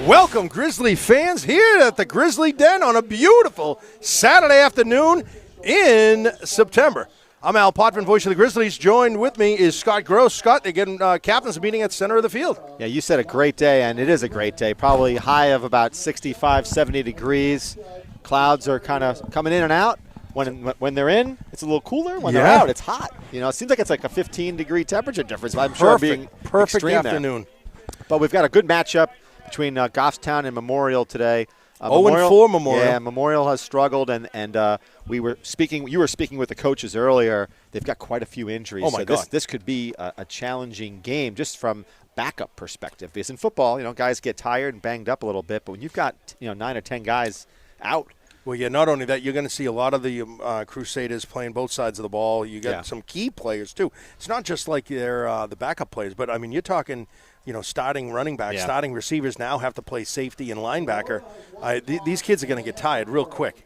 Welcome, Grizzly fans, here at the Grizzly Den on a beautiful Saturday afternoon in September. I'm Al Potvin, voice of the Grizzlies. Joined with me is Scott Gross. Scott, they're getting captains meeting at the center of the field. Yeah, you said a great day, and it is a great day. Probably high of about 65, 70 degrees. Clouds are kind of coming in and out. When they're in, it's a little cooler. When they're out, it's hot. You know, it seems like it's like a 15-degree temperature difference. I'm sure being perfect afternoon. There. But we've got a good matchup between Goffstown and Memorial today. 0-4 Memorial. Yeah, Memorial has struggled, and you were speaking with the coaches earlier. They've got quite a few injuries. Oh, my God. This could be a challenging game just from backup perspective. Because in football, you know, guys get tired and banged up a little bit, but when you've got 9 or 10 guys out. Well, yeah, not only that, you're going to see a lot of the Crusaders playing both sides of the ball. You got some key players, too. It's not just like they're the backup players, but, I mean, you're talking – starting running back, starting receivers now have to play safety and linebacker. These kids are going to get tired real quick.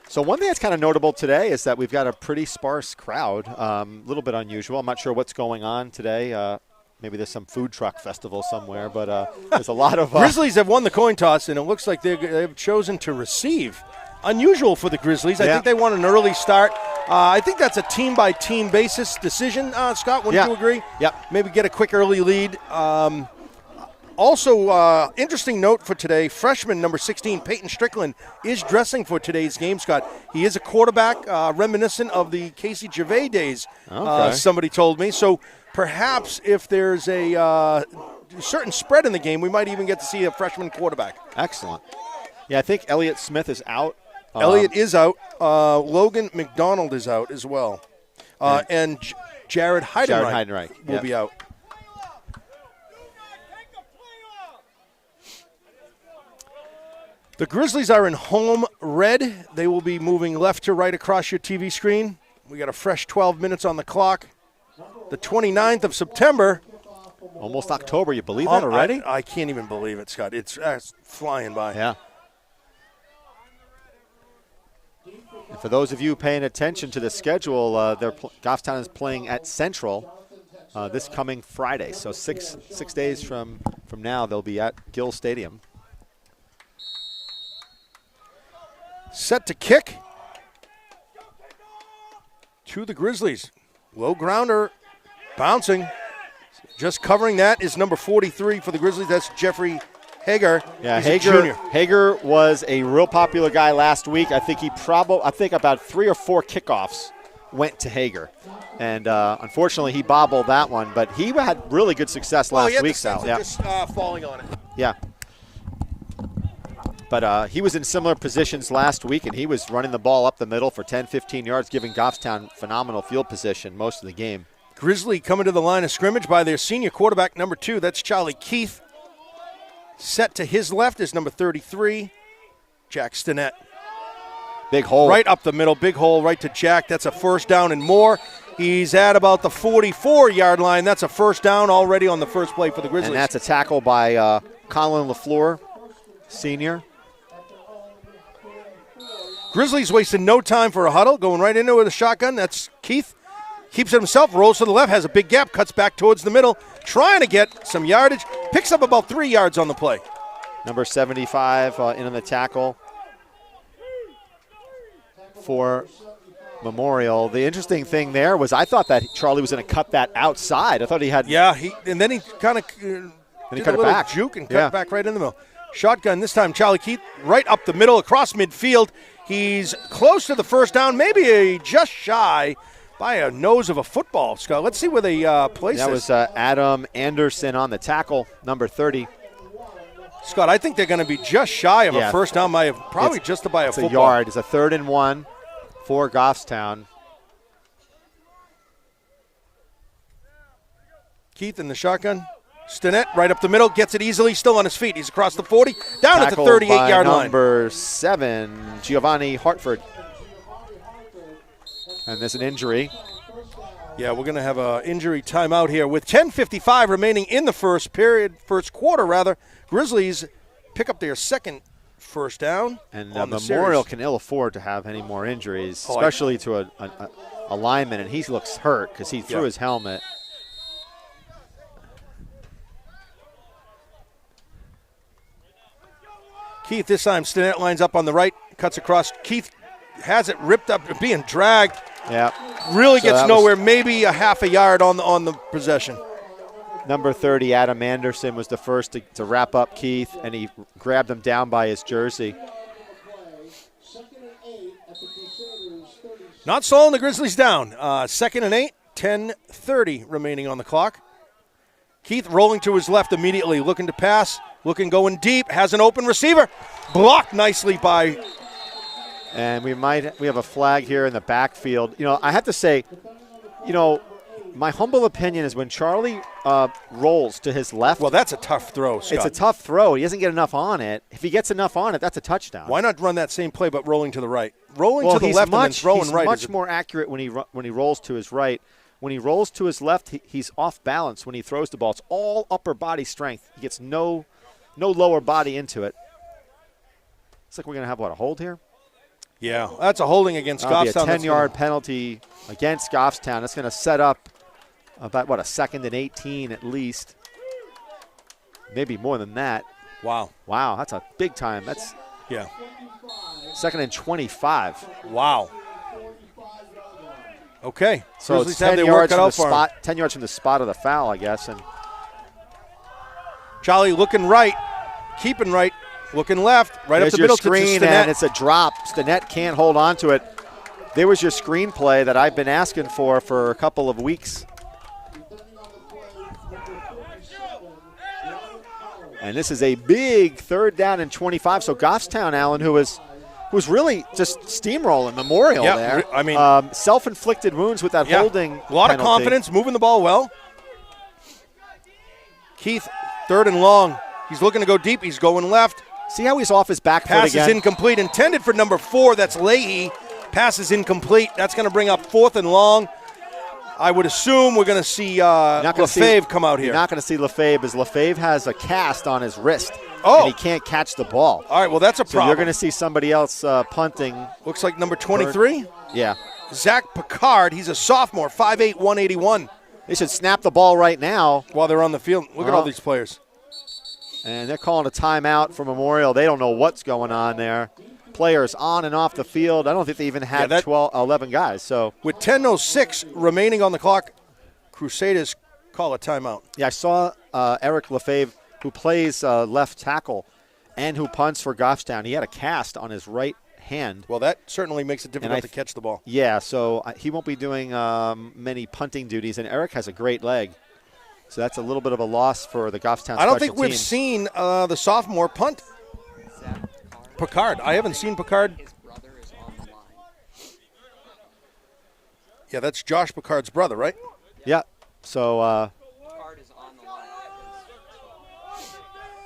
So one thing that's kind of notable today is that we've got a pretty sparse crowd, a little bit unusual. I'm not sure what's going on today. Maybe there's some food truck festival somewhere, but there's a lot of Grizzlies have won the coin toss, and it looks like they've chosen to receive. Unusual for the Grizzlies. I think they want an early start. I think that's a team-by-team basis decision, Scott. Wouldn't you agree? Yep. Maybe get a quick early lead. Also, interesting note for today, freshman number 16, Peyton Strickland, is dressing for today's game, Scott. He is a quarterback reminiscent of the Casey Gervais days, somebody told me. So perhaps if there's a certain spread in the game, we might even get to see a freshman quarterback. Excellent. Yeah, I think Elliott Smith is out. Elliott is out. Logan McDonald is out as well. And Jared Heidenreich will be out. The Grizzlies are in home red. They will be moving left to right across your TV screen. We got a fresh 12 minutes on the clock. The 29th of September. Almost October. You believe that already? I can't even believe it, Scott. It's flying by. Yeah. And for those of you paying attention to the schedule, Goffstown is playing at Central this coming Friday. So six days from now, they'll be at Gill Stadium. Set to kick to the Grizzlies. Low grounder, bouncing. Just covering that is number 43 for the Grizzlies. That's Jeffrey Hager. Yeah, He's a junior. Hager was a real popular guy last week. I think about 3 or 4 kickoffs went to Hager. And unfortunately, he bobbled that one. But he had really good success last week, Sal. Just falling on it. Yeah. But he was in similar positions last week, and he was running the ball up the middle for 10, 15 yards, giving Goffstown phenomenal field position most of the game. Grizzly coming to the line of scrimmage by their senior quarterback, number 2. That's Charlie Keith. Set to his left is number 33, Jack Stinnett. Big hole. Right up the middle, big hole right to Jack. That's a first down and more. He's at about the 44-yard line. That's a first down already on the first play for the Grizzlies. And that's a tackle by Colin LaFleur, senior. Grizzlies wasting no time for a huddle, going right into it with a shotgun. That's Keith. Keeps it himself, rolls to the left, has a big gap, cuts back towards the middle, trying to get some yardage. Picks up about 3 yards on the play. Number 75 in on the tackle for Memorial. The interesting thing there was I thought that Charlie was going to cut that outside. I thought he had. Yeah, and then he kind of did a little back. Juke and cut it back right in the middle. Shotgun this time, Charlie Keith right up the middle across midfield. He's close to the first down, maybe just shy by a nose of a football, Scott. Let's see where they place that this. That was Adam Anderson on the tackle, number 30. Scott, I think they're going to be just shy of a first down, probably just to buy a football. It's a yard. It's a 3rd and 1 for Goffstown. Keith in the shotgun. Stinnett right up the middle, gets it easily, still on his feet. He's across the 40, down at the 38-yard line. Number 7, Giovanni Hartford. And there's an injury. Yeah, we're going to have an injury timeout here with 10:55 remaining in the first quarter. Grizzlies pick up their second first down. And on the Memorial series. can ill afford to have any more injuries, especially to a lineman, and he looks hurt because he threw his helmet. Keith this time, Stinnett lines up on the right, cuts across. Keith has it ripped up, being dragged. Yeah. Really gets nowhere, maybe a half a yard on the possession. Number 30, Adam Anderson, was the first to wrap up Keith, and he grabbed him down by his jersey. Not slowing the Grizzlies down. 2nd and 8, 10:30 remaining on the clock. Keith rolling to his left immediately, looking to pass, going deep, has an open receiver. Blocked nicely by... And we have a flag here in the backfield. You know, I have to say, you know, my humble opinion is when Charlie rolls to his left. Well, that's a tough throw, Scott. It's a tough throw. He doesn't get enough on it. If he gets enough on it, that's a touchdown. Why not run that same play but rolling to the right? Rolling to the left and then throwing right. He's much more accurate when he rolls to his right. When he rolls to his left, he's off balance when he throws the ball. It's all upper body strength. He gets no lower body into it. It's like we're going to have, a hold here? Yeah, that's a holding against Goffstown. That'll be a 10-yard penalty against Goffstown. That's going to set up about, a 2nd and 18 at least. Maybe more than that. Wow, that's a big time. That's 2nd and 25. Wow. Okay. So it's 10 yards from the spot. 10 yards from the spot of the foul, I guess. And Charlie looking right, keeping right, looking left, right up the middle. Screen, and it's a drop. Stinnett can't hold on to it. There was your screenplay that I've been asking for a couple of weeks. And this is a big 3rd down and 25. So Goffstown, Allen, who was really just steamrolling Memorial there. I mean, self-inflicted wounds with that holding a lot of confidence, moving the ball well. Keith, 3rd and long. He's looking to go deep. He's going left. See how he's off his back foot again? Pass is incomplete. Intended for number 4. That's Leahy. Pass is incomplete. That's going to bring up 4th and long. I would assume we're going to see Lefebvre come out here. You're not going to see Lefebvre, as Lefebvre has a cast on his wrist. And he can't catch the ball. All right, well, that's a problem. So you're going to see somebody else punting. Looks like number 23? Yeah. Zach Picard. He's a sophomore, 5'8", 181. They should snap the ball right now. While they're on the field. Look at all these players. And they're calling a timeout for Memorial. They don't know what's going on there. Players on and off the field. I don't think they even had 11 guys. So with 10:06 remaining on the clock, Crusaders call a timeout. Yeah, I saw Eric Lefebvre, who plays left tackle and who punts for Goffstown. He had a cast on his right hand. Well, that certainly makes it difficult to catch the ball. Yeah, so he won't be doing many punting duties, and Eric has a great leg. So that's a little bit of a loss for the Goffstown special teams. I don't think we've seen the sophomore punt. Picard. I haven't seen Picard. His brother is on the line. Yeah, that's Josh Picard's brother, right? Yeah. So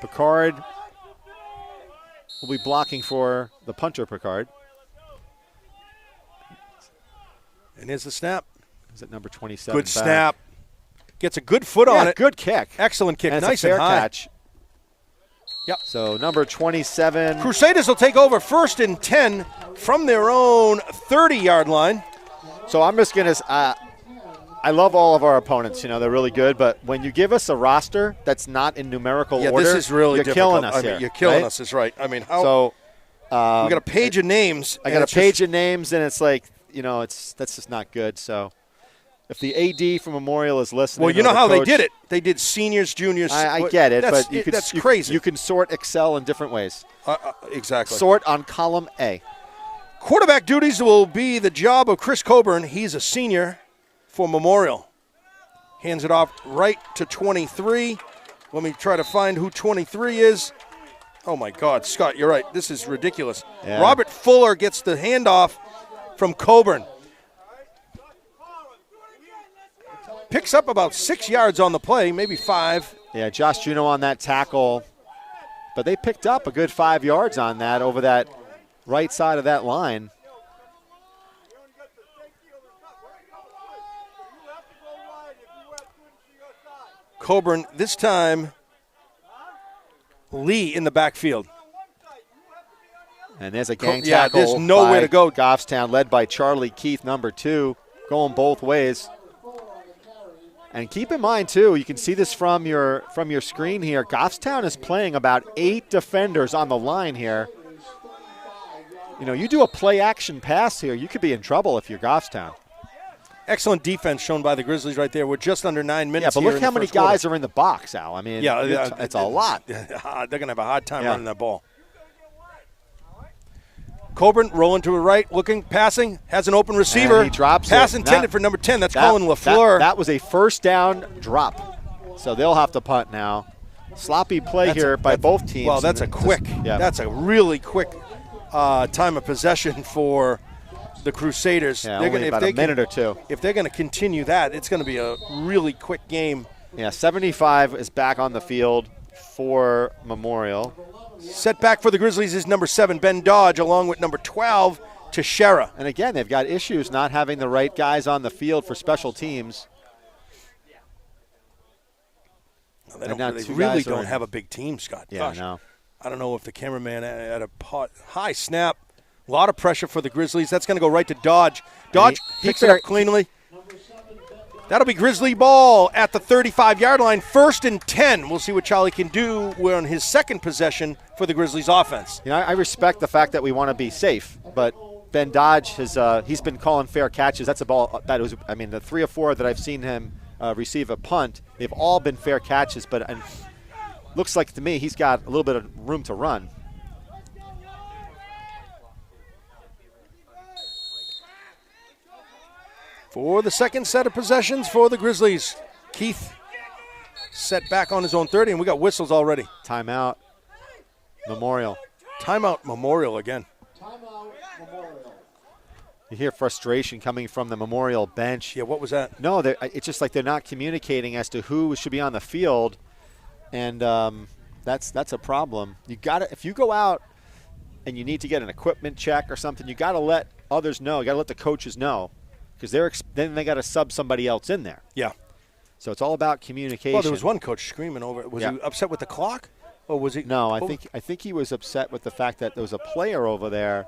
Picard will be blocking for the punter, Picard. And here's the snap. Is it number 27? Good snap. Gets a good foot on it. Good kick. Excellent kick. And nice it's a fair and high. catch. Yep. So number 27. Crusaders will take over 1st and 10 from their own 30-yard line. So I'm just going to I love all of our opponents. You know, they're really good. But when you give us a roster that's not in numerical order, this is really you're difficult. killing us I mean, here. You're killing right? us is right. I mean, how? So we got a page of names. I got a page of names, and it's like, you know, that's just not good. So if the AD from Memorial is listening, well, you know how they did it. They did seniors, juniors. I get it, but that's crazy. You can sort Excel in different ways. Exactly. Sort on column A. Quarterback duties will be the job of Chris Coburn. He's a senior for Memorial. Hands it off right to 23. Let me try to find who 23 is. Oh, my God. Scott, you're right. This is ridiculous. Yeah. Robert Fuller gets the handoff from Coburn. Picks up about 6 yards on the play, maybe 5. Yeah, Josh Juno on that tackle. But they picked up a good 5 yards on that over that right side of that line. Coburn, this time, Lee in the backfield. And there's a gang tackle. There's nowhere to go. Goffstown, led by Charlie Keith, number 2, going both ways. And keep in mind, too, you can see this from your screen here. Goffstown is playing about 8 defenders on the line here. You know, you do a play-action pass here, you could be in trouble if you're Goffstown. Excellent defense shown by the Grizzlies right there. We're just under 9 minutes. Yeah, but look how many guys are in the box, Al. I mean, it's a lot. They're going to have a hard time running that ball. Coburn rolling to the right, looking, passing, has an open receiver. And he drops Pass intended for number 10. That's Colin LaFleur. That was a first down drop. So they'll have to punt now. Sloppy play here by both teams. Well, that's that's a really quick time of possession for the Crusaders. Yeah, about a minute or two. If they're going to continue that, it's going to be a really quick game. Yeah, 75 is back on the field for Memorial. Set back for the Grizzlies is number 7, Ben Dodge, along with number 12, Teixeira. And again, they've got issues not having the right guys on the field for special teams. No, they really don't have a big team, Scott. Yeah, no. I don't know if the cameraman had a high snap. A lot of pressure for the Grizzlies. That's going to go right to Dodge. Dodge picks it up cleanly. That'll be Grizzly ball at the 35-yard line. 1st and 10. We'll see what Charlie can do. We're on his second possession for the Grizzlies offense. You know, I respect the fact that we want to be safe, but Ben Dodge he's been calling fair catches. That's a ball that was. I mean, the 3 or 4 that I've seen him receive a punt, they've all been fair catches. But looks like to me he's got a little bit of room to run. For the second set of possessions for the Grizzlies, Keith set back on his own 30, and we got whistles already. Timeout, Memorial. Timeout, Memorial again. Timeout, Memorial. You hear frustration coming from the Memorial bench. Yeah, what was that? No, it's just like they're not communicating as to who should be on the field, and that's a problem. You got to, if you go out and you need to get an equipment check or something, you got to let others know. You got to let the coaches know. Because then they got to sub somebody else in there. Yeah. So it's all about communication. Well, there was one coach screaming over it. Was he upset with the clock? Or was he? No, I think he was upset with the fact that there was a player over there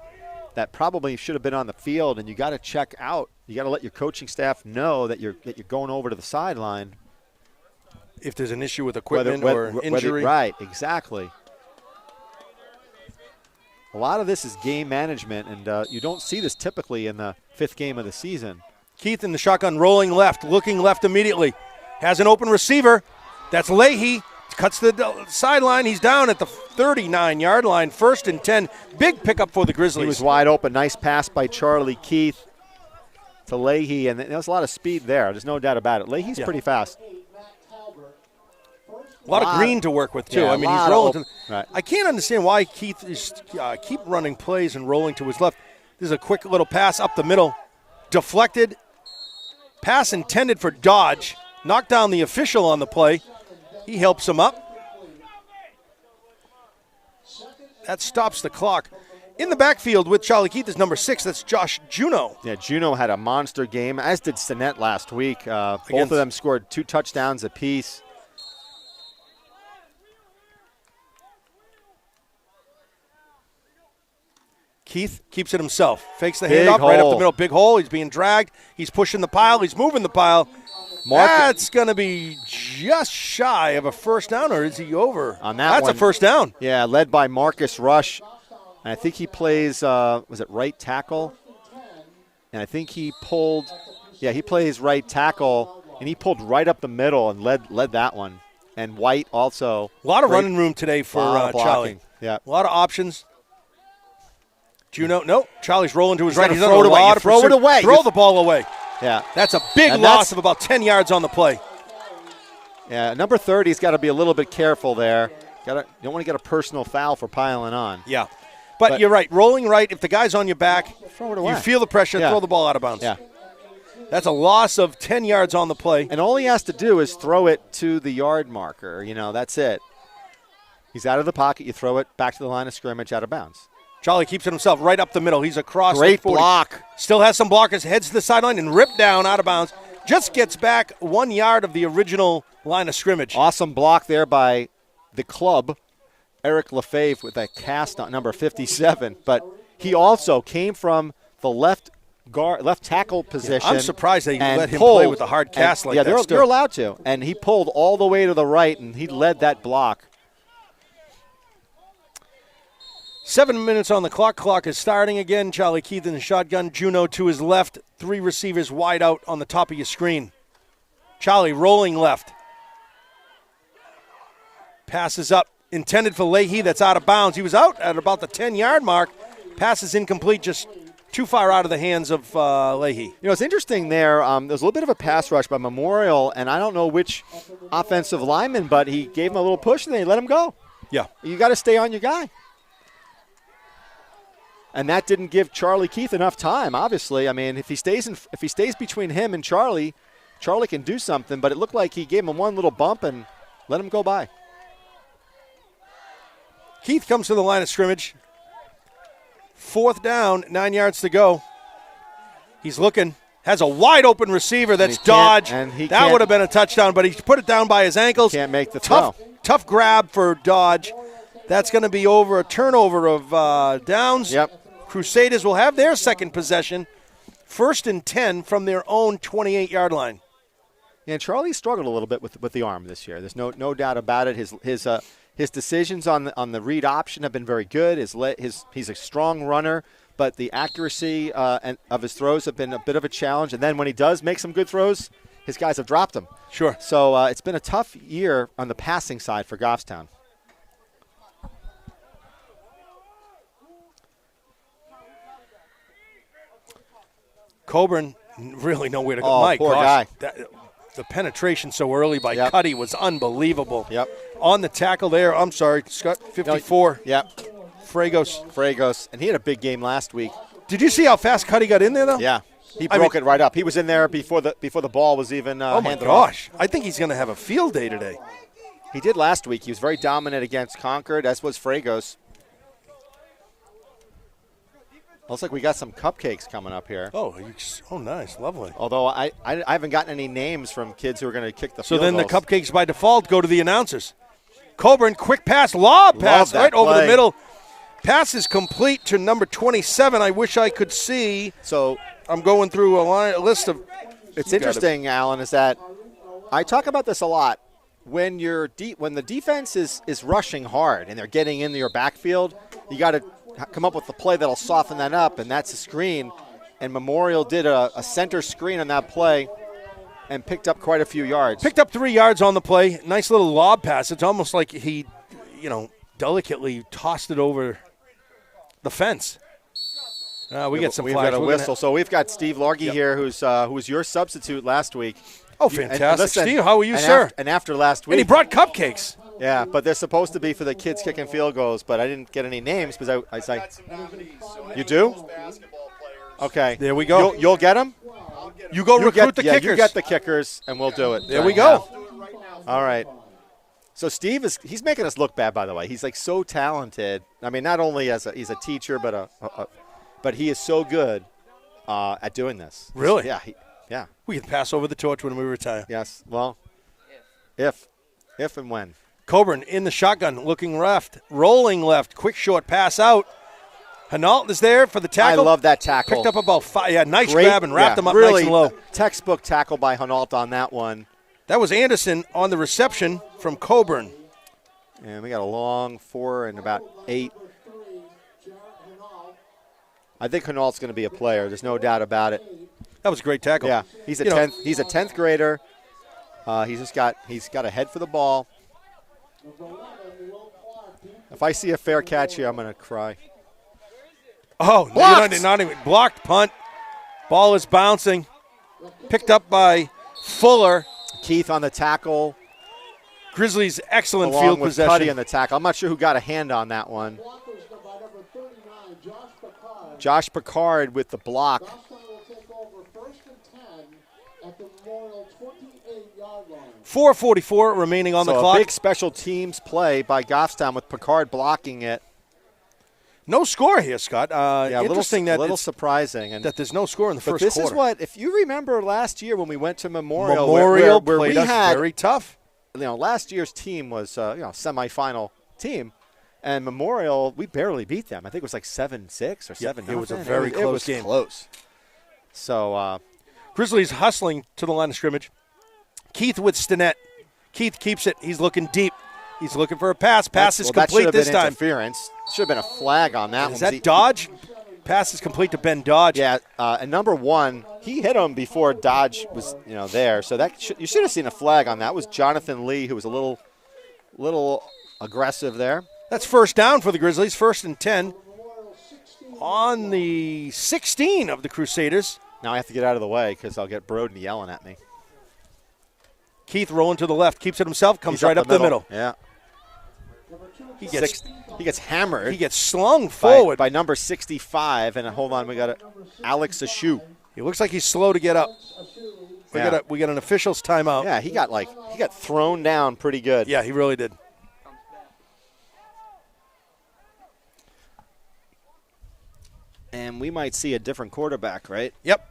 that probably should have been on the field, and you got to check out. You got to let your coaching staff know that you're going over to the sideline. If there's an issue with equipment or an injury. Right, exactly. A lot of this is game management, and you don't see this typically in the 5th game of the season. Keith in the shotgun, rolling left, looking left immediately. Has an open receiver. That's Leahy. Cuts the sideline. He's down at the 39-yard line. 1st and 10. Big pickup for the Grizzlies. He was wide open. Nice pass by Charlie Keith to Leahy, and there was a lot of speed there. There's no doubt about it. Leahy's pretty fast. A lot of green to work with, too. Yeah, I mean, he's rolling. Right. I can't understand why Keith is keep running plays and rolling to his left. This is a quick little pass up the middle. Deflected. Pass intended for Dodge. Knocked down the official on the play. He helps him up. That stops the clock. In the backfield with Charlie Keith is number 6. That's Josh Juneau. Yeah, Juneau had a monster game, as did STINNETT last week. Both of them scored 2 touchdowns apiece. Keith keeps it himself. Fakes the handoff right up the middle. Big hole. He's being dragged. He's pushing the pile. He's moving the pile. That's going to be just shy of a first down, or is he over? On that That's a first down. Yeah, led by Marcus Rush. And I think he plays, was it right tackle? And I think he pulled, he plays right tackle, and he pulled right up the middle and led that one. And White also. A lot of running room today for Charlie. Yeah. A lot of options. Juneau, no. Charlie's rolling to his right. He's throw it away. Throw it away. Throw the ball away. Yeah. That's a big loss of about 10 yards on the play. Yeah, number 30's got to be a little bit careful there. You don't want to get a personal foul for piling on. Yeah. But you're right. Rolling right, if the guy's on your back, throw it away. You feel the pressure, throw the ball out of bounds. Yeah. That's a loss of 10 yards on the play. And all he has to do is throw it to the yard marker. That's it. He's out of the pocket. You throw it back to the line of scrimmage, out of bounds. Charlie keeps it himself right up the middle. He's across Great the 40. block. Still has some blockers. Heads to the sideline and ripped down out of bounds. Just gets back 1 yard of the original line of scrimmage. Awesome block there by the club, Eric Lefebvre, with a cast on number 57. But he also came from the left tackle position. I'm surprised they let him play with a hard cast like that. Yeah, they're allowed to. And he pulled all the way to the right, and he led that block. 7 minutes on the clock. Clock is starting again. Charlie Keith in the shotgun. Juneau to his left. 3 receivers wide out on the top of your screen. Charlie rolling left. Passes up. Intended for Leahy. That's out of bounds. He was out at about the 10-yard mark. Pass is incomplete. Just too far out of the hands of Leahy. It's interesting there. There's a little bit of a pass rush by Memorial, and I don't know which offensive lineman, but he gave him a little push, and they let him go. Yeah. You got to stay on your guy. And that didn't give Charlie Keith enough time, obviously. I mean, if he stays between him and Charlie can do something, but it looked like he gave him one little bump and let him go by. Keith comes to the line of scrimmage. 4th down, 9 yards to go. He's looking. Has a wide open receiver. That's Dodge. That would have been a touchdown, but he put it down by his ankles. Can't make the throw. Tough grab for Dodge. That's going to be over a turnover of downs. Yep. Crusaders will have their second possession. 1st and 10 from their own 28-yard line. Yeah, Charlie struggled a little bit with the arm this year. There's no doubt about it. His decisions on the read option have been very good. He's a strong runner, but the accuracy of his throws have been a bit of a challenge. And then when he does make some good throws, his guys have dropped him. Sure. So it's been a tough year on the passing side for Goffstown. Coburn really nowhere to go. Oh, My poor gosh, guy. The penetration so early by CUDY was unbelievable. Yep. On the tackle there, I'm sorry, Scott, 54. Yep. Fragos. And he had a big game last week. Did you see how fast CUDY got in there, though? Yeah. He broke it right up. He was in there before the ball was even oh, my handed gosh. off. I think he's going to have a field day today. He did last week. He was very dominant against Concord, as was Fragos. Looks like we got some cupcakes coming up here. Oh, nice. Lovely. Although I haven't gotten any names from kids who are going to kick the field goals. So then the cupcakes by default go to the announcers. Coburn, quick pass, lob pass right over the middle. Pass is complete to number 27. I wish I could see. So I'm going through a list of. It's interesting, Alan, is that I talk about this a lot. When the defense is rushing hard and they're getting into your backfield, you got to come up with a play that'll soften that up, and that's a screen. And Memorial did a center screen on that play and picked up quite a few yards. Picked up 3 yards on the play. Nice little lob pass. It's almost like he, delicately tossed it over the fence. We get some we've flags. Got a whistle. So we've got Steve Largy here, who was your substitute last week. Oh, fantastic. Listen, Steve, how are you, sir? And after last week. And he brought cupcakes. Yeah, but they're supposed to be for the kids kicking field goals, but I didn't get any names because I was like, you do? Okay. There we go. You'll get them? You go recruit the kickers. You get the kickers, and we'll do it. There we go. All right. So Steve he's making us look bad, by the way. He's like so talented. I mean, not only he's a teacher, but he is so good at doing this. Really? Yeah. We can pass over the torch when we retire. Yes. Well, if and when. Coburn in the shotgun, looking left, rolling left, quick short pass out. Hinault is there for the tackle. I love that tackle. Picked up about 5. Yeah, nice Great, grab and wrapped him up really nice and low. Textbook tackle by Hinault on that one. That was Anderson on the reception from Coburn. And we got a long 4 and about 8. I think Hinault's going to be a player. There's no doubt about it. That was a great tackle. Yeah, he's a 10th grader. He's got a head for the ball. If I see a fair catch here, I'm going to cry. Oh, blocked. Not even blocked punt. Ball is bouncing. Picked up by Fuller. Keith on the tackle. Grizzlies excellent along field with possession. Cuddy on the tackle. I'm not sure who got a hand on that one. Josh Picard with the block. 4:44 remaining on the clock. A big special teams play by Goffstown with Picard blocking it. No score here, Scott. Interesting a little surprising. That there's no score in the first quarter. But this is what, if you remember last year when we went to Memorial where we had very tough. Last year's team was semifinal team, and Memorial, we barely beat them. I think it was like 7-6 or 7-0. It was a very close game. Close. So Grizzlies hustling to the line of scrimmage. Keith with Stinnett. Keith keeps it. He's looking deep. He's looking for a pass. Pass is complete this time. Interference. Should have been a flag on that one. Is that Dodge? Pass is complete to Ben Dodge. Yeah, and number 1, he hit him before Dodge was there. So you should have seen a flag on that. It was Jonathan Lee, who was a little aggressive there. That's first down for the Grizzlies. 1st and 10 on the 16 of the Crusaders. Now I have to get out of the way because I'll get Broden yelling at me. Keith rolling to the left, keeps it himself, comes right up the middle. Yeah. He gets hammered. He gets slung forward. By number 65. And hold on, we got Alex Ashu. He looks like he's slow to get up. We got an official's timeout. Yeah, he got thrown down pretty good. Yeah, he really did. And we might see a different quarterback, right? Yep.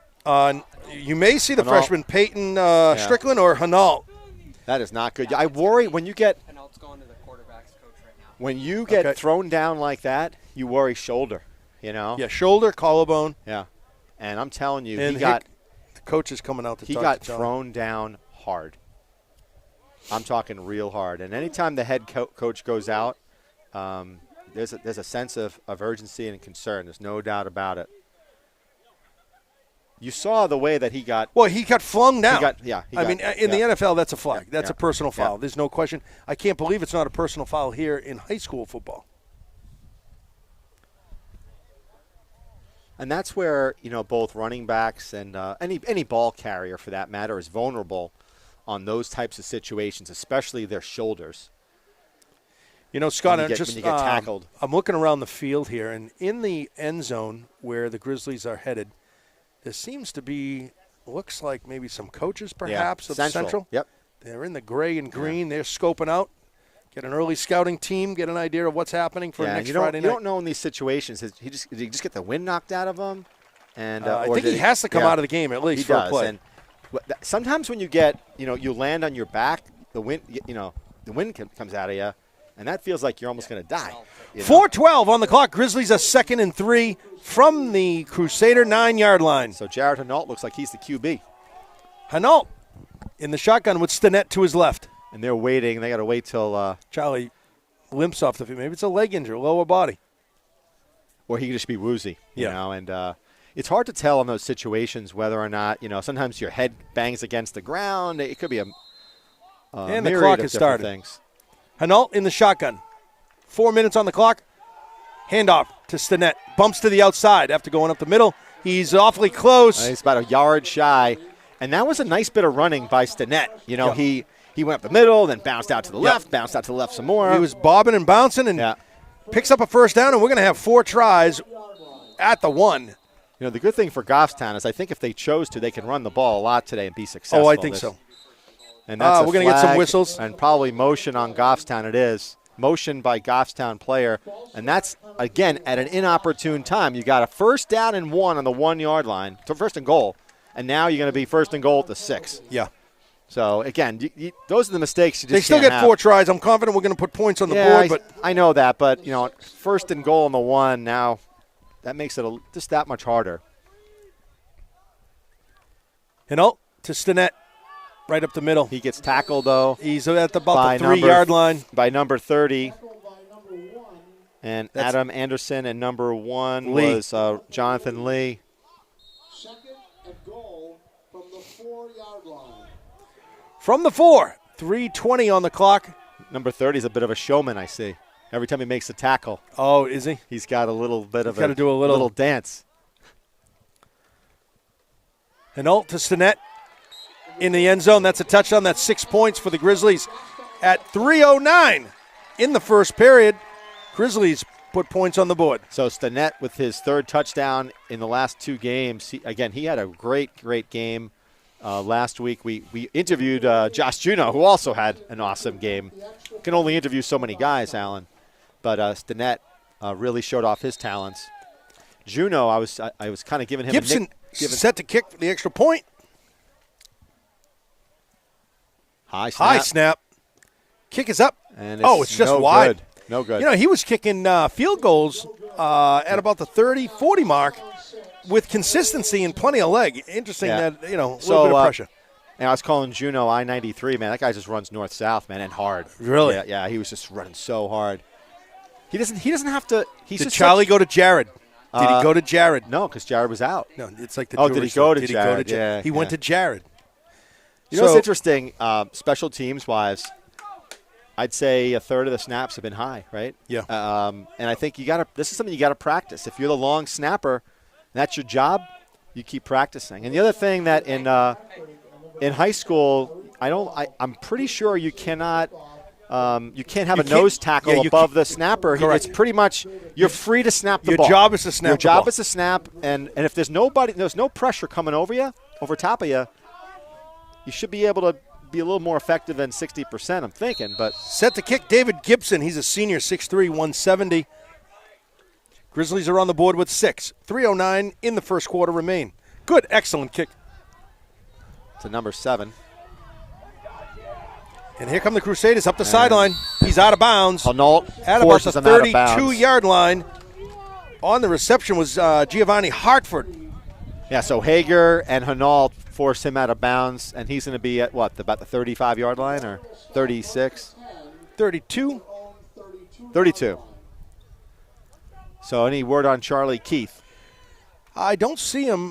You may see the freshman Peyton Strickland or Hinault. That is not good. I worry when you get Hinault's going to the quarterback's coach right now. When you get thrown down like that, you worry shoulder, Yeah, shoulder, collarbone. Yeah. And I'm telling you, the coach is coming out to he talk got to thrown down hard. I'm talking real hard. And anytime the head coach goes out, there's a sense of urgency and concern. There's no doubt about it. You saw the way that he got. Well, he got flung down. In the NFL, that's a flag. That's a personal foul. There's no question. I can't believe it's not a personal foul here in high school football. And that's where, both running backs and any ball carrier, for that matter, is vulnerable on those types of situations, especially their shoulders. Scott, when you get tackled. I'm looking around the field here, and in the end zone where the Grizzlies are headed, there seems to be, looks like maybe some coaches perhaps of Central. Yep. They're in the gray and green. They're scoping out. Get an early scouting team, get an idea of what's happening for next Friday night. You don't know in these situations. Did he just get the wind knocked out of him? And I think he has to come out of the game at least for a play. And sometimes when you get, you land on your back, the wind, the wind comes out of you, and that feels like you're almost going to die. 4:12 on the clock. Grizzlies are 2nd and 3 from the Crusader 9-yard line. So Jared Hinault looks like he's the QB. Hinault in the shotgun with Stinnett to his left. And they're waiting. They got to wait till Charlie limps off the field. Maybe it's a leg injury, lower body. Or he could just be woozy, and it's hard to tell in those situations whether or not, sometimes your head bangs against the ground. It could be and the clock has started. Things. Hinault in the shotgun. 4 minutes on the clock. Handoff to Stinnett. Bumps to the outside after going up the middle. He's awfully close. He's about a yard shy. And that was a nice bit of running by Stinnett. He went up the middle, then bounced out to the left, bounced out to the left some more. He was bobbing and bouncing and picks up a first down, and we're going to have 4 tries at the 1. You know, the good thing for Goffstown is I think if they chose to, they can run the ball a lot today and be successful. Oh, I think so. And that's we're going to get some whistles. And probably motion on Goffstown it is. Motion by Goffstown player. And that's, again, at an inopportune time. You got a 1st down and 1 on the 1-yard line. So 1st and goal. And now you're going to be 1st and goal at the 6. Yeah. So, again, those are the mistakes you just They still can't get have. 4 tries. I'm confident we're going to put points on the board. But I know that. But, you know, 1st and goal on the 1 now, that makes it just that much harder. to STINNETT, right up the middle. He gets tackled, though. He's at about the 3-yard line. By number 30. And that's Adam Anderson, and number 1 was Jonathan Lee. 2nd and goal from the 4-yard line. From the 4, 3:20 on the clock. Number 30 is a bit of a showman, I see. Every time he makes a tackle. Oh, is he? He's got a little bit of got to do a little dance. To STINNETT in the end zone. That's a touchdown. That's 6 points for the Grizzlies at 3:09 in the first period. Grizzlies put points on the board. So STINNETT with his 3rd touchdown in the last 2 games. He had a great game. Last week we interviewed Josh Juno, who also had an awesome game. Can only interview so many guys, Alan. But STINNETT really showed off his talents. Juno, I was kind of giving him Gibson set to kick for the extra point. High snap. Kick is up. And it's just wide. Good. No good. You know, he was kicking field goals at about the 30-40 mark with consistency and plenty of leg. Interesting that, a little bit of pressure. And I was calling Juno I-93, man. That guy just runs north-south, man, and hard. Really? Yeah, he was just running so hard. He doesn't have to. Did Charlie go to Jared? Did he go to Jared? No, because Jared was out. No, it's like the did he go to Jared? Yeah, he went to Jared. You know what's interesting, special teams-wise, I'd say a third of the snaps have been high, right? Yeah. And I think this is something you got to practice. If you're the long snapper, and that's your job, you keep practicing. And the other thing that in high school, I'm pretty sure you cannot. You can't have a nose tackle above the snapper. Correct. It's pretty much you're free to snap the ball. Your job is to snap. Your job is to snap, and if there's no pressure coming over top of you, you should be able to be a little more effective than 60%. I'm thinking, but set to kick. David Gibson. He's a senior, 6'3", 170. Grizzlies are on the board with 6. 3:09 in the first quarter remain. Good, excellent kick. To number 7. And here come the Crusaders up the sideline. He's out of bounds. Hanault at about the 32-yard line. On the reception was Giovanni Hartford. Yeah, so Hager and Hanault forced him out of bounds, and he's going to be at, about the 35-yard line or 36? 32. 32. So any word on Charlie Keith? I don't see him.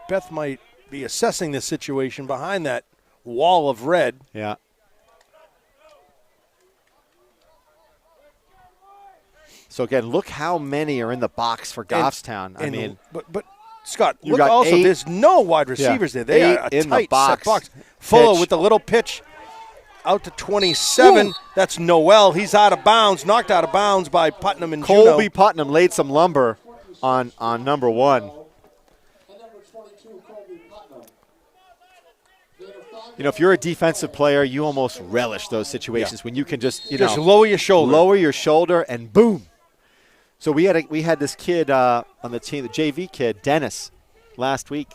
Beth might be assessing this situation behind that wall of red. Yeah. So, again, look how many are in the box for Goffstown. But Scott, look also, 8, there's no wide receivers there. They are a in tight the box. Set box. Fuller with the little pitch out to 27. Ooh. That's Noel. He's out of bounds, knocked out of bounds by Putnam and COLBY Juno. Putnam laid some lumber on number 1. You know, if you're a defensive player, you almost relish those situations when you can just lower your shoulder. Lower your shoulder and boom. So we had this kid on the team, the JV kid, Dennis, last week.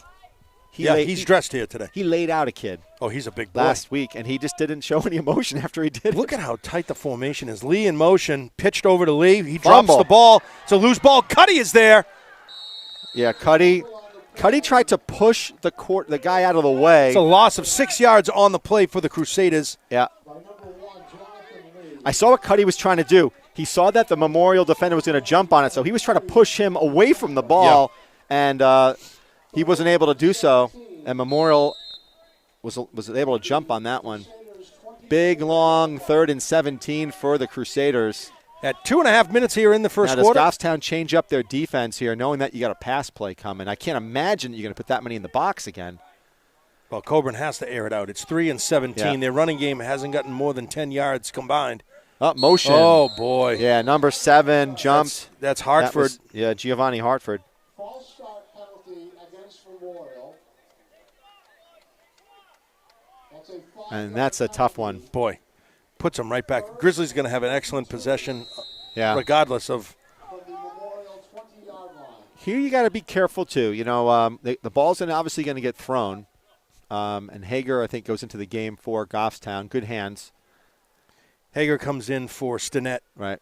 He's dressed here today. He laid out a kid. Oh, he's a big boy. Last week, and he just didn't show any emotion after he did. Look at how tight the formation is. Lee in motion, pitched over to Lee. He drops the ball. It's a loose ball. Cuddy is there. Yeah, Cuddy tried to push the guy out of the way. It's a loss of 6 yards on the play for the Crusaders. Yeah. I saw what Cuddy was trying to do. He saw that the Memorial defender was going to jump on it, so he was trying to push him away from the ball, and he wasn't able to do so. And Memorial was able to jump on that one. Big, long 3rd and 17 for the Crusaders. At 2.5 minutes here in the first quarter. Now, does Goffstown change up their defense here, knowing that you got a pass play coming? I can't imagine you're going to put that many in the box again. Well, Coburn has to air it out. It's 3 and 17. Yeah. Their running game hasn't gotten more than 10 yards combined. Motion. Oh, boy. Yeah, number 7 jumped. That's Hartford. Giovanni Hartford. False start penalty against Memorial. That's a 5-yard And that's a tough one. Boy, puts them right back. Grizzlies going to have an excellent possession regardless of. from the Memorial 20-yard line. Here you got to be careful, too. You know, the ball's obviously going to get thrown. And Hager, I think, goes into the game for Goffstown. Good hands. Hager comes in for STINNETT. Right.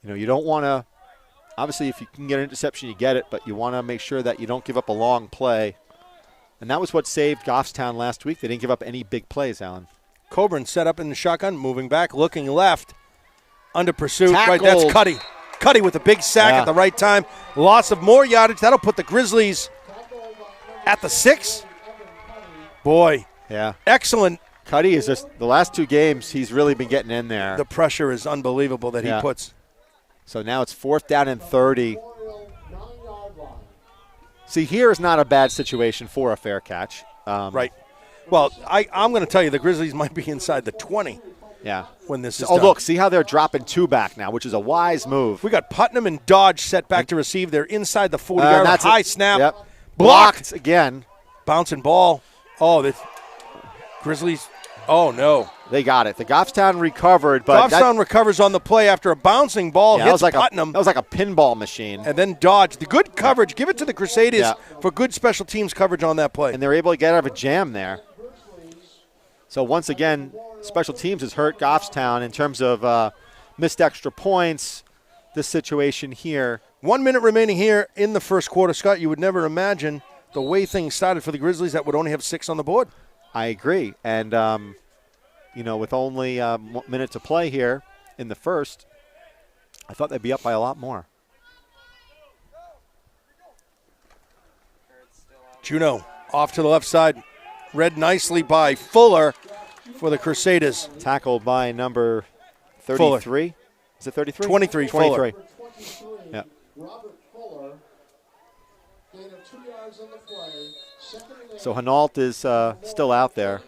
You know, you don't want to – obviously, if you can get an interception, you get it, but you want to make sure that you don't give up a long play. And that was what saved Goffstown last week. They didn't give up any big plays, Alan. Coburn set up in the shotgun, moving back, looking left, under pursuit. Tackled. Right, that's Cuddy. Cuddy with a big sack at the right time. Loss of more yardage. That'll put the Grizzlies at the 6. Boy, excellent. Cuddy is just – the last 2 games, he's really been getting in there. The pressure is unbelievable that he puts. So now it's 4th down and 30. Memorial 9-yard line. See, here is not a bad situation for a fair catch. Right. Well, I'm going to tell you the Grizzlies might be inside the 20 when this is done. Look, see how they're dropping 2 back now, which is a wise move. We got Putnam and Dodge set back to receive. They're inside the 40-yard line. High snap. Yep. Blocked again. Bouncing ball. Oh, the Grizzlies. Oh, no. They got it. The Goffstown recovered. But Goffstown recovers on the play after a bouncing ball hits Putnam. That was like a pinball machine. And then Dodge. The good coverage. Give it to the Crusaders for good special teams coverage on that play. And they're able to get out of a jam there. So once again, special teams has hurt Goffstown in terms of missed extra points. This situation here. 1 minute remaining here in the first quarter. Scott, you would never imagine the way things started for the Grizzlies that would only have 6 on the board. I agree. And, with only a minute to play here in the first, I thought they'd be up by a lot more. Juneau off to the left side. Read nicely by Fuller for the Crusaders. Tackled by number 33. Fuller. Is it 33? 23. 23. Yeah. Robert Fuller, gain of 2 yards on the play. So Hinault is still out there.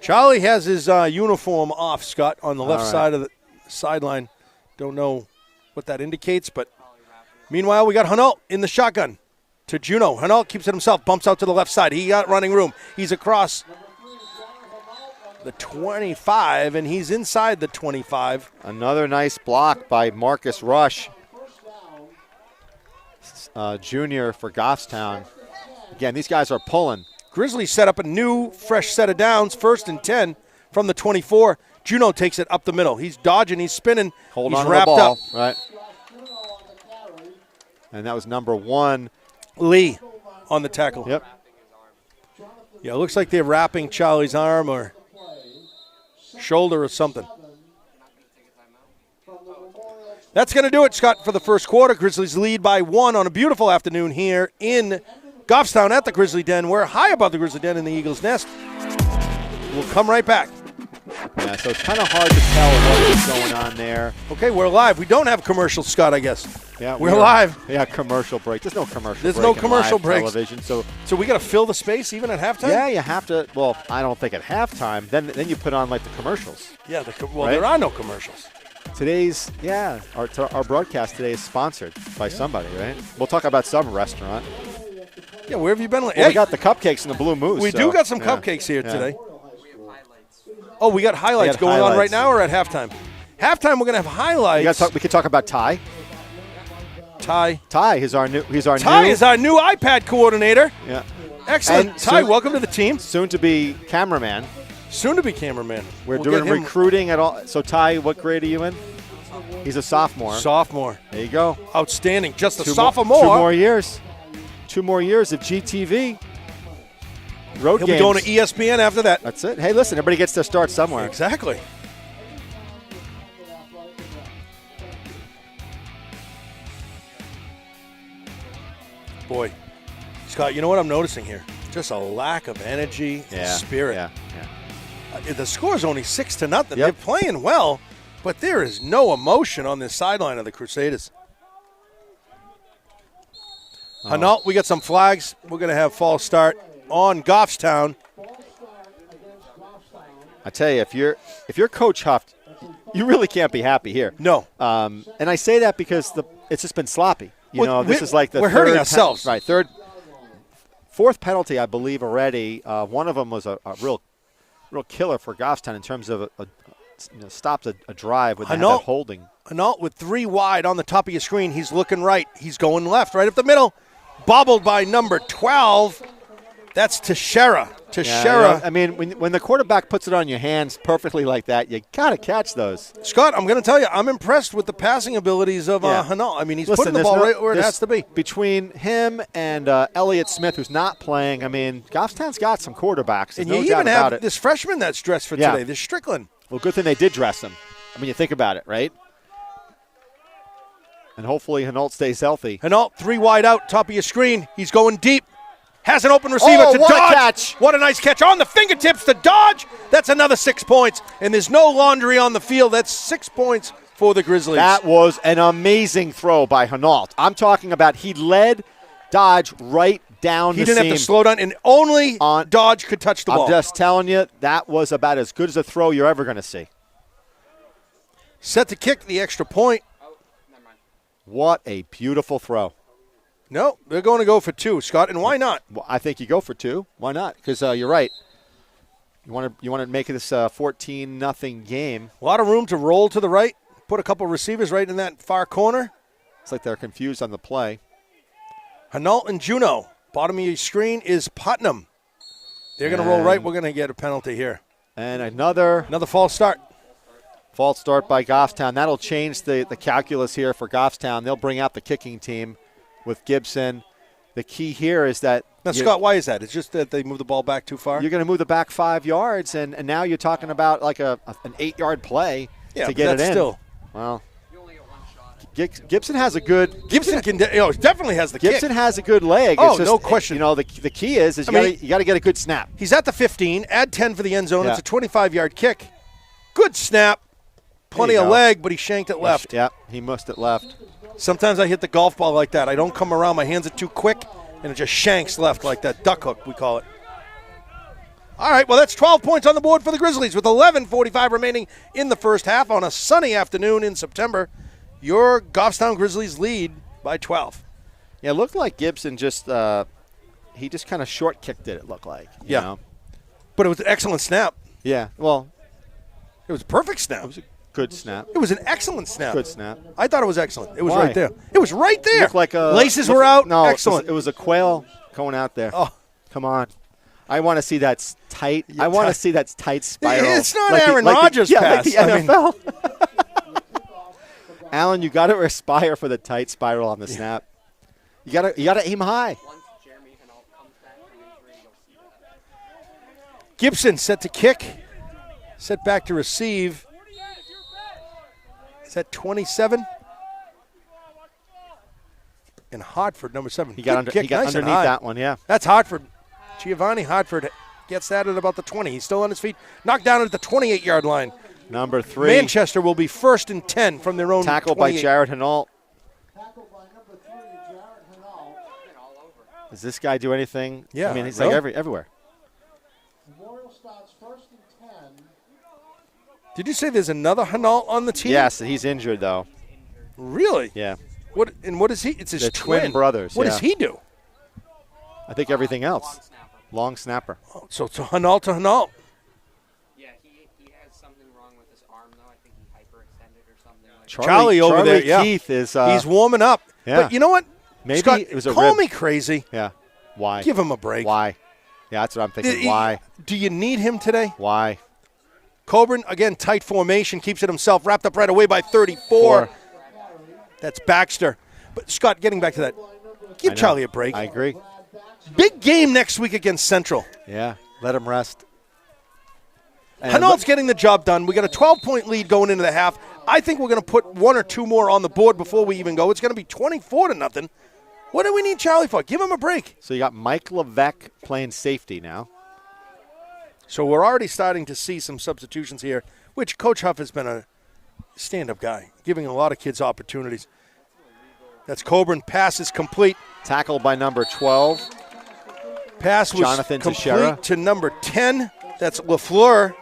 Charlie has his uniform off, Scott, on the left side of the sideline. Don't know what that indicates, but meanwhile, we got Hinault in the shotgun to Juneau. Hinault keeps it himself, bumps out to the left side. He got running room. He's across the 25, and he's inside the 25. Another nice block by Marcus Rush, junior for Goffstown. Again, these guys are pulling. Grizzlies set up a new, fresh set of downs, 1st and 10 from the 24. Juneau takes it up the middle. He's dodging, he's spinning, Hold he's on to wrapped the ball. up. Right. And that was number 1. Lee on the tackle. Yep. Yeah, it looks like they're wrapping Charlie's arm or shoulder or something. That's going to do it, Scott, for the first quarter. Grizzlies lead by 1 on a beautiful afternoon here in Goffstown at the Grizzly Den. We're high above the Grizzly Den in the Eagles Nest. We'll come right back. Yeah, so it's kind of hard to tell what is going on there. Okay, we're live. We don't have commercials, Scott, I guess. Yeah, we're live. Yeah, commercial break. There's no commercial break. There's no commercial break. Television, so we got to fill the space even at halftime? Yeah, you have to. Well, I don't think at halftime. Then you put on like the commercials. Yeah, right? There are no commercials. Today's, our broadcast today is sponsored by somebody, right? We'll talk about some restaurant. Yeah, where have you been? Well, we got the cupcakes and the Blue Moose. We do got some cupcakes here today. Oh, we got highlights going on right now or at halftime? Halftime, we're going to have highlights. We could talk about Ty. Ty is our new. Ty is our new iPad coordinator. Yeah. Excellent. And Ty, welcome to the team. Soon to be cameraman. We're doing recruiting at all. So Ty, what grade are you in? He's a sophomore. There you go. Outstanding. Just a sophomore. 2 more years. 2 more years of GTV. Road He'll games. be going to ESPN after that. That's it. Hey, listen, everybody gets their start somewhere. Exactly. Boy, Scott, you know what I'm noticing here? Just a lack of energy and spirit. The score's only 6-0. Yep. They're playing well, but there is no emotion on this sideline of the Crusaders. Hinault, we got some flags. We're going to have false start on Goffstown. I tell you, if you're Coach Huff, you really can't be happy here. No. And I say that because it's just been sloppy. This is like we're hurting ourselves. Right. Fourth penalty, I believe already. One of them was a real killer for Goffstown in terms of stopped a drive with that holding. Hinault with 3 wide on the top of your screen. He's looking right. He's going left, right up the middle. Bobbled by number 12. That's Teixeira. Yeah, I mean, when the quarterback puts it on your hands perfectly like that, you got to catch those. Scott, I'm going to tell you, I'm impressed with the passing abilities of Hinault. I mean, he's putting the ball right where it has to be. Between him and Elliott Smith, who's not playing, I mean, Goffstown's got some quarterbacks. And you even have this freshman that's dressed for today, this Strickland. Well, good thing they did dress him. I mean, you think about it, right? And hopefully Hinault stays healthy. Hinault, 3 wide out, top of your screen. He's going deep. Has an open receiver to what Dodge. A catch. What a nice catch on the fingertips to Dodge. That's another 6 points. And there's no laundry on the field. That's 6 points for the Grizzlies. That was an amazing throw by Hinault. I'm talking about he led Dodge right down the seam. He didn't have to slow down, and only Dodge could touch the ball. I'm just telling you, that was about as good as a throw you're ever going to see. Set to kick the extra point. Oh, never mind. What a beautiful throw. No, they're going to go for 2, Scott, and why not? Well, I think you go for 2. Why not? Because you're right. You want to make this 14-0 game. A lot of room to roll to the right. Put a couple receivers right in that far corner. It's like they're confused on the play. Hinault and Juneau. Bottom of your screen is PUTNUM. They're going to roll right. We're going to get a penalty here. And another false start. False start by Goffstown. That'll change the calculus here for Goffstown. They'll bring out the kicking team with Gibson. The key here is that now, Scott, why is that? It's just that they move the ball back too far? You're going to move the back 5 yards, and now you're talking about like an 8-yard play to get it in. Still. Well, You only get 1 shot. Gibson has a good. Gibson definitely has the kick. Gibson has a good leg. Oh, it's just, no question. The key is you got to get a good snap. He's at the 15. Add 10 for the end zone. It's a 25-yard kick. Good snap. Plenty of leg, but he shanked it left. Yeah, he missed it left. Sometimes I hit the golf ball like that. I don't come around. My hands are too quick, and it just shanks left like that. Duck hook, we call it. All right, well, that's 12 points on the board for the Grizzlies with 11:45 remaining in the first half on a sunny afternoon in September. Your Goffstown Grizzlies lead by 12. Yeah, it looked like Gibson just he just kind of short kicked it looked like. You know? But it was an excellent snap. Yeah, well. It was a perfect snap. It was a good snap. It was an excellent snap. Good snap. I thought it was excellent. It was right there. It was right there. Looked like laces were out. No, excellent. It was a quail going out there. Oh, come on. I want to see that tight. I want to see that tight spiral. It's not like Aaron Rodgers pass. Like the NFL. Alan, you got to aspire for the tight spiral on the snap. You got to aim high. Once Jeremy Hinault comes back from injury, you'll see that. Gibson set to kick. Set back to receive. Is that 27? And Hartford, number 7. He got underneath that one, yeah. That's Hartford. Giovanni Hartford gets that at about the 20. He's still on his feet. Knocked down at the 28-yard line. Number 3. Mancehster will be 1st and 10 from their own tackle 28. by Jared Hinault. Tackled by number 3, Jared Hinault. Does this guy do anything? Yeah. I mean, he's like everywhere. Memorial starts 1st and 10. Did you say there's another Hinault on the team? Yes, he's injured, though. Really? Yeah. What is he? It's his They're twin brothers. What does he do? I think everything else. Long snapper. Oh, so it's Hinault to Hinault. Yeah, he has something wrong with his arm, though. I think he hyperextended or something like that. Charlie over there, yeah. Keith is he's warming up. Yeah. But you know what? Maybe Scott, it was a call rib. me crazy. Yeah. Why? Give him a break. Why? Yeah, that's what I'm thinking. Why? Do you need him today? Why? Coburn, again, tight formation, keeps it himself, wrapped up right away by 34. That's Baxter. But, Scott, getting back to that, give Charlie a break. I agree. Big game next week against Central. Yeah, let him rest. Hinault's getting the job done. We got a 12-point lead going into the half. I think we're going to put 1 or 2 more on the board before we even go. It's going to be 24-0. What do we need Charlie for? Give him a break. So you got Mike Levesque playing safety now. So we're already starting to see some substitutions here, which Coach Huff has been a stand-up guy, giving a lot of kids opportunities. That's Coburn. Pass is complete. Tackled by number 12. Pass was Jonathan complete Teixeira. to number 10. That's LaFleur.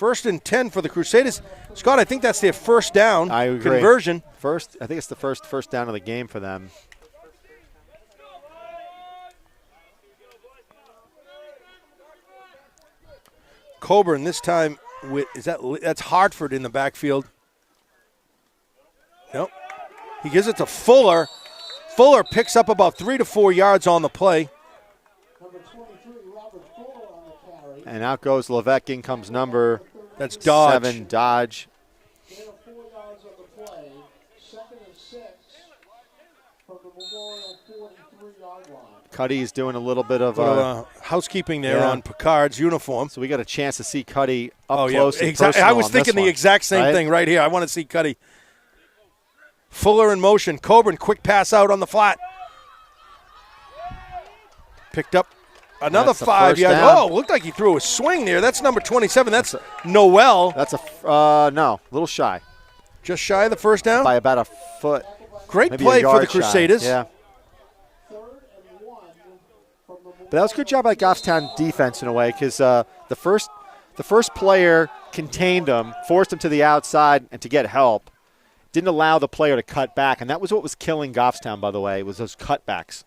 First and 10 for the Crusaders. Scott, I think that's their first down I agree. conversion. I think it's the first down of the game for them. Coburn this time with that's Hartford in the backfield. Nope. He gives it to Fuller. Fuller picks up about 3 to 4 yards on the play. Number 23, Robert Fuller on the carry. And out goes Levesque. In comes number That's Dodge. 7, Dodge. Gain of 4 yards on the play. 2nd and 6 from the Memorial 43-yard line. Cuddy's doing a little bit of housekeeping there yeah. on Picard's uniform. So we got a chance to see Cuddy up Oh, close yeah. and personal I was on this thinking the one, exact same right? thing right here. I want to see Cuddy. Fuller in motion. Coburn, quick pass out on the flat. Picked up another That's the 5 first yards. down. Oh, looked like he threw a swing there. That's number 27. That's Noel. That's a no, a little shy Just shy of the first down. by about a foot. Great maybe play a for the yard shy. Crusaders. Yeah. 3rd and 1 from the But that was a good job by Goffstown defense in a way because the first player contained him, forced him to the outside and to get help. Didn't allow the player to cut back, and that was what was killing Goffstown, by the way, was those cutbacks.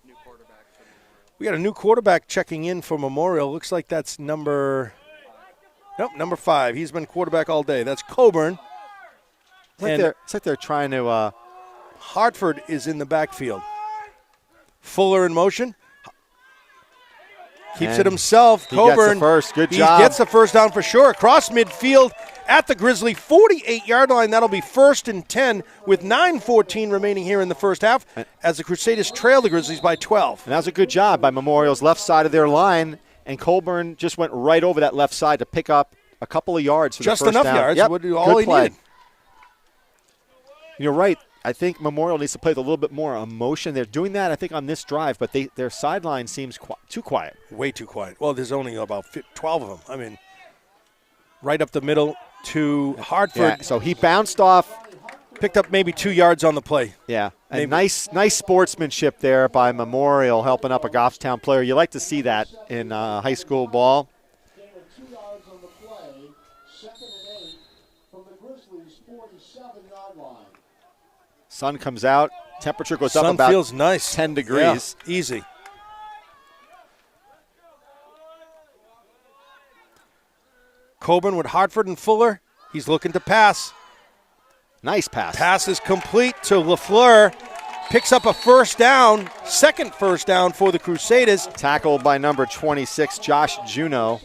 We got a new quarterback checking in for Memorial. Looks like that's number 5. He's been quarterback all day. That's Coburn. It's like they're trying to Hartford is in the backfield. Fuller in motion. Keeps And it himself. he gets the Coburn. first. Good he job. gets the first down for sure. Across midfield at the Grizzly 48-yard line. That'll be 1st and 10 with 9:14 remaining here in the first half as the Crusaders trail the Grizzlies by 12. And that was a good job by Memorial's left side of their line, and Colburn just went right over that left side to pick up a couple of yards for Just the first enough down. yards. Yep. All Good he play. needed. You're right. I think Memorial needs to play with a little bit more emotion. They're doing that, I think, on this drive, but their sideline seems too quiet. Way too quiet. Well, there's only about 12 of them. I mean, right up the middle to Hartford. Yeah, so he bounced off. Picked up maybe 2 yards on the play. Yeah, and Maybe. nice sportsmanship there by Memorial, helping up a Goffstown player. You like to see that in high school ball. gain of 2 yards on the play. 2nd and 8 from the Grizzlies 47-yard line. Sun comes out. Temperature goes Sun up about feels nice. 10 degrees. Yeah, easy. Coburn with Hartford and Fuller. He's looking to pass. Nice pass. Pass is complete to LaFleur. Picks up a first down, second first down for the Crusaders. Tackled by number 26, Josh Juneau.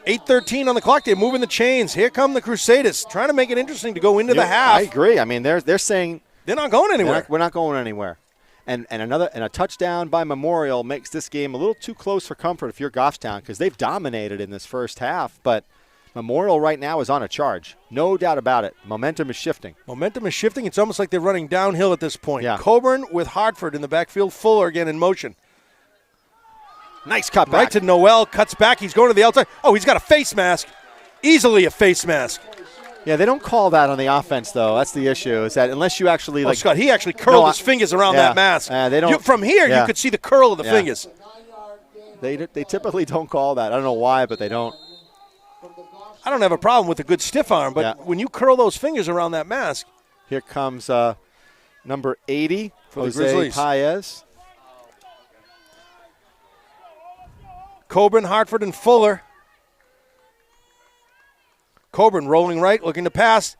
8:13 on the clock. They're moving the chains. Here come the Crusaders, trying to make it interesting to go into the half. I agree. I mean, they're saying They're not going anywhere. we're not going anywhere. And a touchdown by Memorial makes this game a little too close for comfort if you're Goffstown because they've dominated in this first half. But Memorial right now is on a charge. No doubt about it. Momentum is shifting. Momentum is shifting. It's almost like they're running downhill at this point. Yeah. Coburn with Hartford in the backfield. Fuller again in motion. Nice cut Right back. to Noel. Cuts back. He's going to the outside. Oh, he's got a face mask. Easily a face mask. Yeah, they don't call that on the offense, though. That's the issue, is that unless you actually, Oh, like, Scott, he actually curled No, his fingers around yeah. that mask. They don't- From here, yeah. you could see the curl of the Yeah. fingers. they typically don't call that. I don't know why, but they don't. I don't have a problem with a good stiff arm, but Yeah. when you curl those fingers around that mask, Here comes number 80, For the Jose Grizzlies. Paez. Coburn, Hartford, and Fuller. Coburn rolling right, looking to pass.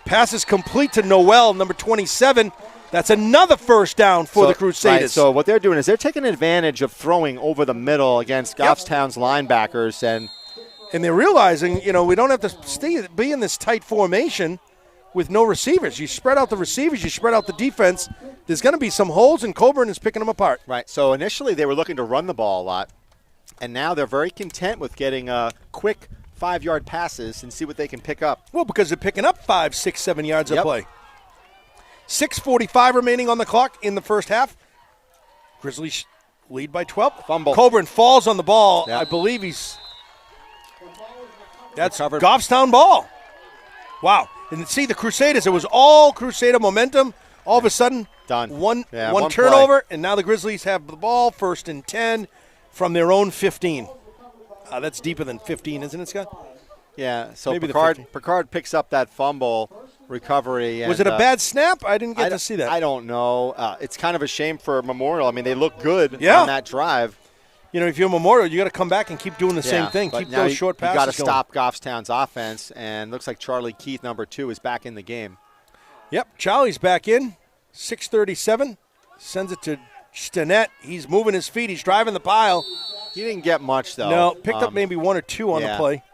Pass is complete to Noel, number 27. That's another first down for the Crusaders. Right, so what they're doing is they're taking advantage of throwing over the middle against Goffstown's linebackers, And they're realizing, we don't have to be in this tight formation with no receivers. You spread out the receivers, you spread out the defense. There's going to be some holes, and Coburn is picking them apart. right. So initially they were looking to run the ball a lot, and now they're very content with getting quick 5-yard passes and see what they can pick up. Well, because they're picking up 5, 6, 7 yards a Yep. play. 6:45 remaining on the clock in the first half. Grizzlies lead by 12. Fumble. Coburn falls on the ball. Yep. I believe that's Recovered. Goffstown ball. Wow. And see, the Crusaders, it was all Crusader momentum. All of a sudden, Done. one Yeah, one turnover, and now the Grizzlies have the ball, 1st and 10 from their own 15. That's deeper than 15, isn't it, Scott? Yeah, so Maybe the Picard picks up that fumble recovery. And, was it a bad snap? I didn't get to see that. I don't know. It's kind of a shame for Memorial. I mean, they look good on that drive. You know, if you're Memorial, you got to come back and keep doing the same thing. Keep those short passes going. You got to stop Goffstown's offense, and looks like Charlie Keith, number 2, is back in the game. Yep, Charlie's back in. 6:37. Sends it to STINNETT. He's moving his feet. He's driving the pile. He didn't get much, though. No, picked up maybe 1 or 2 on the play.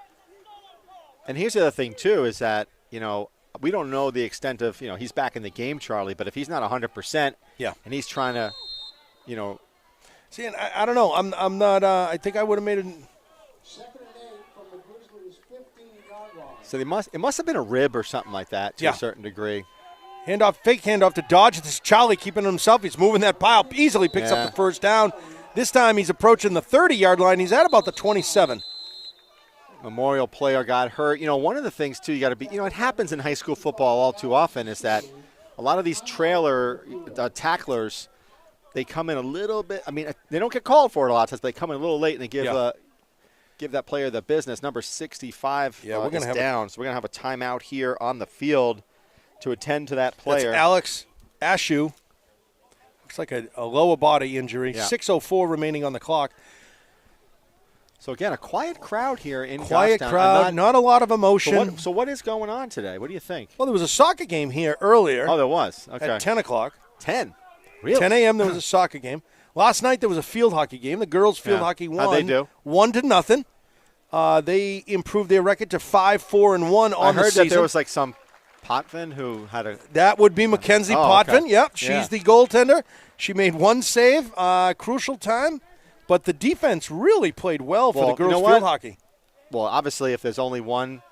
And here's the other thing, too, is that, we don't know the extent of, he's back in the game, Charlie, but if he's not 100%, and he's trying to, See, and I don't know. I'm not. I think I would have made it. 2nd and 8 from the Grizzlies' 15-yard line. So it must have been a rib or something like that to a certain degree. Fake handoff to Dodge. This is Charlie keeping it himself. He's moving that pile. Easily picks up the first down. This time he's approaching the 30-yard line. He's at about the 27. Memorial player got hurt. One of the things, too, you got to be, it happens in high school football all too often is that a lot of these trailer tacklers, they come in a little bit. I mean, they don't get called for it a lot of times, but they come in a little late and they give that player the business. Number 65 we're gonna is have down, so we're going to have a timeout here on the field to attend to that player. That's Alex Ashew. Looks like a lower body injury. 6:04 remaining on the clock. So, again, a quiet crowd here in Quiet Goffstown. crowd, not a lot of emotion. So what is going on today? What do you think? Well, there was a soccer game here earlier. Oh, there was? Okay. At 10 o'clock. 10? Really? 10 a.m. there was a soccer game. Last night there was a field hockey game. The girls' field hockey won. How'd they do? 1-0. They improved their record to 5-4-1 on the season. I heard that there was like some Potvin who had a... That would be Mackenzie Potvin. Okay. Yep, she's the goaltender. She made 1 save, crucial time. But the defense really played well for the girls' field hockey. Well, obviously, if there's only one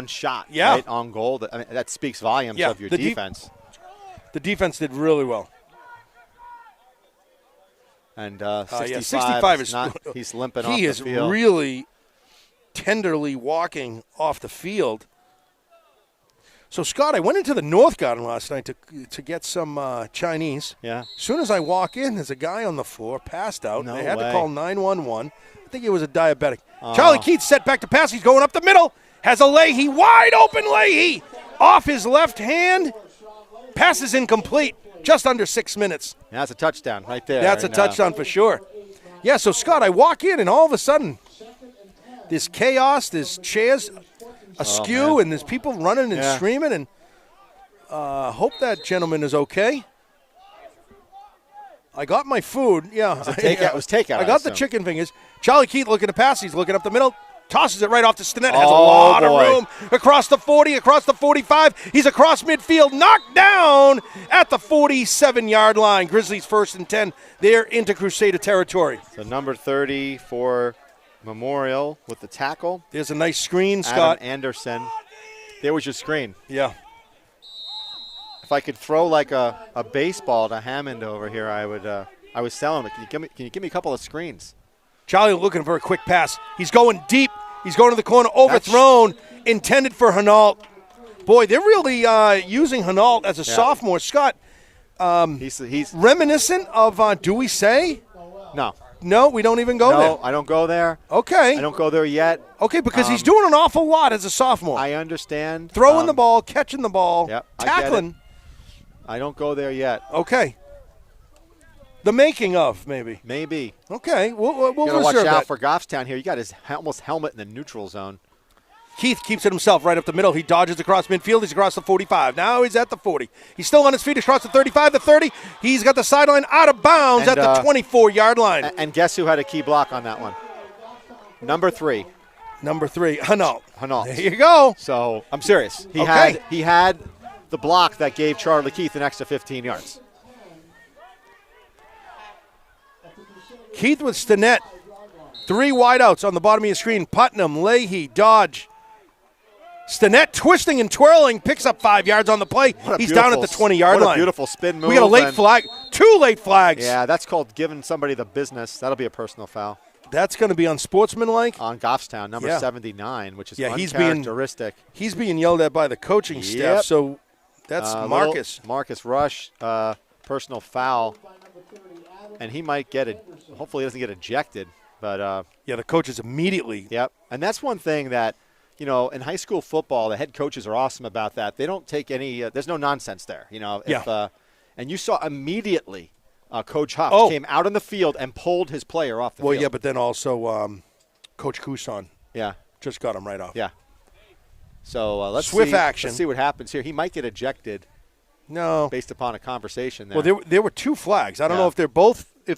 shot on goal, that speaks volumes of your defense. The defense did really well. And 65, 65 is not, he's limping off the field. He is really tenderly walking off the field. So, Scott, I went into the North Garden last night to get some Chinese. Yeah. As soon as I walk in, there's a guy on the floor, passed out. No They had way. to call 911. I think he was a diabetic. Charlie Keith set back to pass. He's going up the middle. Has a Leahy. Wide open Leahy. Off his left hand. Passes incomplete. Just under 6 minutes. Yeah, that's a touchdown right there. That's a touchdown for sure. Yeah, so, Scott, I walk in, and all of a sudden, there's chaos. There's chairs askew, and there's people running and screaming, and hope that gentleman is okay. I got my food. Yeah. It was takeout. I got the chicken fingers. Charlie Keith looking to pass. He's looking up the middle. Tosses it right off to STINNETT. Has a lot of room. Across the 40, across the 45. He's across midfield. Knocked down at the 47-yard line. Grizzlies 1st and 10. They're into Crusader territory. So number 30 for Memorial with the tackle. There's a nice screen, Scott. Adam Anderson. There was your screen. Yeah. If I could throw like a baseball to Hammond over here, I would. I was selling it. Can you give me a couple of screens? Charlie looking for a quick pass. He's going deep. He's going to the corner. Overthrown. Intended for Hinault. Boy, they're really using Hinault as a sophomore. Scott, he's reminiscent of, do we say? No. No, we don't even go there. No, I don't go there. Okay. I don't go there yet. Okay, because he's doing an awful lot as a sophomore. I understand. Throwing the ball, catching the ball, tackling. I don't go there yet. Okay. The making of, maybe. Maybe. Okay, we'll you gotta reserve watch out that. for Goffstown here. You got his almost helmet in the neutral zone. Keith keeps it himself right up the middle. He dodges across midfield. He's across the 45. Now he's at the 40. He's still on his feet across the 35, the 30. He's got the sideline out of bounds at the 24-yard line. And guess who had a key block on that one? Number 3. Number 3, Hinault. Hinault. There you go. So I'm serious. He had the block that gave Charlie Keith an extra 15 yards. Keith with STINNETT. 3 wideouts on the bottom of your screen. PUTNUM, Leahy, Dodge. STINNETT twisting and twirling, picks up 5 yards on the play. He's down at the 20-yard line. What a beautiful spin move. We got a late flag. 2 late flags. Yeah, that's called giving somebody the business. That'll be a personal foul. That's going to be unsportsmanlike. On Goffstown, number 79, which is uncharacteristic. He's being yelled at by the coaching staff, so that's Marcus. Marcus Rush, personal foul. And he might get it. Hopefully he doesn't get ejected. But yeah, the coaches immediately. Yep, and that's one thing that, you know, in high school football, the head coaches are awesome about that. They don't take any. There's no nonsense there. You know. If, and you saw immediately, Coach Huff came out on the field and pulled his player off the field. Well, yeah, but then also Coach Kusan. Yeah. Just got him right off. Yeah. So let's action. Let's see what happens here. He might get ejected. No. Based upon a conversation there. Well, there were 2 flags. I don't know if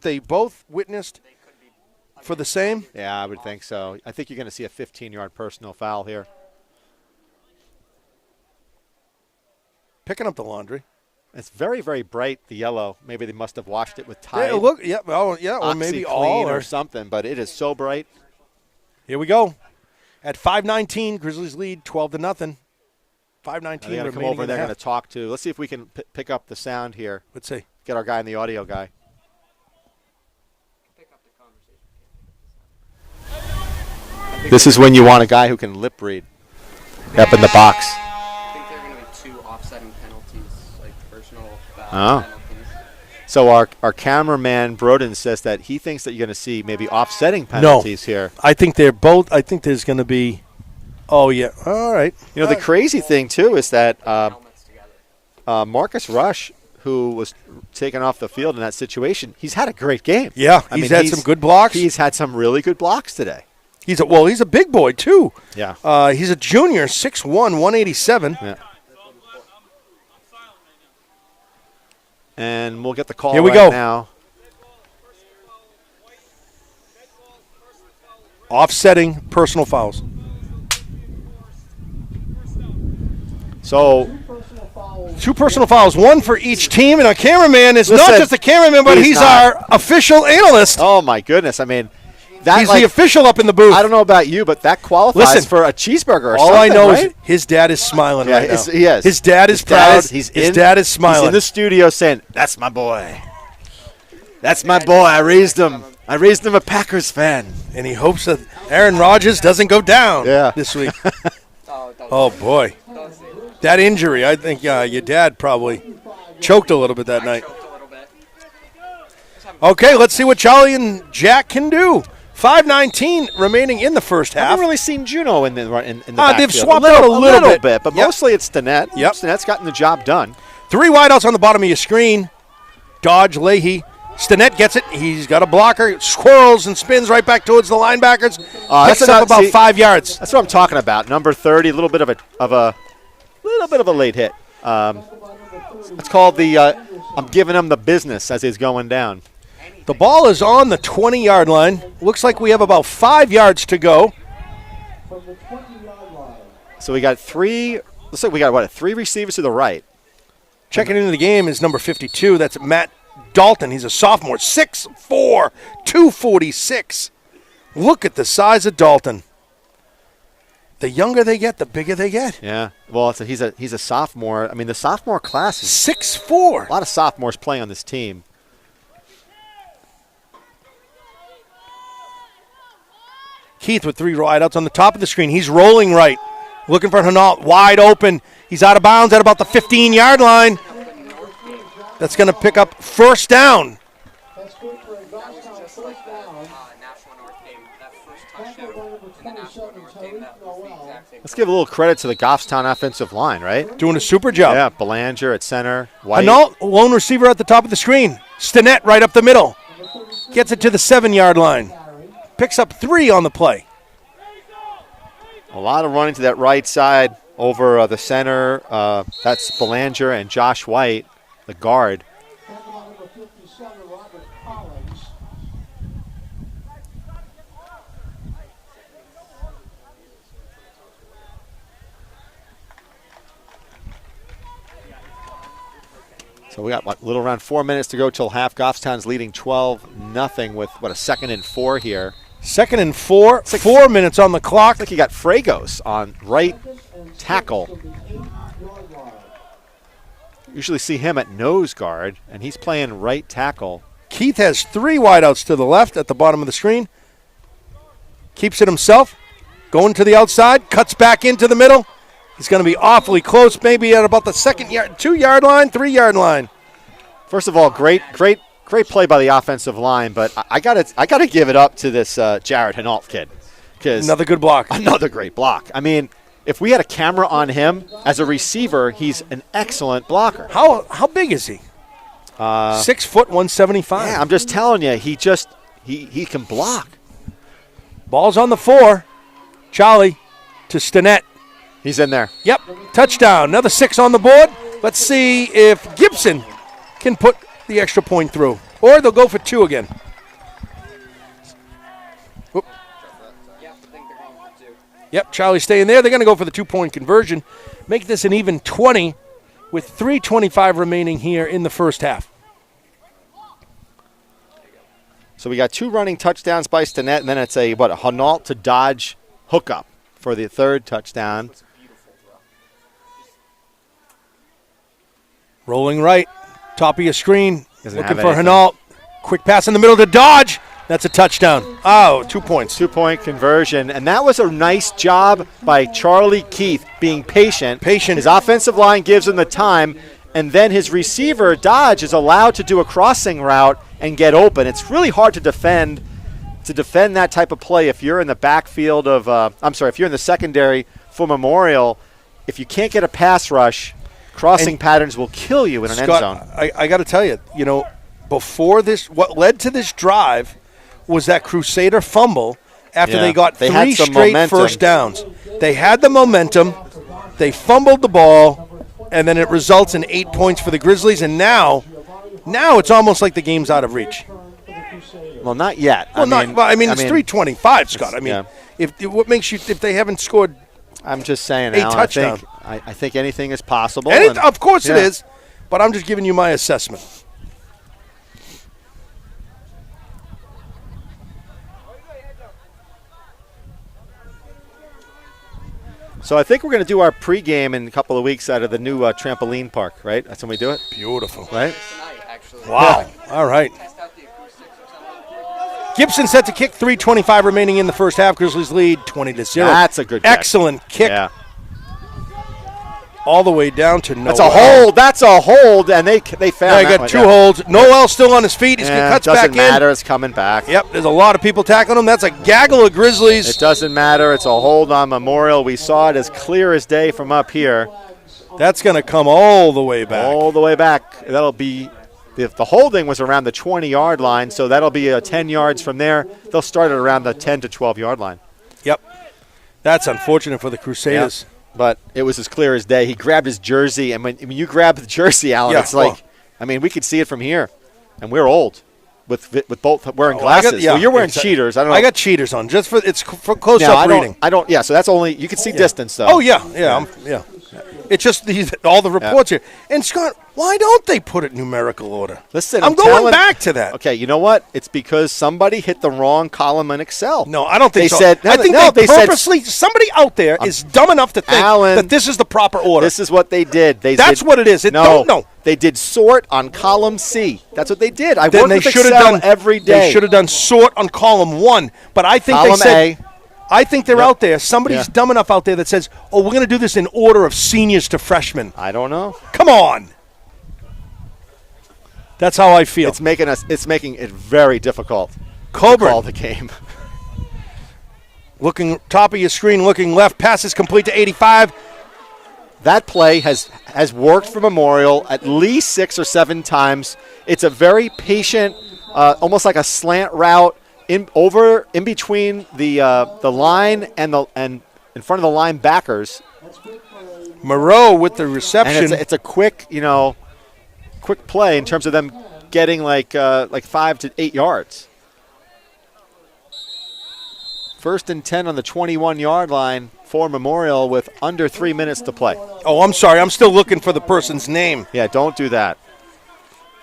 they both witnessed for the same. Yeah, I would think so. I think you're going to see a 15-yard personal foul here. Picking up the laundry. It's very, very bright, the yellow. Maybe they must have washed it with Tide. Or maybe all or something, but it is so bright. Here we go. At 5:19, Grizzlies lead 12-0. 5:19. They're going to come over. They're going to talk to. Let's see if we can pick up the sound here. Let's see. Get our guy in the audio guy. Pick up the conversation. This is when you want a guy who can lip read. Up in the box. I think there are going to be 2 offsetting penalties, like personal penalties. So our cameraman Broden says that he thinks that you're going to see maybe offsetting penalties here. I think they're both. I think there's going to be. Oh yeah. All right. You know, the crazy thing too is that Marcus Rush, who was taken off the field in that situation, he's had a great game. Yeah, he's had some good blocks. He's had some really good blocks today. He's a big boy too. Yeah. He's a junior, 6'1", 187. Yeah. And we'll get the call Here we right go. now. Offsetting personal fouls. So 2 personal fouls, 1 for each team, and our cameraman is not Listen, just a cameraman, but he's our official analyst. Oh my goodness! I mean, he's the official up in the booth. I don't know about you, but that qualifies for a cheeseburger or all something, I know right? is his dad is smiling right now. He is. His dad is proud. His dad is smiling. He's in the studio saying, "That's my boy. That's my boy. I raised him. a Packers fan." And he hopes that Aaron Rodgers doesn't go down this week. Oh, boy. That injury, I think your dad probably choked a little bit that night. Okay, let's see what Charlie and Jack can do. 5:19 remaining in the first half. I haven't really seen Juno in the backfield. They've swapped out a little bit. But mostly it's Stinnett. Yep. Stinnet's gotten the job done. 3 wideouts on the bottom of your screen. Dodge, Leahy. Stinnett gets it. He's got a blocker. Squirrels and spins right back towards the linebackers. Picks it up about 5 yards. That's what I'm talking about. Number 30, a little bit of a late hit. It's called the I'm giving him the business as he's going down. The ball is on the 20-yard line. Looks like we have about 5 yards to go. So we got 3. Looks like we got 3 receivers to the right. Checking into the game is number 52. That's Matt Dalton. He's a sophomore. 6'4", 246. Look at the size of Dalton. The younger they get, the bigger they get. Yeah. Well, he's a sophomore. I mean, the sophomore class is 6'4". A lot of sophomores playing on this team. Keith with 3 wideouts on the top of the screen. He's rolling right. Looking for Hinault. Wide open. He's out of bounds at about the 15-yard line. That's going to pick up first down. That's good for a Goffstown Just first like the down. National North game, that first touchdown in the National North game, that was the exact same. Let's give a little credit to the Goffstown offensive line, right? Doing a super job. Yeah, Belanger at center. White. Hinault, lone receiver at the top of the screen. Stinnett right up the middle. Gets it to the 7-yard line. Picks up 3 on the play. A lot of running to that right side over the center. That's Belanger and Josh White, the guard. Number 57, Robert Collins. So we got a little around 4 minutes to go till half. Goffstown's leading 12-0 with a 2nd and 4 here. 2nd and 4. 4 minutes on the clock. Looks like you got Fragos on right tackle. Usually see him at nose guard, and he's playing right tackle. Keith has 3 wideouts to the left at the bottom of the screen. Keeps it himself. Going to the outside. Cuts back into the middle. He's going to be awfully close, maybe at about the 2-yard line, 3-yard line. First of all, great Great play by the offensive line, but I gotta give it up to this Jared Hinault kid. Another good block. Another great block. I mean, if we had a camera on him as a receiver, he's an excellent blocker. How big is he? 6 foot 175. Yeah, I'm just telling you, he can block. Ball's on the 4. Charlie to STINNETT. He's in there. Yep, touchdown. Another 6 on the board. Let's see if Gibson can put the extra point through. Or they'll go for 2 again. Whoop. Yep, Charlie staying there. They're going to go for the 2-point conversion. Make this an even 20 with 3:25 remaining here in the first half. So we got 2 running touchdowns by STINNETT, and then it's a Hinault to Dodge hookup for the 3rd touchdown. Rolling right, top of your screen, Doesn't looking have for anything. Hinault. Quick pass in the middle to Dodge. That's a touchdown. Oh, 2 points. 2-point conversion, and that was a nice job by Charlie Keith being patient. His offensive line gives him the time, and then his receiver, Dodge, is allowed to do a crossing route and get open. It's really hard to defend that type of play if you're in the backfield of if you're in the secondary for Memorial. If you can't get a pass rush, crossing patterns will kill you in an end zone. I got to tell you, before this, what led to this drive was that Crusader fumble after they got 3 straight first downs. They had the momentum. They fumbled the ball, and then it results in 8 points for the Grizzlies. And now it's almost like the game's out of reach. Well, not yet. It's 3:25, Scott. What makes you if they haven't scored? I'm just saying, 8 Alan, touchdowns. I think anything is possible. Of course it is, but I'm just giving you my assessment. So I think we're going to do our pregame in a couple of weeks out of the new trampoline park, right? That's when we do it? Beautiful. Right? Wow. All right. Gibson set to kick, 3:25 remaining in the first half. Grizzlies lead 20-0. That's a good kick. Excellent kick. Yeah. All the way down to Noel. That's a hold, and they found that. They got 2 holds. Noel still on his feet. He cuts back in. Doesn't matter. It's coming back. Yep, there's a lot of people tackling him. That's a gaggle of Grizzlies. It doesn't matter. It's a hold on Memorial. We saw it as clear as day from up here. That's going to come all the way back. All the way back. That'll be if the holding was around the 20-yard line, so that'll be 10 yards from there. They'll start at around the 10 to 12-yard line. Yep. That's unfortunate for the Crusaders. Yep. But it was as clear as day. He grabbed his jersey, and when you grab the jersey, Alan, it's like, we could see it from here, and we're old with both wearing glasses. You're wearing cheaters. I don't know. I got cheaters on just for close-up reading. Yeah. So that's only you can see distance though. Oh yeah. It's just all the reports here. And Scott, why don't they put it numerical order? Listen, I'm going back to that. Okay, you know what? It's because somebody hit the wrong column in Excel. No, I don't think so. I think they purposely. Somebody out there is dumb enough to think that this is the proper order. This is what they did. That's what it is. No. They did sort on column C. That's what they did. I then worked with Excel every day. They should have done sort on column 1. But I think column they said. A. I think they're out there. Somebody's dumb enough out there that says, we're going to do this in order of seniors to freshmen. I don't know. Come on. That's how I feel. It's making it very difficult Coburn. to call the game. Looking top of your screen, looking left. Passes complete to 85. That play has worked for Memorial at least 6 or 7 times. It's a very patient, almost like a slant route. In between the line and in front of the linebackers. Moreau with the reception. And it's a quick play in terms of them getting like 5 to 8 yards. 1st and 10 on the 21-yard line for Memorial with under 3 minutes to play. Oh, I'm sorry. I'm still looking for the person's name. Yeah, don't do that.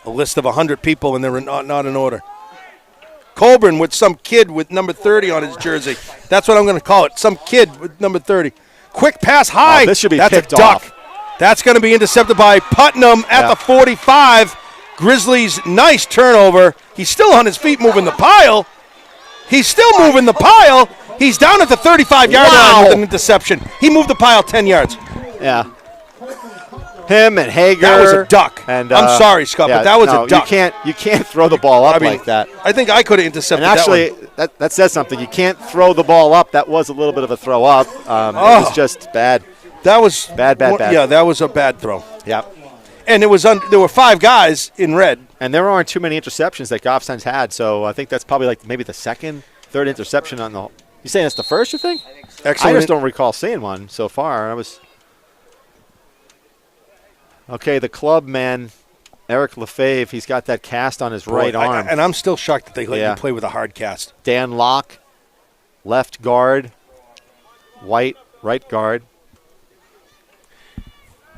A list of 100 people, and they're not in order. Coburn with some kid with number 30 on his jersey. That's what I'm going to call it. Some kid with number 30. Quick pass high. This should be That's picked a duck. off. That's going to be intercepted by Putnam at the 45. Grizzlies, nice turnover. He's still on his feet moving the pile. He's down at the 35-yard line with an interception. He moved the pile 10 yards. Yeah. Him and Hager. That was a duck. And I'm sorry, Scott, but that was a duck. You can't throw the ball up like that. I think I could have intercepted and actually, that one. that says something. You can't throw the ball up. That was a little bit of a throw up. It was just bad. That was bad. Yeah, that was a bad throw. Yeah. And there were 5 guys in red. And there aren't too many interceptions that Goffstein's had, so I think that's probably like maybe the second, third interception on the – you saying that's the first, you think? I think so. Excellent. I just don't recall seeing one so far. Okay, the club man, Eric Lefebvre, he's got that cast on his right arm. And I'm still shocked that they let you play with a hard cast. Dan Locke, left guard. White, right guard.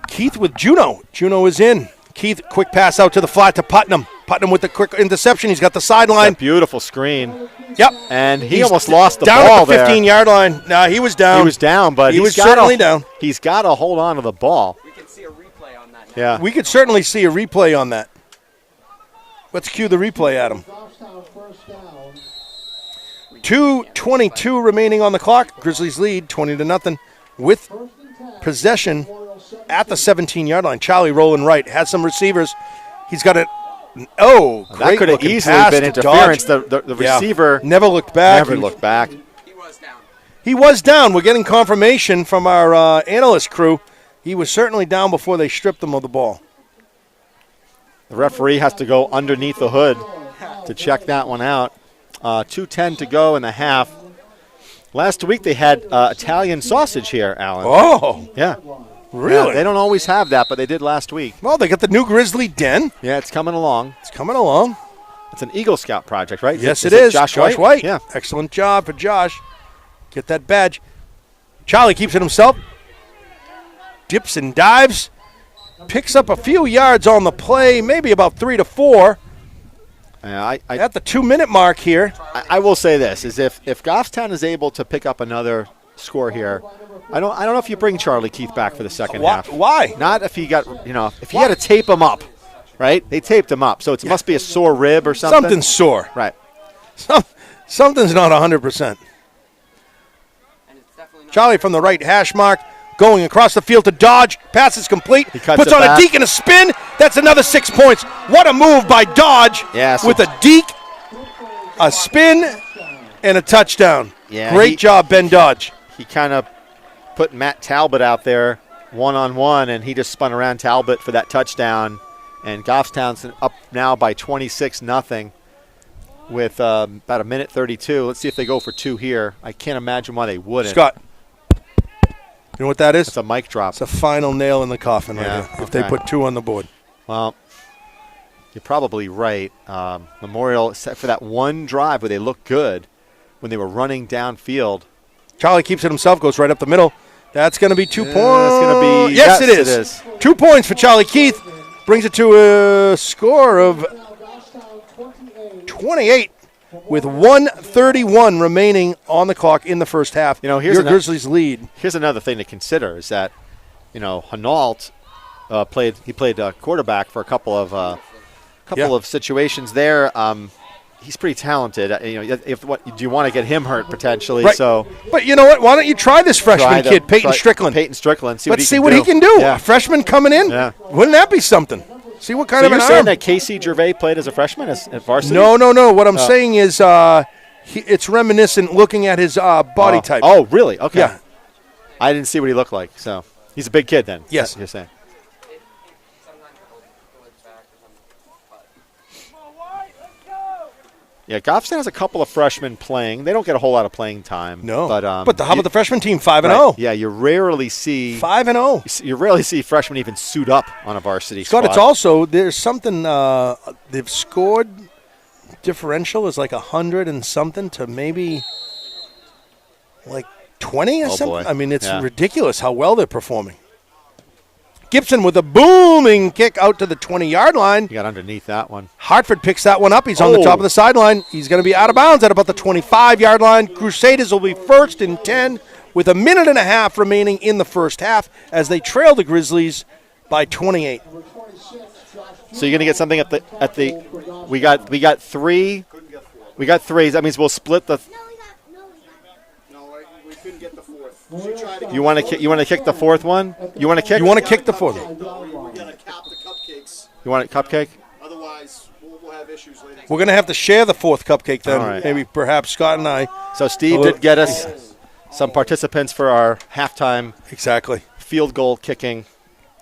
Keith with Juno. Juno is in. Keith, quick pass out to the flat to Putnam. Putnam with the quick interception. He's got the sideline. Beautiful screen. Yep. And he almost lost the down ball at the 15-yard line. No, he was down. He was down, but he was certainly down. He's got to hold on to the ball. We can see a replay on that now. Yeah. We could certainly see a replay on that. Let's cue the replay, Adam. 2:22 remaining on the clock. Grizzlies lead 20-0 with possession at the 17-yard line. Charlie rolling right. Has some receivers. He's got it. Oh, great. That could have easily been interference. The receiver never looked back. Never looked back. He was down. He was down. We're getting confirmation from our analyst crew. He was certainly down before they stripped him of the ball. The referee has to go underneath the hood to check that one out. 2:10 to go in the half. Last week they had Italian sausage here, Alan. Oh. Yeah. Really? Yeah, they don't always have that, but they did last week. Well, they got the new Grizzly Den. Yeah, it's coming along. It's coming along. It's an Eagle Scout project, right? Yes, it is. Josh White? Yeah. Excellent job for Josh. Get that badge. Charlie keeps it himself. Dips and dives. Picks up a few yards on the play, maybe about 3 to 4. At the 2-minute mark here. I will say this, is if Goffstown is able to pick up another score here, I don't know if you bring Charlie Keith back for the second half. Why? Not if he got, if you had to tape him up, right? They taped him up, so it must be a sore rib or something. Something's sore. Right. Something's not 100%. Charlie from the right hash mark, going across the field to Dodge. Pass is complete. Puts on a deke and a spin. That's another 6 points. What a move by Dodge with a deke, a spin, and a touchdown. Yeah, Great job, Ben Dodge. He kind of put Matt Talbot out there one-on-one, and he just spun around Talbot for that touchdown. And Goffstown's up now by 26-0 with about a minute 32. Let's see if they go for 2 here. I can't imagine why they wouldn't. Scott, you know what that is? It's a mic drop. It's a final nail in the coffin right here, if they put 2 on the board. Well, you're probably right. Memorial, except for that one drive where they looked good when they were running downfield. Charlie keeps it himself, goes right up the middle. That's going to be 2 points. That's going to be, yes, it is. 2 points for Charlie Keith. Brings it to a score of 28 with 1:31 remaining on the clock in the first half. Here's your Grizzlies lead. Here's another thing to consider is that, Hinault played quarterback for a couple of situations there. He's pretty talented. Do you want to get him hurt potentially? Right. So, but you know what? Why don't you try this freshman kid, Peyton Strickland? Peyton Strickland. Let's see what he can do. Yeah. A freshman coming in. Yeah. Wouldn't that be something? See what kind of an you're arm. saying that Casey Gervais played as a freshman at varsity? No. What I'm saying is it's reminiscent looking at his body type. Oh, really? Okay. Yeah. I didn't see what he looked like. So he's a big kid then. Yes. You're saying. Yeah, Goffstown has a couple of freshmen playing. They don't get a whole lot of playing time. No. But how about the freshman team, 5-0? Yeah, you rarely see 5-0. You rarely see freshmen even suit up on a varsity Scott, squad. it's also there's something they've scored differential is like 100 and something to maybe like 20 or something. Boy. I mean, it's ridiculous how well they're performing. Gibson with a booming kick out to the 20-yard line. You got underneath that one. Hartford picks that one up. He's on the top of the sideline. He's going to be out of bounds at about the 25-yard line. Crusaders will be first and 10 with a minute and a half remaining in the first half as they trail the Grizzlies by 28. So you're going to get something at the we got three. We got threes. That means we'll split the. We couldn't get the fourth. You want to kick the fourth one? You want to kick? You want to kick the fourth one? You want a cupcake? Otherwise, we'll have issues later. We're going to have to share the fourth cupcake then. All right. Maybe perhaps Scott and I. So Steve did get us some participants for our halftime Exactly. field goal kicking.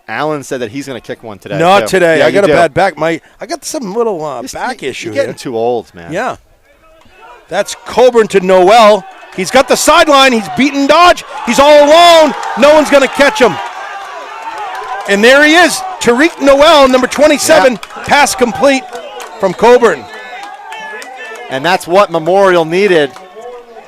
Alan said that he's going to kick one today. Not too. today. Yeah, I got a you do. bad back. I got some little back issue You're getting here. too old, man. Yeah. That's Coburn to Noel. He's got the sideline. He's beaten Dodge. He's all alone. No one's going to catch him. And there he is. Tariq Noel, number 27. Pass complete from Coburn. And that's what Memorial needed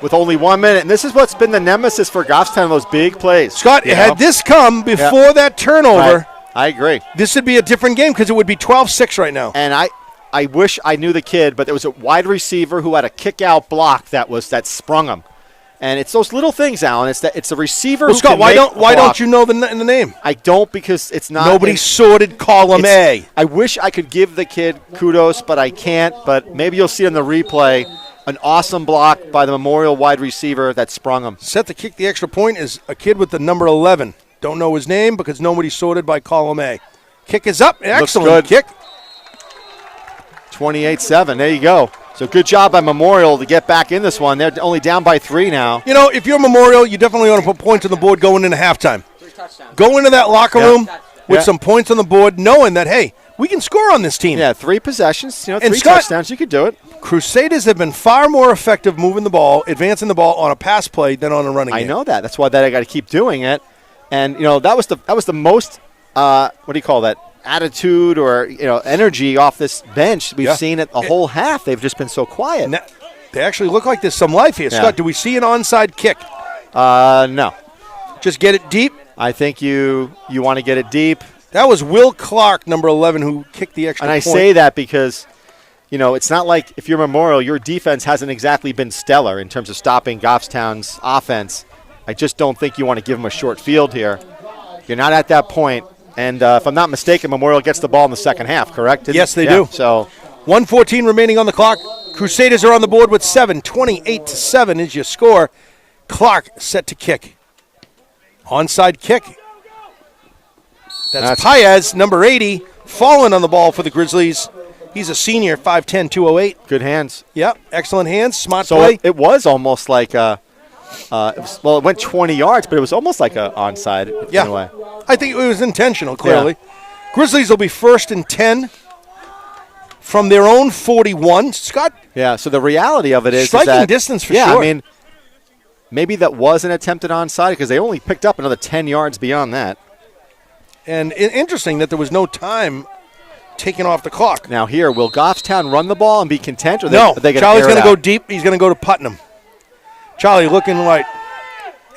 with only 1 minute. And this is what's been the nemesis for Goffstown, those big plays. Scott, had this come before that turnover, Right. I agree. this would be a different game because it would be 12-6 right now. And I wish I knew the kid, but there was a wide receiver who had a kick-out block that sprung him. And it's those little things, Alan. It's the receiver. Well, who Scott, can why make don't a block. you know the name? I don't, because it's not. Nobody sorted column A. I wish I could give the kid kudos, but I can't. But maybe you'll see on the replay an awesome block by the Memorial wide receiver that sprung him. Set to kick the extra point is a kid with the number 11. Don't know his name because nobody sorted by column A. Kick is up. Excellent good. kick. 28-7. There you go. So good job by Memorial to get back in this one. They're only down by 3 now. You know, if you're Memorial, you definitely want to put points on the board going into halftime. 3 touchdowns. Go into that locker room with Yeah. some points on the board, knowing that, hey, we can score on this team. Yeah, 3 possessions. You know, And 3 Scott- touchdowns. You could do it. Crusaders have been far more effective moving the ball, advancing the ball on a pass play than on a running I game. know that. That's why I got to keep doing it. And that was the most what do you call that? Attitude or energy off this bench we've seen it the whole half. They've just been so quiet. Now, they actually look like there's some life here. Yeah. Scott, do we see an onside kick? No. Just get it deep. I think you want to get it deep. That was Will Clark, number 11, who kicked the extra And I point. say that because, it's not like if you're Memorial, your defense hasn't exactly been stellar in terms of stopping Goffstown's offense. I just don't think you want to give them a short field here. You're not at that point. And if I'm not mistaken, Memorial gets the ball in the second half, correct? Yes, they do. So 1:14 remaining on the clock. Crusaders are on the board with 7. 28-7 is your score. Clark set to kick. Onside kick. That's Paez, number 80, falling on the ball for the Grizzlies. He's a senior, 5'10", 208. good hands. Yep, excellent hands, smart So play. it was almost like it went 20 yards, but it was almost like a onside in a way. I think it was intentional, clearly. Grizzlies will be 1st and 10 from their own 41. Scott? Yeah, so the reality of it is Striking that, distance for yeah, sure. I mean, maybe that was an attempted onside because they only picked up another 10 yards beyond that. And interesting that there was no time taken off the clock. Now here, will Goffstown run the ball and be content? Or No, are they Charlie's going to go deep. He's going to go to Putnam. Charlie looking like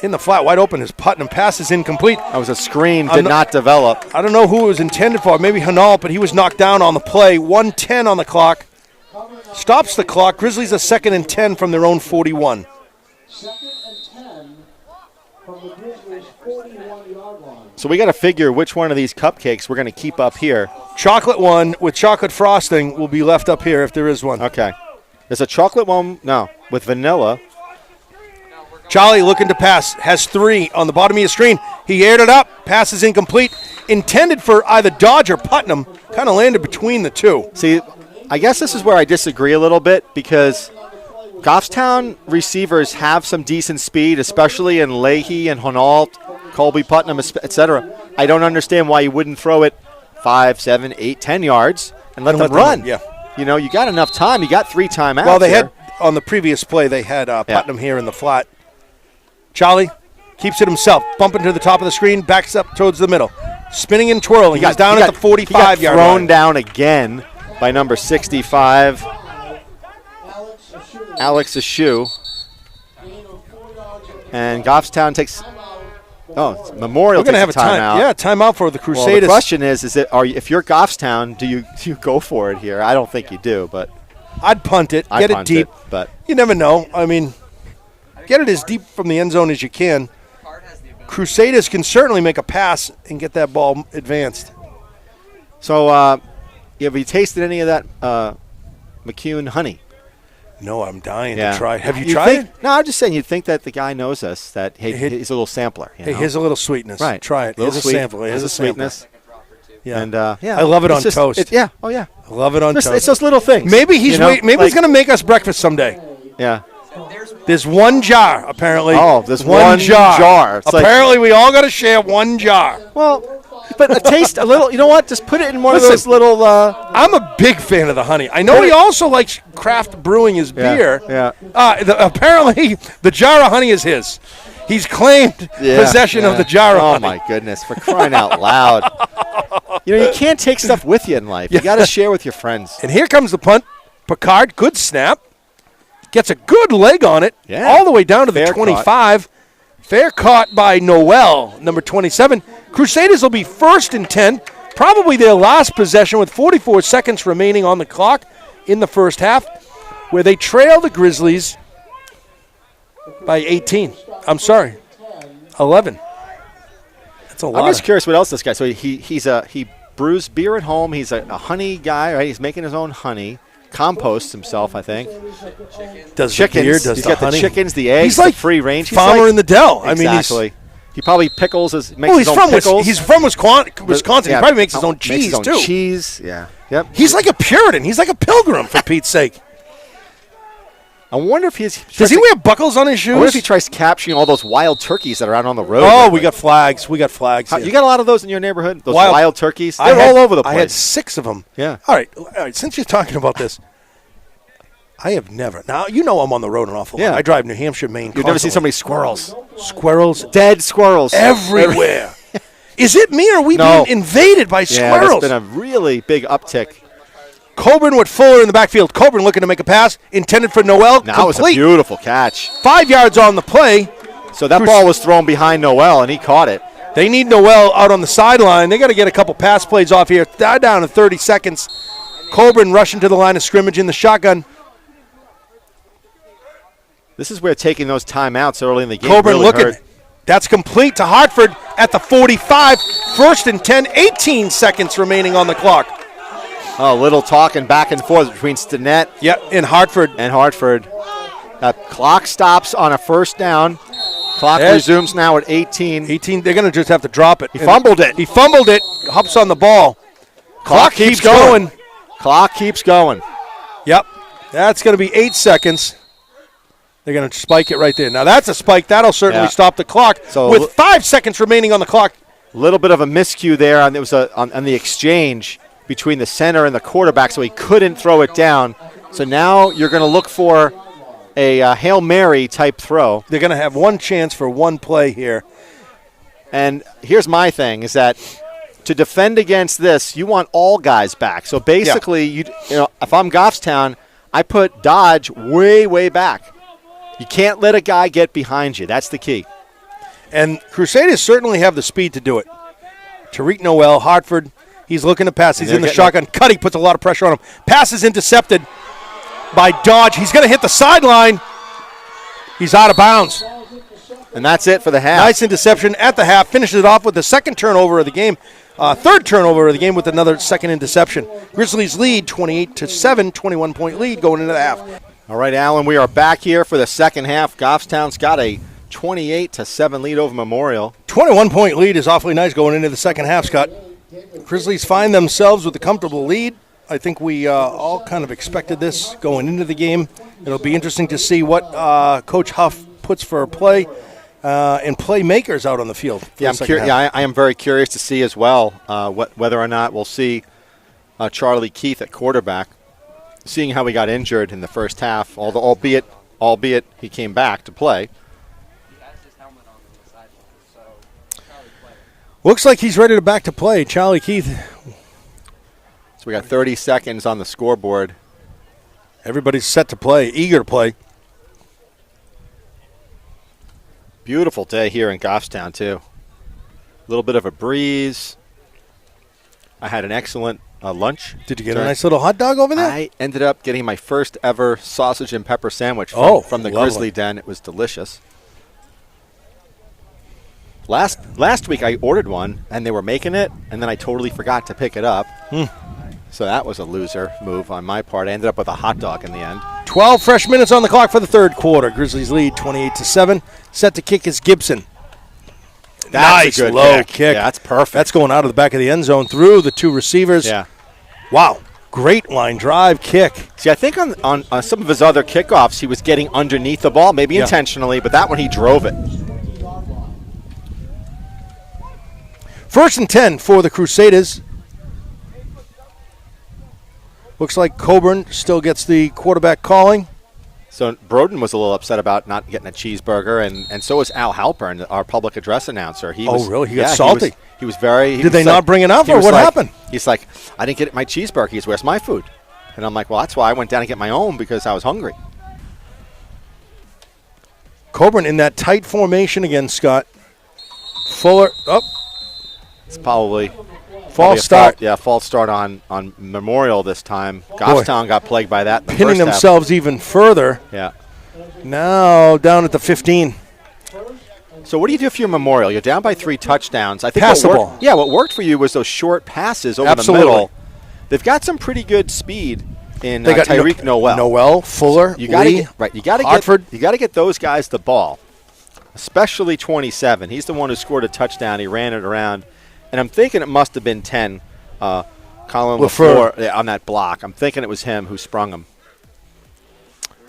in the flat, wide open. His Putnam pass is incomplete. That was a screen, did not develop. I don't know who it was intended for. Maybe Hanal, but he was knocked down on the play. 1:10 on the clock. Stops the clock. Grizzlies are 2nd and 10 from their own 41. 2nd and 10 from the Grizzlies' 41-yard line. So we got to figure which one of these cupcakes we're going to keep up here. Chocolate one with chocolate frosting will be left up here if there is one. Okay. There's a chocolate one, with vanilla. Charlie looking to pass. Has 3 on the bottom of your screen. He aired it up. Pass is incomplete. Intended for either Dodge or Putnam. Kind of landed between the two. See, I guess this is where I disagree a little bit because Goffstown receivers have some decent speed, especially in Leahy and Honault, Colby, Putnam, etc. I don't understand why you wouldn't throw it 5, 7, 8, 10 yards and let them run. Yeah. You got enough time. You got 3 timeouts. Well, they had, on the previous play, they had Putnam here in the flat. Charlie keeps it himself. Bumping to the top of the screen, backs up towards the middle. Spinning and twirling. He's down at the 45-yard line. Thrown down again by number 65, Alex Ashu. And Goffstown takes. Oh, Memorial. We're going to have takes a timeout. Yeah, timeout for the Well, Crusaders. the question is if you're Goffstown, do you go for it here? I don't think you do, but I'd punt it. I'd Get it punt deep. but You never know. I mean, get it as deep from the end zone as you can. Crusaders can certainly make a pass and get that ball advanced. so have you tasted any of that McCune honey? No, I'm dying Yeah. to try. Have you You'd tried think- it? No, I'm just saying you'd think that the guy knows us, that hey, he's a little sampler. Hey, here's a little sweetness. Right. Try it. Little Here's sweet- a sample. Here's little a sample. sweetness. Like a drop or two. Yeah. And I love it on toast. Yeah. Oh yeah. I love it on toast. It's those little things. Maybe he's like, he's going to make us breakfast someday. Yeah. There's one jar, apparently. Oh, there's one jar. It's apparently, we all got to share one jar. Well, but a little. You know what? Just put it in one of those little. I'm a big fan of the honey. I know he also likes craft brewing his beer. Yeah. Apparently, the jar of honey is his. He's claimed possession of the jar of honey. Oh, my goodness. For crying out loud. You can't take stuff with you in life. You got to share with your friends. And here comes the punt. Picard, good snap. Gets a good leg on it. Yeah. All the way down to the Fair 25. Caught. Fair caught by Noel, number 27. Crusaders will be 1st and 10. Probably their last possession with 44 seconds remaining on the clock in the first half, where they trail the Grizzlies by 18. I'm sorry, 11. That's a lot. I'm just curious what else this guy. So he brews beer at home. He's a honey guy, right? He's making his own honey. Composts himself, I think. Does chickens. The beer, does he's the got honey. The chickens, the eggs, he's like the free range. Farmer in the Dell. Exactly. I mean, he probably pickles makes his own pickles. He's from Wisconsin. He probably makes his own cheese makes his own too. Cheese, yeah. Yep. He's like a Puritan. He's like a pilgrim, for Pete's sake. I wonder if does he wear buckles on his shoes? I wonder if he tries capturing all those wild turkeys that are out on the road. Oh, we got flags. You got a lot of those in your neighborhood? Those wild turkeys? They're all over the place. I had 6 of them. Yeah. All right. Since you're talking about this, I have never. Now, I'm on the road an awful lot. I drive New Hampshire, Maine. You've never seen so many squirrels. Squirrels. Dead squirrels. Everywhere. Is it me or are we being invaded by squirrels? It's been a really big uptick. Coburn with Fuller in the backfield. Coburn looking to make a pass intended for Noel. Now it was a beautiful catch. 5 yards on the play. So that ball was thrown behind Noel, and he caught it. They need Noel out on the sideline. They got to get a couple pass plays off here. They're down to 30 seconds. Coburn rushing to the line of scrimmage in the shotgun. This is where taking those timeouts early in the game Coburn really looking. hurt. That's complete to Hartford at the 45. 1st and 10, 18 seconds remaining on the clock. Oh, little talking back and forth between Stinnett and Hartford. Clock stops on a first down. Clock resumes now at 18. 18, they're going to just have to drop it. He fumbled it. Hops on the ball. Clock keeps going. Clock keeps going. Yep. That's going to be 8 seconds. They're going to spike it right there. Now, that's a spike. That'll certainly stop the clock. So with 5 seconds remaining on the clock. A little bit of a miscue there. It was on the exchange between the center and the quarterback, so he couldn't throw it down. So now you're going to look for a Hail Mary type throw. They're going to have one chance for one play here. And here's my thing, is that to defend against this, you want all guys back. So basically, if I'm Goffstown, I put Dodge way, way back. You can't let a guy get behind you. That's the key. And Crusaders certainly have the speed to do it. Tariq Noel, Hartford, he's looking to pass. He's in the shotgun. Cuddy puts a lot of pressure on him. Pass is intercepted by Dodge. He's going to hit the sideline. He's out of bounds. And that's it for the half. Nice interception at the half. Finishes it off with the second turnover of the game. Third turnover of the game with another second interception. Grizzlies lead 28-7, 21-point lead going into the half. All right, Alan, we are back here for the second half. Goffstown's got a 28-7 lead over Memorial. 21-point lead is awfully nice going into the second half, Scott. Grizzlies find themselves with a comfortable lead. I think we all kind of expected this going into the game. It'll be interesting to see what Coach Huff puts for a play and playmakers out on the field. I am very curious to see as well whether or not we'll see Charlie Keith at quarterback, seeing how he got injured in the first half, albeit he came back to play. He has his helmet on the sideline, so Charlie played. Looks like he's ready to back to play. Charlie Keith. So we got 30 seconds on the scoreboard. Everybody's set to play, eager to play. Beautiful day here in Goffstown, too. A little bit of a breeze. I had an excellent lunch. Did you get a nice little hot dog over there? I ended up getting my first ever sausage and pepper sandwich from the Grizzly Den. It was delicious. Last week I ordered one, and they were making it, and then I totally forgot to pick it up. So that was a loser move on my part. I ended up with a hot dog in the end. 12 fresh minutes on the clock for the third quarter. Grizzlies lead 28-7. Set to kick is Gibson. Nice a good low kick. Yeah, that's perfect. That's going out of the back of the end zone through the two receivers. Yeah. Wow. Great line drive kick. See, I think on some of his other kickoffs, he was getting underneath the ball, maybe intentionally, but that one he drove it. 1st and 10 for the Crusaders. Looks like Coburn still gets the quarterback calling. So Broden was a little upset about not getting a cheeseburger, and so was Al Halpern, our public address announcer. Really? He got salty? He was very... Did they not bring it up, or what happened? He's like, I didn't get my cheeseburger. He's, where's my food? And I'm like, well, that's why I went down to get my own, because I was hungry. Coburn in that tight formation again, Scott. Fuller, It's probably... false start. False start on Memorial this time. Goffstown got plagued by that in the pinning first half. themselves even further. Yeah. Now down at the 15. So what do you do if you're Memorial? You're down by 3 touchdowns. I think Pass the what ball. worked, what worked for you was those short passes over Absolutely. the middle. They've got some pretty good speed in They got Tyreek Noel. Noel, Fuller, You got Lee, You got to Hartford. get those guys the ball, especially 27. He's the one who scored a touchdown. He ran it around, and I'm thinking it must have been 10. Colin LaFleur on that block. I'm thinking it was him who sprung him.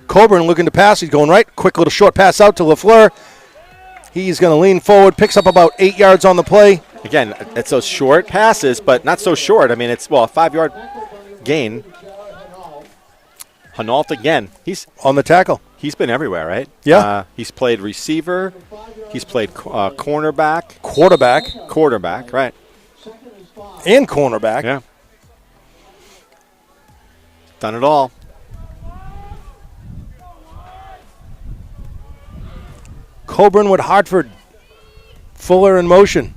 Coburn looking to pass. He's going right. Quick little short pass out to LaFleur. He's going to lean forward, picks up about 8 yards on the play. Again, it's those short passes, but not so short. I mean, it's, a 5-yard gain. Hanault again. He's on the tackle. He's been everywhere, right? Yeah. He's played receiver. He's played cornerback. Quarterback, right. And cornerback. Yeah. Done it all. Coburn with Hartford. Fuller in motion.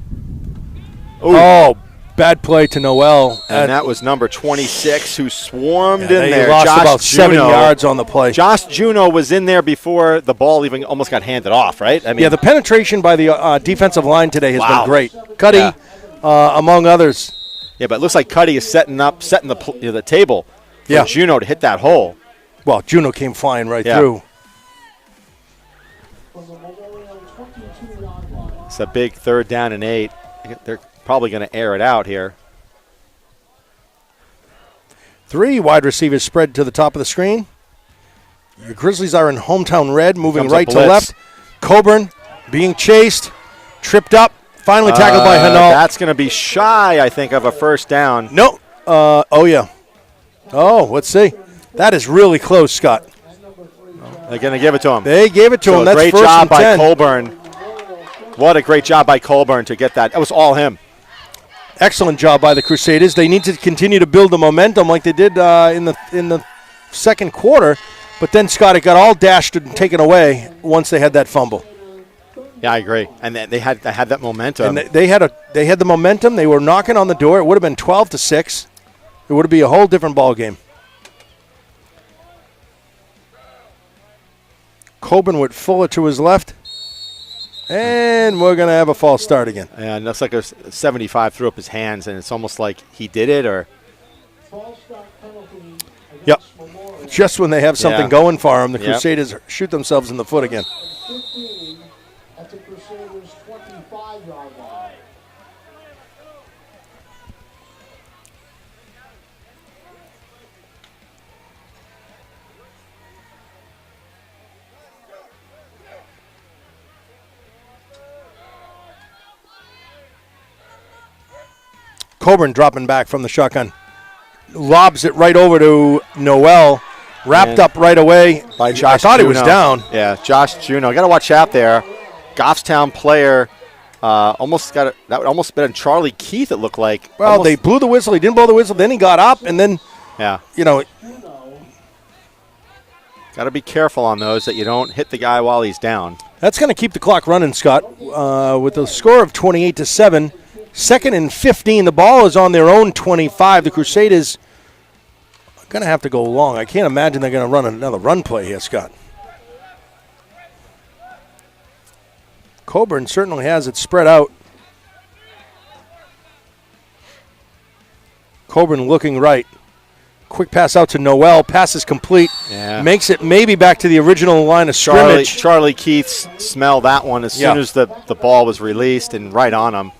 Ooh. Oh, bad play to Noel. And that was number 26 who swarmed in there. He lost Josh about 7 Juno. yards on the play. Josh Juno was in there before the ball even almost got handed off, right? I mean, the penetration by the defensive line today has been great. Cuddy, among others. Yeah, but it looks like Cuddy is setting the table for Juno to hit that hole. Well, Juno came flying right through. It's a big 3rd down and 8. They're probably going to air it out here. 3 wide receivers spread to the top of the screen. Your Grizzlies are in hometown red, moving right to left. Coburn being chased, tripped up, finally tackled by Hanault. That's going to be shy, I think, of a 1st down. No. Let's see. That is really close, Scott. They're going to give it to him. They gave it to him. That's great 1st job and by 10. Colburn. What a great job by Colburn to get that. That was all him. Excellent job by the Crusaders. They need to continue to build the momentum like they did in the second quarter. But then, Scott, it got all dashed and taken away once they had that fumble. Yeah, I agree. And they had that momentum. And they had the momentum. They were knocking on the door. It would have been 12-6. It would have been a whole different ball game. Coburn with Fuller to his left. And we're going to have a false start again. Yeah, and looks like a 75 threw up his hands, and it's almost like he did it or... Yep. Just when they have something going for them, the Crusaders shoot themselves in the foot again. 15 at the Crusaders' 25-yard line. Coburn dropping back from the shotgun. Lobs it right over to Noel. Wrapped up right away by Josh. I thought Juno. he was down. Yeah, Josh Juno. Got to watch out there. Goffstown player almost got it. That would almost been Charlie Keith. It looked like. Well, they blew the whistle. He didn't blow the whistle. Then he got up, and then got to be careful on those that you don't hit the guy while he's down. That's going to keep the clock running, Scott. With a score of 28-7. 2nd and 15. The ball is on their own 25. The Crusaders are going to have to go long. I can't imagine they're going to run another run play here, Scott. Coburn certainly has it spread out. Coburn looking right. Quick pass out to Noel. Pass is complete. Yeah. Makes it maybe back to the original line of scrimmage. Charlie Keith smelled that one as soon as the ball was released and right on him.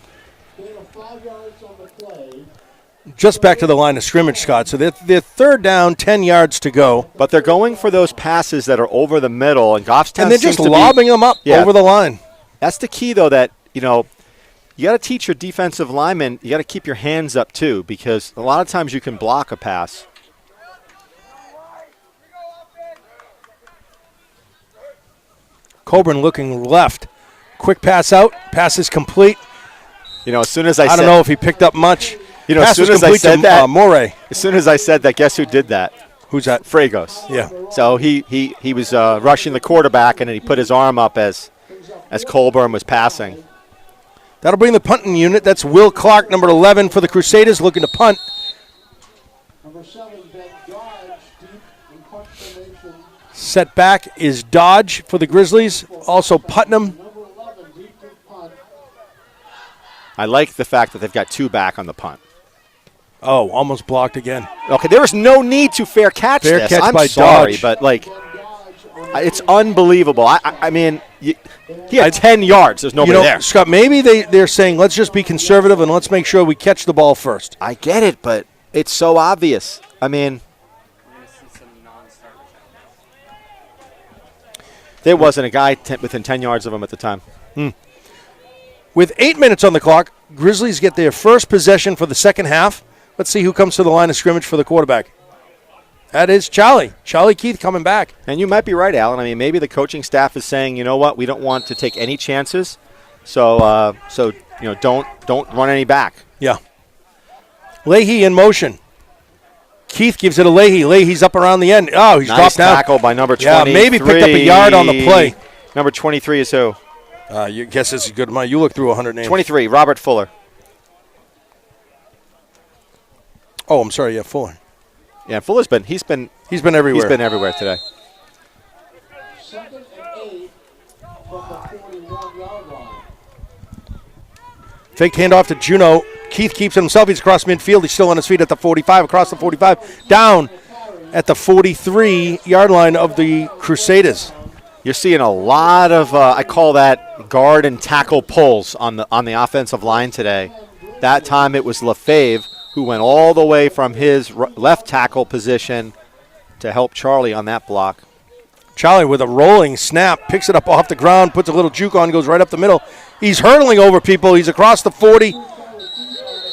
Just back to the line of scrimmage, Scott. So they're third down, 10 yards to go. But they're going for those passes that are over the middle, and Goffstown And they're just lobbing them up over the line. That's the key, though, that, you got to teach your defensive linemen, you got to keep your hands up, too, because a lot of times you can block a pass. Coburn looking left. Quick pass out. Pass is complete. As soon as I don't know if he picked up much. As soon as I said that, Moray. As soon as I said that, guess who did that? Who's that? Fragos. Yeah. So he was rushing the quarterback, and then he put his arm up as Colburn was passing. That'll bring the punting unit. That's Will Clark, number 11 for the Crusaders, looking to punt. Number 7, Ben Dodge, deep in punt formation. Set back is Dodge for the Grizzlies. Also Putnam. Number 11, deep in punt. I like the fact that they've got 2 back on the punt. Oh, almost blocked again. Okay, there was no need to fair catch this. Catch I'm by sorry, Dodge. but, it's unbelievable. I mean, he had 10 yards. There's nobody there. Scott, maybe they're saying, let's just be conservative and let's make sure we catch the ball first. I get it, but it's so obvious. I mean, there wasn't a guy within 10 yards of him at the time. With 8 minutes on the clock, Grizzlies get their first possession for the second half. Let's see who comes to the line of scrimmage for the quarterback. That is Charlie. Charlie Keith coming back. And you might be right, Alan. I mean, maybe the coaching staff is saying, you know what, we don't want to take any chances, so don't run any back. Yeah. Leahy in motion. Keith gives it to Leahy. Leahy's up around the end. Oh, he's dropped down. Nice tackle by number 23. Yeah, maybe picked up a yard on the play. Number 23 is who? You guess this is good. You look through 100 names. 23, Robert Fuller. Oh, I'm sorry. Yeah, Fuller. Yeah, Fuller's been everywhere. He's been everywhere today. 2nd and 8 from the 41-yard line. Fake handoff to Juno. Keith keeps it himself. He's across midfield. He's still on his feet at the 45, across the 45, down at the 43-yard line of the Crusaders. You're seeing a lot of, I call that guard and tackle pulls on the offensive line today. That time it was LaFave who went all the way from his left tackle position to help Charlie on that block. Charlie with a rolling snap, picks it up off the ground, puts a little juke on, goes right up the middle. He's hurdling over people. He's across the 40.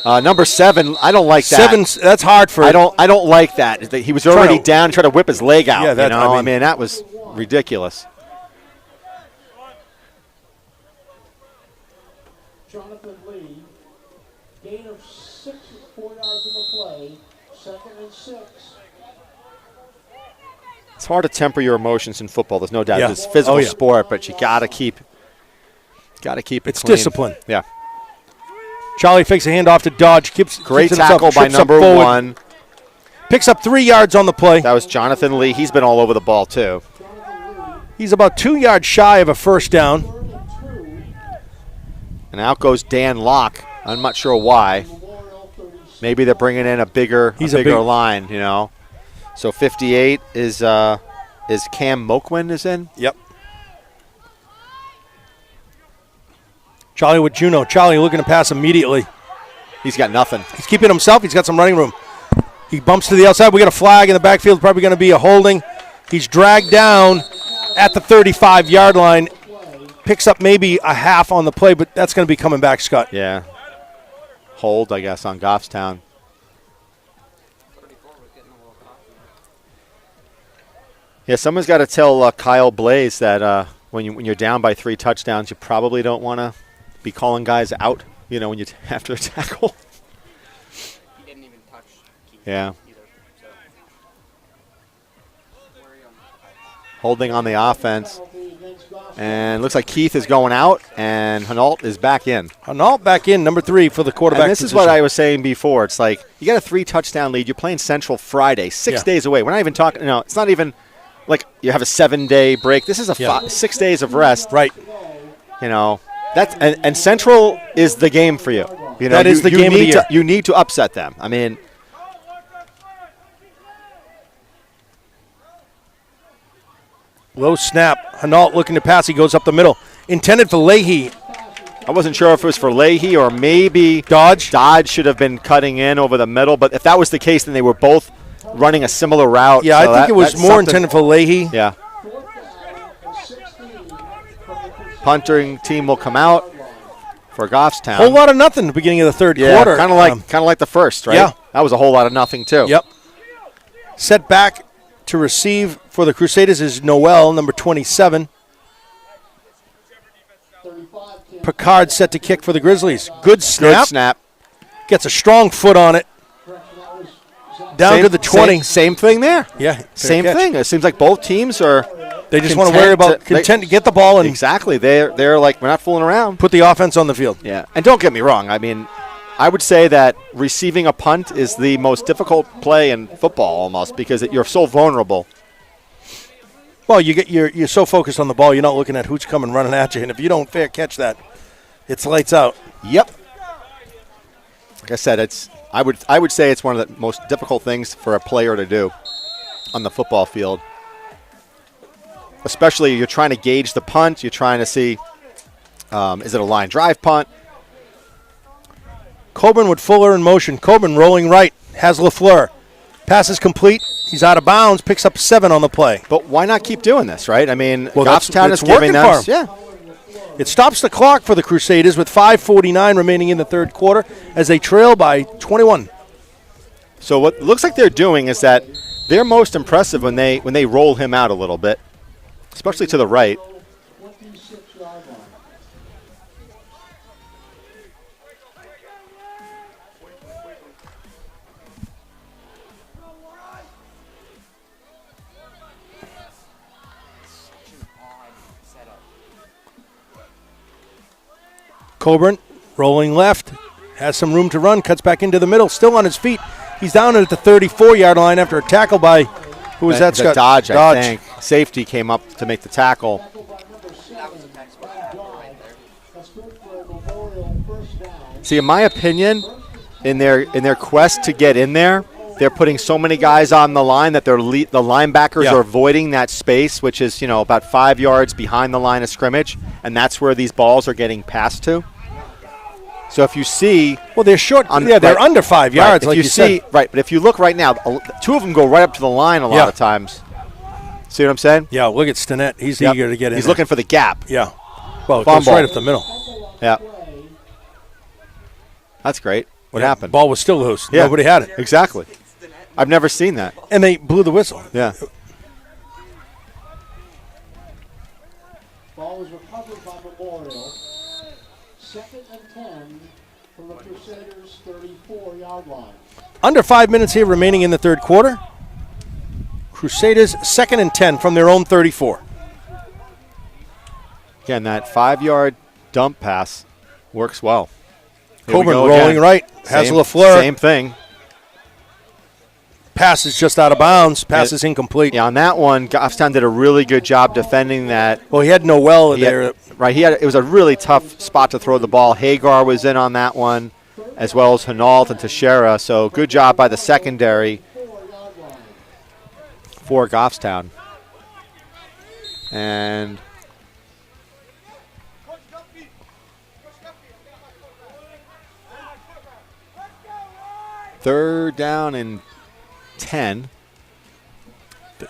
Number 7, I don't like that. 7, that's hard for. I don't like that. He was already down, trying to whip his leg out. Yeah, I mean, that was ridiculous. Jonathan Lee, gain of 6, 4 yards in the play, 2nd and 6. It's hard to temper your emotions in football. There's no doubt. Yeah. It's a physical sport, but you gotta keep it. It's clean. discipline. Yeah. Charlie fakes a handoff to Dodge. Great keeps tackle by number 1. Picks up 3 yards on the play. That was Jonathan Lee. He's been all over the ball too. He's about 2 yards shy of a first down. And out goes Dan Locke. I'm not sure why. Maybe they're bringing in a bigger line, So 58 is Cam Moquin is in? Yep. Charlie with Juno. Charlie looking to pass immediately. He's got nothing. He's keeping himself. He's got some running room. He bumps to the outside. We got a flag in the backfield. Probably going to be a holding. He's dragged down at the 35-yard line. Picks up maybe a half on the play, but that's going to be coming back, Scott. Yeah. Hold, I guess, on Goffstown. Yeah, someone's got to tell Kyle Blaze that when you're down by 3 touchdowns, you probably don't want to be calling guys out, when you after a tackle. He didn't even touch Keith either, so. Holding on the offense. And looks like Keith is going out, and Hanault is back in. Hanault back in, number 3 for the quarterback And this is what I was saying before. It's like you got a 3-touchdown lead. You're playing Central Friday, 6 days away. We're not even talking. It's not even like you have a 7-day break. This is a 6 days of rest. Right. That's and Central is the game for you. That is the game of the year. You need to upset them. I mean, Low snap. Hinault looking to pass. He goes up the middle. Intended for Leahy. I wasn't sure if it was for Leahy or maybe Dodge. Dodge should have been cutting in over the middle. But if that was the case, then they were both running a similar route. Yeah, so I think it was more intended for Leahy. Yeah. Punting team will come out for Goffstown. Whole lot of nothing at the beginning of the third quarter. Kind of like the first, right? Yeah. That was a whole lot of nothing too. Yep. Set back to receive for the Crusaders is Noel, number 27. Picard set to kick for the Grizzlies. Good snap. Good snap. Gets a strong foot on it. Down to the 20. Same thing there. Yeah. Same thing. It seems like both teams are. They just want to worry about content to get the ball and exactly. They're like, we're not fooling around. Put the offense on the field. Yeah. And don't get me wrong. I mean, I would say that receiving a punt is the most difficult play in football almost because you're so vulnerable. Well, you're so focused on the ball, you're not looking at who's coming running at you. And if you don't fair catch that, it's lights out. Yep. Like I said, I would say it's one of the most difficult things for a player to do on the football field. Especially you're trying to gauge the punt. You're trying to see, is it a line drive punt? Coburn with Fuller in motion. Coburn rolling right. Has LaFleur. Pass is complete. He's out of bounds. Picks up 7 on the play. But why not keep doing this, right? I mean, Goffstown is giving them. Yeah. It stops the clock for the Crusaders with 5:49 remaining in the third quarter as they trail by 21. So what looks like they're doing is that they're most impressive when they roll him out a little bit, especially to the right. Coburn rolling left, has some room to run, cuts back into the middle, still on his feet. He's down at the 34-yard line after a tackle by, who was that, Scott? Dodge, I think. Safety came up to make the tackle. See, in my opinion, in their quest to get in there, they're putting so many guys on the line that the linebackers are avoiding that space, which is about 5 yards behind the line of scrimmage, and that's where these balls are getting passed to. So if you see, well, they're short. They're under 5 yards. Right, like you said. Right, but if you look right now, 2 of them go right up to the line a lot of times. See what I'm saying? Yeah. Look at Stinnett. He's eager to get in. He's looking for the gap. Yeah. Well, it goes right up the middle. Yeah. That's great. What happened? Ball was still loose. Yeah. Nobody had it. Exactly. I've never seen that. And they blew the whistle. Yeah. Ball was recovered by Memorial. 2nd and 10 from the Crusaders' 34-yard line. Under 5 minutes here remaining in the third quarter. Crusaders 2nd and 10 from their own 34. Again, that 5-yard dump pass works well. Coburn rolling right. Has LaFleur. Same thing. Pass is just out of bounds. Pass is incomplete. Yeah, on that one, Goffstown did a really good job defending that. Well, he had Noel there. It was a really tough spot to throw the ball. Hagar was in on that one, as well as Hinault and Teixeira. So good job by the secondary for Goffstown. And third down and 10.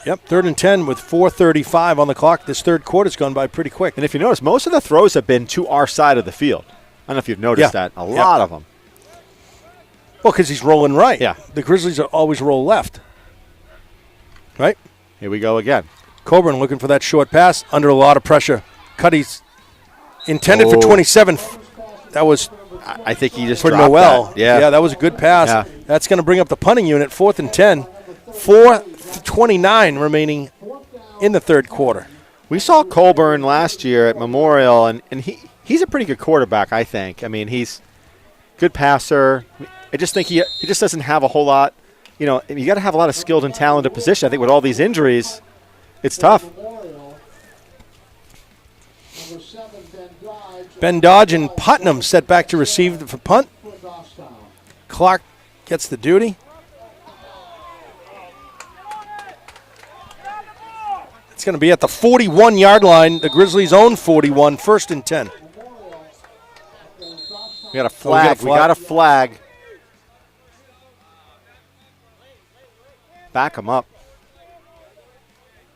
Yep, 3rd and 10 with 4:35 on the clock. This third quarter's gone by pretty quick. And if you notice, most of the throws have been to our side of the field. I don't know if you've noticed that. A lot of them. Well, because he's rolling right. Yeah. The Grizzlies always roll left. Right? Here we go again. Coburn looking for that short pass under a lot of pressure. Cudy's intended for 27. That was I think he just for dropped Noel. That. Yeah, that was a good pass. Yeah. That's going to bring up the punting unit, 4th and 10. 4:29 remaining in the third quarter. We saw Coburn last year at Memorial, and he's a pretty good quarterback, I think. I mean, he's a good passer. I just think he just doesn't have a whole lot. You got to have a lot of skilled and talented position. I think with all these injuries, it's tough. Ben Dodge and Putnam set back to receive the punt. Clark gets the duty. It's going to be at the 41-yard line, the Grizzlies' own 41, 1st and 10. We got a flag. We got a flag. Back him up.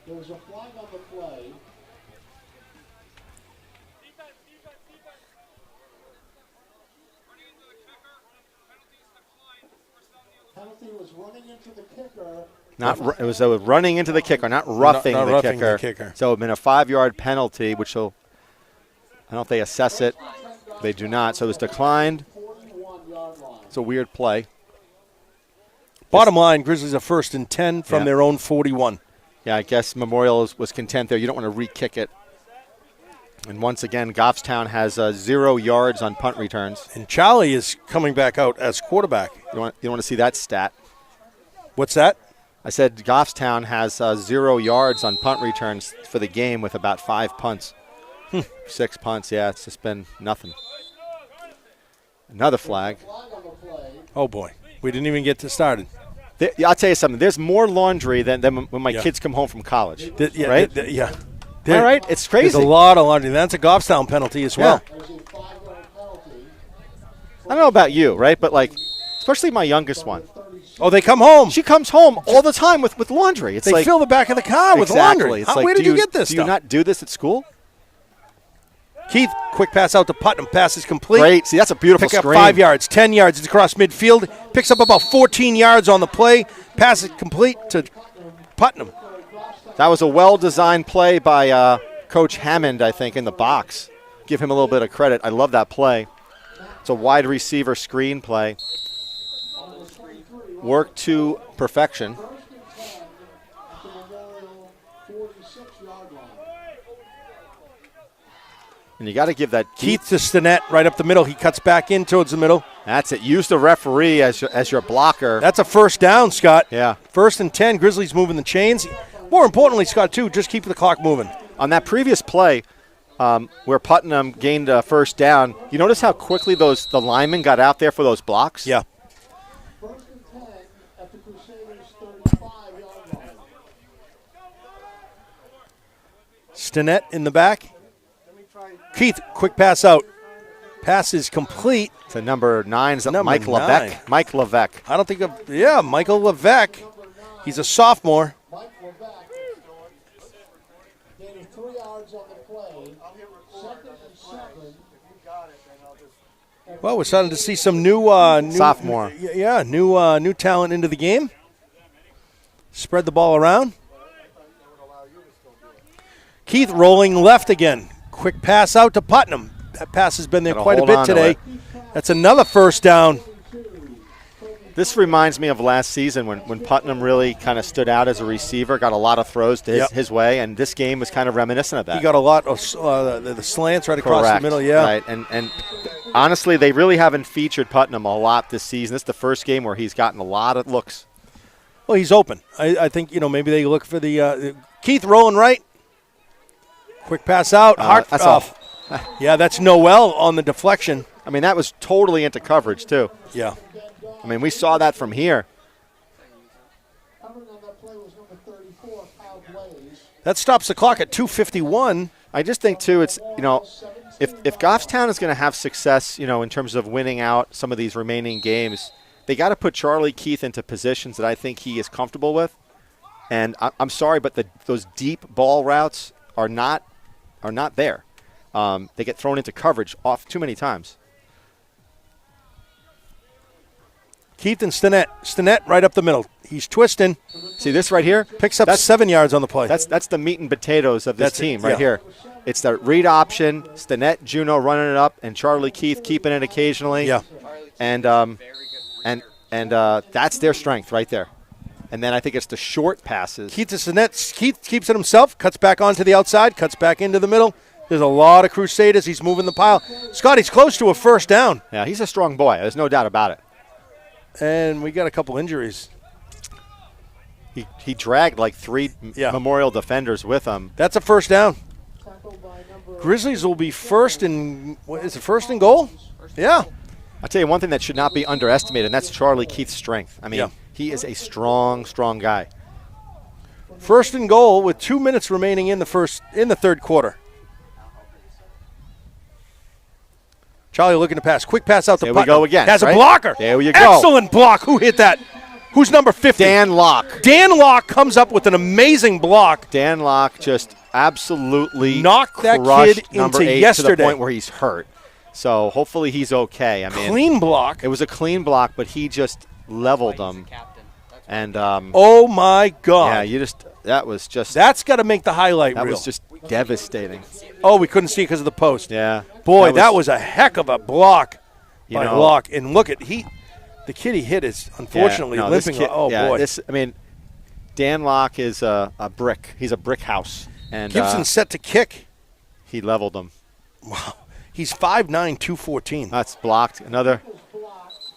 There's a flag on the play. Penalty was running into the kicker. It was running into the kicker, not roughing, not the, roughing kicker. the kicker. So it would have been a 5-yard penalty, which will, I don't know if they assess it. They do not. So it was declined. 41-yard line. It's a weird play. Bottom line, Grizzlies are 1st and 10 from their own 41. Yeah, I guess Memorial was content there. You don't want to re-kick it. And once again, Goffstown has 0 yards on punt returns. And Charlie is coming back out as quarterback. You want to see that stat? What's that? I said Goffstown has 0 yards on punt returns for the game with about 5 punts. 6 punts, yeah, it's just been nothing. Another flag. Oh, boy. We didn't even get to started. I'll tell you something. There's more laundry than when my kids come home from college, right? All right? It's crazy. There's a lot of laundry. That's a Goffstown penalty as well. There's a 5-yard penalty. I don't know about you, right? But, like, especially my youngest one. Oh, they come home. She comes home all the time with laundry. It's they like, fill the back of the car with laundry. It's like, Where did you get this Do stuff? you not do this at school? Keith, quick pass out to Putnam. Pass is complete. Great. See, that's a beautiful Pick up screen. 5 yards, 10 yards. It's across midfield. Picks up about 14 yards on the play. Pass is complete to Putnam. That was a well-designed play by Coach Hammond, I think, in the box. Give him a little bit of credit. I love that play. It's a wide receiver screen play. Work to perfection. And you got to give that Keith to Stinnett right up the middle. He cuts back in towards the middle. That's it. Use the referee as your blocker. That's a 1st down, Scott. Yeah. 1st and 10. Grizzlies moving the chains. More importantly, Scott, too, just keep the clock moving. On that previous play where Putnam gained a 1st down, you notice how quickly the linemen got out there for those blocks? Yeah. 1st and 10 at the Crusaders' 35-yard line. Stinnett in the back. Keith, quick pass out. Pass is complete. To number 9, Number Mike 9. Levesque. Mike Levesque. I don't think of, Michael Levesque. He's a sophomore. Mike Levesque gaining 3 yards on the play. 2nd and 7. Well, we're starting to see some new Sophomore. New talent into the game. Spread the ball around. Keith rolling left again. Quick pass out to Putnam. That pass has been there quite a bit today. That's another 1st down. This reminds me of last season when Putnam really kind of stood out as a receiver, got a lot of throws to his way, and this game was kind of reminiscent of that. He got a lot of the slants right across the middle, Right, and honestly, they really haven't featured Putnam a lot this season. This is the first game where he's gotten a lot of looks. Well, he's open. I think, maybe they look for the Keith rolling right. Quick pass out. That's off. Yeah, that's Noel on the deflection. I mean, that was totally into coverage, too. Yeah. I mean, we saw that from here. Covering on that play was number 34, Kyle Blaze. That stops the clock at 2:51. I just think, too, it's, if Goffstown is going to have success, in terms of winning out some of these remaining games, they got to put Charlie Keith into positions that I think he is comfortable with. And I'm sorry, but those deep ball routes are not there. They get thrown into coverage off too many times. Keith and Stinnett. Stinnett right up the middle. He's twisting. See this right here? Picks up 7 yards on the play. That's the meat and potatoes of this team right yeah. here. It's the read option, Stinnett, Juno running it up, and Charlie Keith keeping it occasionally. Yeah. And that's their strength right there. And then I think it's the short passes. Keith to Stinnett. Keith keeps it himself, cuts back onto the outside, cuts back into the middle. There's a lot of Crusaders. He's moving the pile. Scott, he's close to a 1st down. Yeah, he's a strong boy. There's no doubt about it. And we got a couple injuries. He dragged like 3 Memorial defenders with him. That's a 1st down. Grizzlies will be first and goal? Yeah. I'll tell you one thing that should not be underestimated, and that's Charlie Keith's strength. I mean, he is a strong, strong guy. First and goal with 2 minutes remaining in the third quarter. Charlie looking to pass. Quick pass out to There Putnam. we go again. Has right? a blocker. There you go. Excellent block. Who hit that? Who's number 50? Dan Locke. Dan Locke comes up with an amazing block. Dan Locke just absolutely knocked that crushed kid number into 8 yesterday. to the point where he's hurt. So hopefully he's okay. I mean, Clean block. It was a clean block, but he just leveled them. And oh my God! yeah, That's got to make the highlight that reel. was just devastating. Oh, we couldn't see it because of the post. Yeah, Boy, that was a heck of a block by know- Locke. And look at the kid he hit is unfortunately yeah, no, this limping. kid- Oh yeah, boy! Dan Locke is a brick. He's a brick house, and Gibson set to kick. he leveled them. Wow, he's 5'9", 214. That's blocked. Another.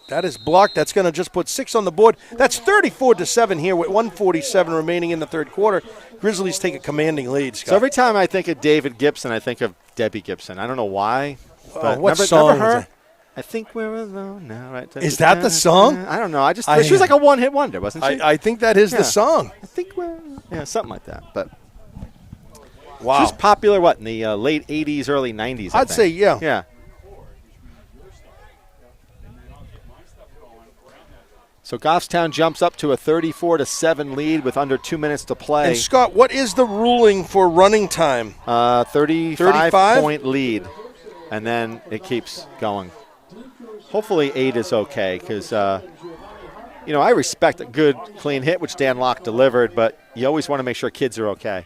That is blocked. That's going to just put 6 on the board. That's 34-7 here with 1:47 remaining in the third quarter. Grizzlies take a commanding lead, Scott. So every time I think of David Gibson, I think of Debbie Gibson. I don't know why. But what never, song never is her? it? I think we're alone now. Right? Is that the song? I don't know. She was like a one-hit wonder, wasn't she? I think that is Yeah. the song. I think something like that. But Wow. she was popular, in the late 80s, early 90s, I I'd think. say, yeah. Yeah. So Goffstown jumps up to a 34-7 lead with under 2 minutes to play. And Scott, what is the ruling for running time? 35-point lead, and then it keeps going. Hopefully 8 is okay because, I respect a good, clean hit, which Dan Locke delivered, but you always want to make sure kids are okay.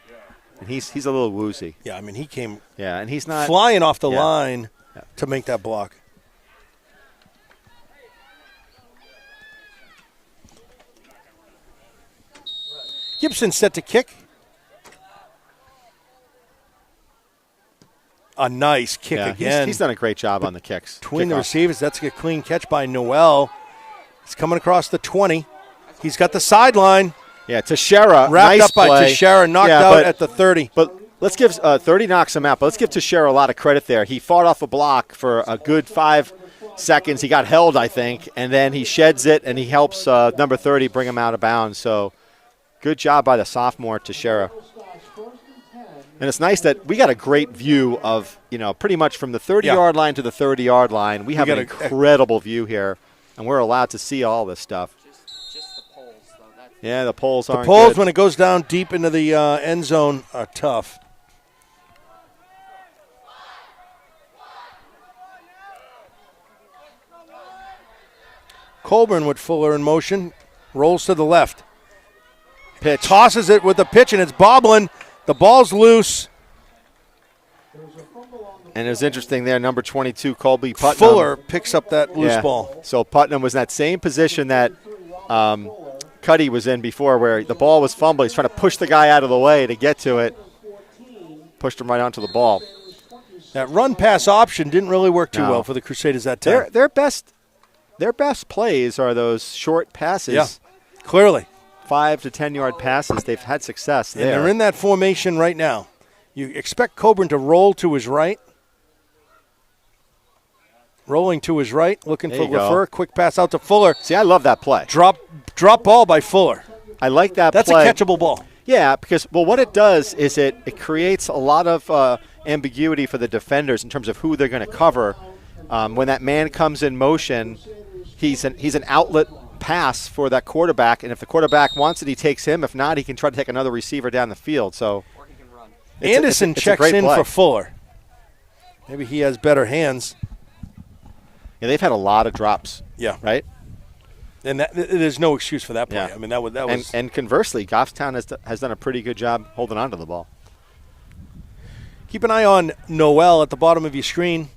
And he's a little woozy. Yeah, I mean, he came Yeah, and he's not flying off the Yeah. line to make that block. Gibson set to kick. A nice kick again. He's done a great job on the kicks. Between the Kickoff. receivers, that's a clean catch by Noel. He's coming across the 20. He's got the sideline. Yeah, Teixeira. Wrapped nice up by play. Teixeira, knocked out at the 30. But let's give 30 knocks him out. But let's give Teixeira a lot of credit there. He fought off a block for a good 5 seconds. He got held, I think, and then he sheds it and he helps number 30 bring him out of bounds. So good job by the sophomore Teixeira. And it's nice that we got a great view of, pretty much from the 30-yard line to the 30-yard line. We have an incredible view here, and we're allowed to see all this stuff. Just the poles, though. Yeah, the poles aren't The poles, good. when it goes down deep into the end zone, are tough. Colburn with Fuller in motion, rolls to the left. Pitch. Tosses it with the pitch, and it's bobbling. The ball's loose. And it was interesting there, number 22, Colby Putnam. Fuller picks up that loose ball. So Putnam was in that same position that Cuddy was in before, where the ball was fumbled. He's trying to push the guy out of the way to get to it. Pushed him right onto the ball. That run-pass option didn't really work too well for the Crusaders that time. Their best plays are those short passes. Yeah, clearly. 5 to 10-yard passes. They've had success there. And they're in that formation right now. You expect Coburn to roll to his right. Rolling to his right, looking for Refer. Quick pass out to Fuller. See, I love that play. Drop ball by Fuller. I like that That's play. That's a catchable ball. Yeah, because, what it does is it creates a lot of ambiguity for the defenders in terms of who they're going to cover. When that man comes in motion, he's an outlet pass for that quarterback, and if the quarterback wants it, he takes him. If not, he can try to take another receiver down the field. So Anderson checks in for Fuller. Maybe he has better hands. Yeah, they've had a lot of drops. Yeah. Right? And there's no excuse for that play. Yeah. I mean, that was. And conversely, Goffstown has done a pretty good job holding on to the ball. Keep an eye on Noel at the bottom of your screen.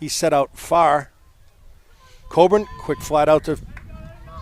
He's set out far. Coburn, quick flat out to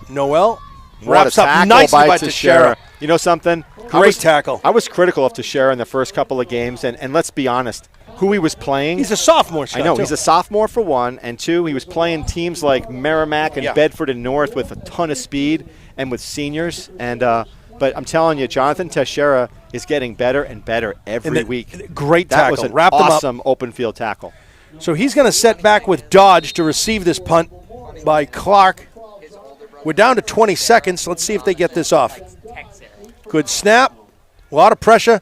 Noel. Wraps up nicely by Teixeira. You know something? Great tackle. I was critical of Teixeira in the first couple of games, and let's be honest, who he was playing. He's a sophomore, Scott, I know, too. he's a sophomore for one, and two, he was playing teams like Merrimack and Bedford and North with a ton of speed and with seniors. And but I'm telling you, Jonathan Teixeira is getting better and better every week. Great tackle. That was an Wrapped him up. awesome open field tackle. So he's going to set back with Dodge to receive this punt by Clark. We're down to 20 seconds. Let's see if they get this off. Good snap. A lot of pressure.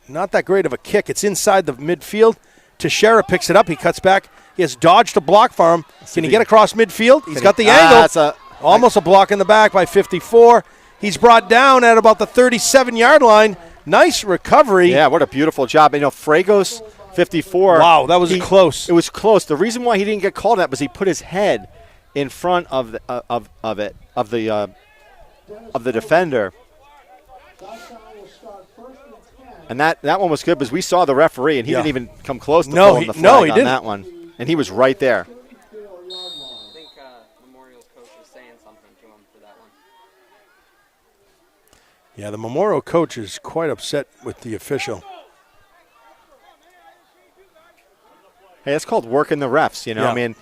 Not that great of a kick. It's inside the midfield. Teixeira picks it up. He cuts back. He has dodged a block for him. Can he get across midfield? He's got the angle. Almost a block in the back by 54. He's brought down at about the 37-yard line. Nice recovery. Yeah, what a beautiful job. Fragos, 54. Wow, that was close. It was close. The reason why he didn't get called that was he put his head in front of the defender. And that one was good because we saw the referee and he didn't even come close to pulling the flag on that one. And he was right there. I think Memorial's coach is saying something to him for that one. Yeah, the Memorial coach is quite upset with the official. Hey, it's called working the refs, you know. Yeah. I mean,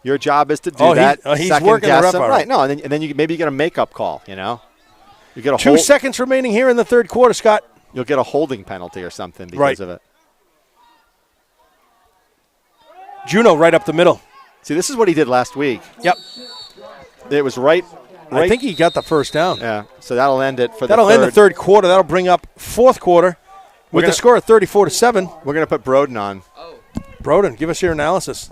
your job is to do that. He's working the ref out. Right. No, and then maybe you get a makeup call, you know. You get a 2 seconds remaining here in the third quarter, Scott. You'll get a holding penalty or something because of it. Juno right up the middle. See, this is what he did last week. Yep. It was right. I think he got the first down. Yeah, so that'll end it for that'll end the third quarter. That'll bring up fourth quarter with the score of 34-7. We're going to put Broden on. Broden, give us your analysis.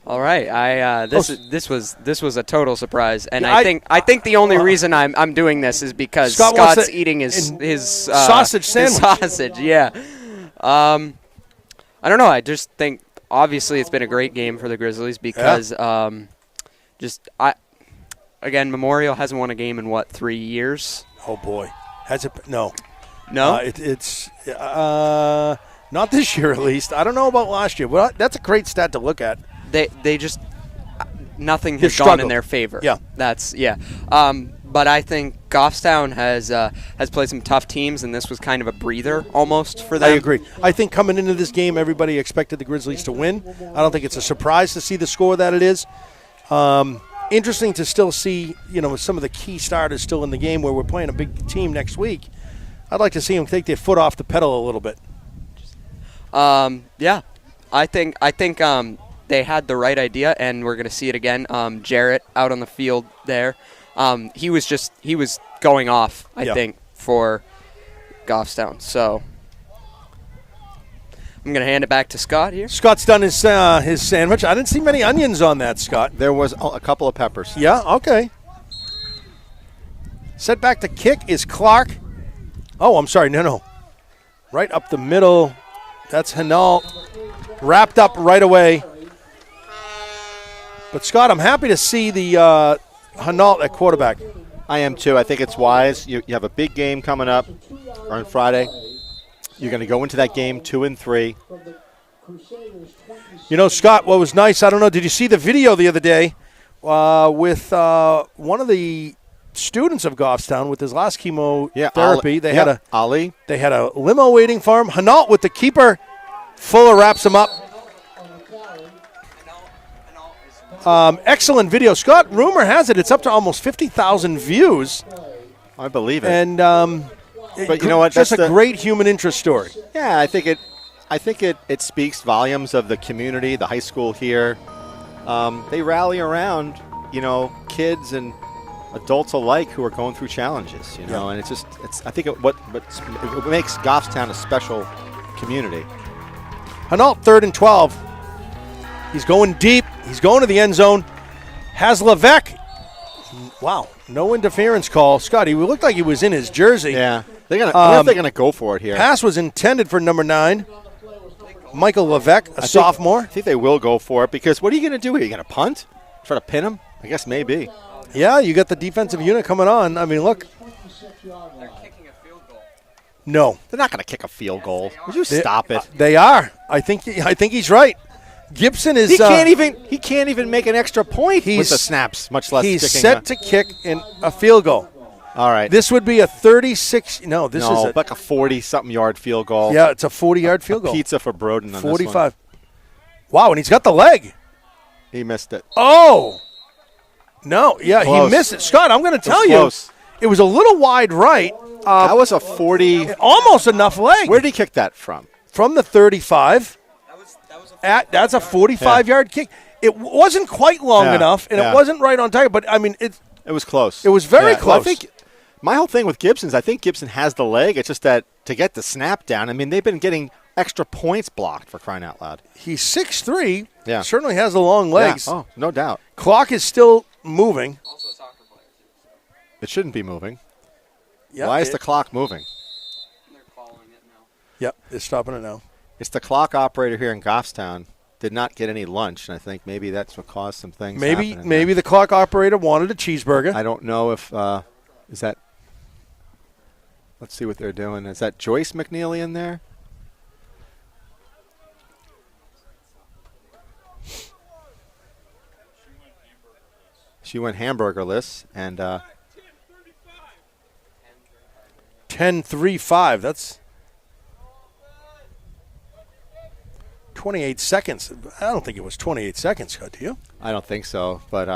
All right, this was a total surprise, and I think the only reason I'm doing this is because Scott's eating his sausage sandwich. Sausage, yeah. I don't know. I just think obviously it's been a great game for the Grizzlies because Memorial hasn't won a game in 3 years. Oh boy, has it? No. It's not this year at least. I don't know about last year, but that's a great stat to look at. They just nothing has gone in their favor. Yeah, but I think Goffstown has played some tough teams, and this was kind of a breather almost for them. I agree. I think coming into this game, everybody expected the Grizzlies to win. I don't think it's a surprise to see the score that it is. Interesting to still see, some of the key starters still in the game where we're playing a big team next week. I'd like to see them take their foot off the pedal a little bit. I think they had the right idea, and we're going to see it again. Jarrett out on the field there. He was going off, I think, for Goffstown. So I'm going to hand it back to Scott here. Scott's done his sandwich. I didn't see many onions on that, Scott. There was a couple of peppers. Yeah, okay. Set back to kick is Clark. Oh, I'm sorry. No. Right up the middle. That's Hinault. Wrapped up right away. But, Scott, I'm happy to see the Hinault at quarterback. I am, too. I think it's wise. You have a big game coming up on Friday. You're going to go into that game 2-3. Scott, what was nice, I don't know, did you see the video the other day with one of the students of Goffstown with his last chemotherapy? They had a limo waiting for him. Hinault with the keeper. Fuller wraps him up. Excellent video. Scott, rumor has it it's up to almost 50,000 views. I believe it. And but you know what? That's a great human interest story. Yeah, I think it speaks volumes of the community, the high school here. They rally around, kids and adults alike who are going through challenges, and I think it makes Goffstown a special community. Hinault 3rd and 12. He's going deep. He's going to the end zone. Has Levesque. Wow, no interference call. Scotty, we looked like he was in his jersey. Yeah, I wonder if they're gonna go for it here. Pass was intended for number 9, Michael Levesque, a sophomore. I think they will go for it because what are you gonna do here? You gonna punt? Try to pin him? I guess maybe. Yeah, you got the defensive unit coming on. I mean, look. They're kicking a field goal. No, they're not gonna kick a field goal. Would you stop it? They are. I think he's right. Gibson is. He can't even make an extra point with the snaps, much less. He's set to kick in a field goal. All right. This would be a 36. No, this is like a 40-something yard field goal. Yeah, it's a 40-yard field goal. Pizza for Broden on 45. This one. Wow, and he's got the leg. He missed it. Oh. No, yeah, Close. He missed it. Scott, I'm going to tell you, it was a little wide right. That was a 40. Almost enough leg. Where did he kick that from? From the 35. That's a 45-yard kick. It wasn't quite long enough, and it wasn't right on target. But I mean, it was close. It was very close. Well, I think My whole thing with Gibson is I think Gibson has the leg. It's just that to get the snap down, I mean, they've been getting extra points blocked, for crying out loud. He's 6'3". Yeah. Certainly has the long legs. Yeah. Oh, no doubt. Clock is still moving. It shouldn't be moving. Yep, Why is the clock moving? They're calling it now. Yep, they're stopping it now. It's the clock operator here in Goffstown. Did not get any lunch, and I think maybe that's what caused some things. Maybe happening the clock operator wanted a cheeseburger. I don't know if is that. Let's see what they're doing. Is that Joyce McNeely in there? She went hamburgerless, and 10:35. That's 28 seconds. I don't think it was 28 seconds, Scott, do you? I don't think so. But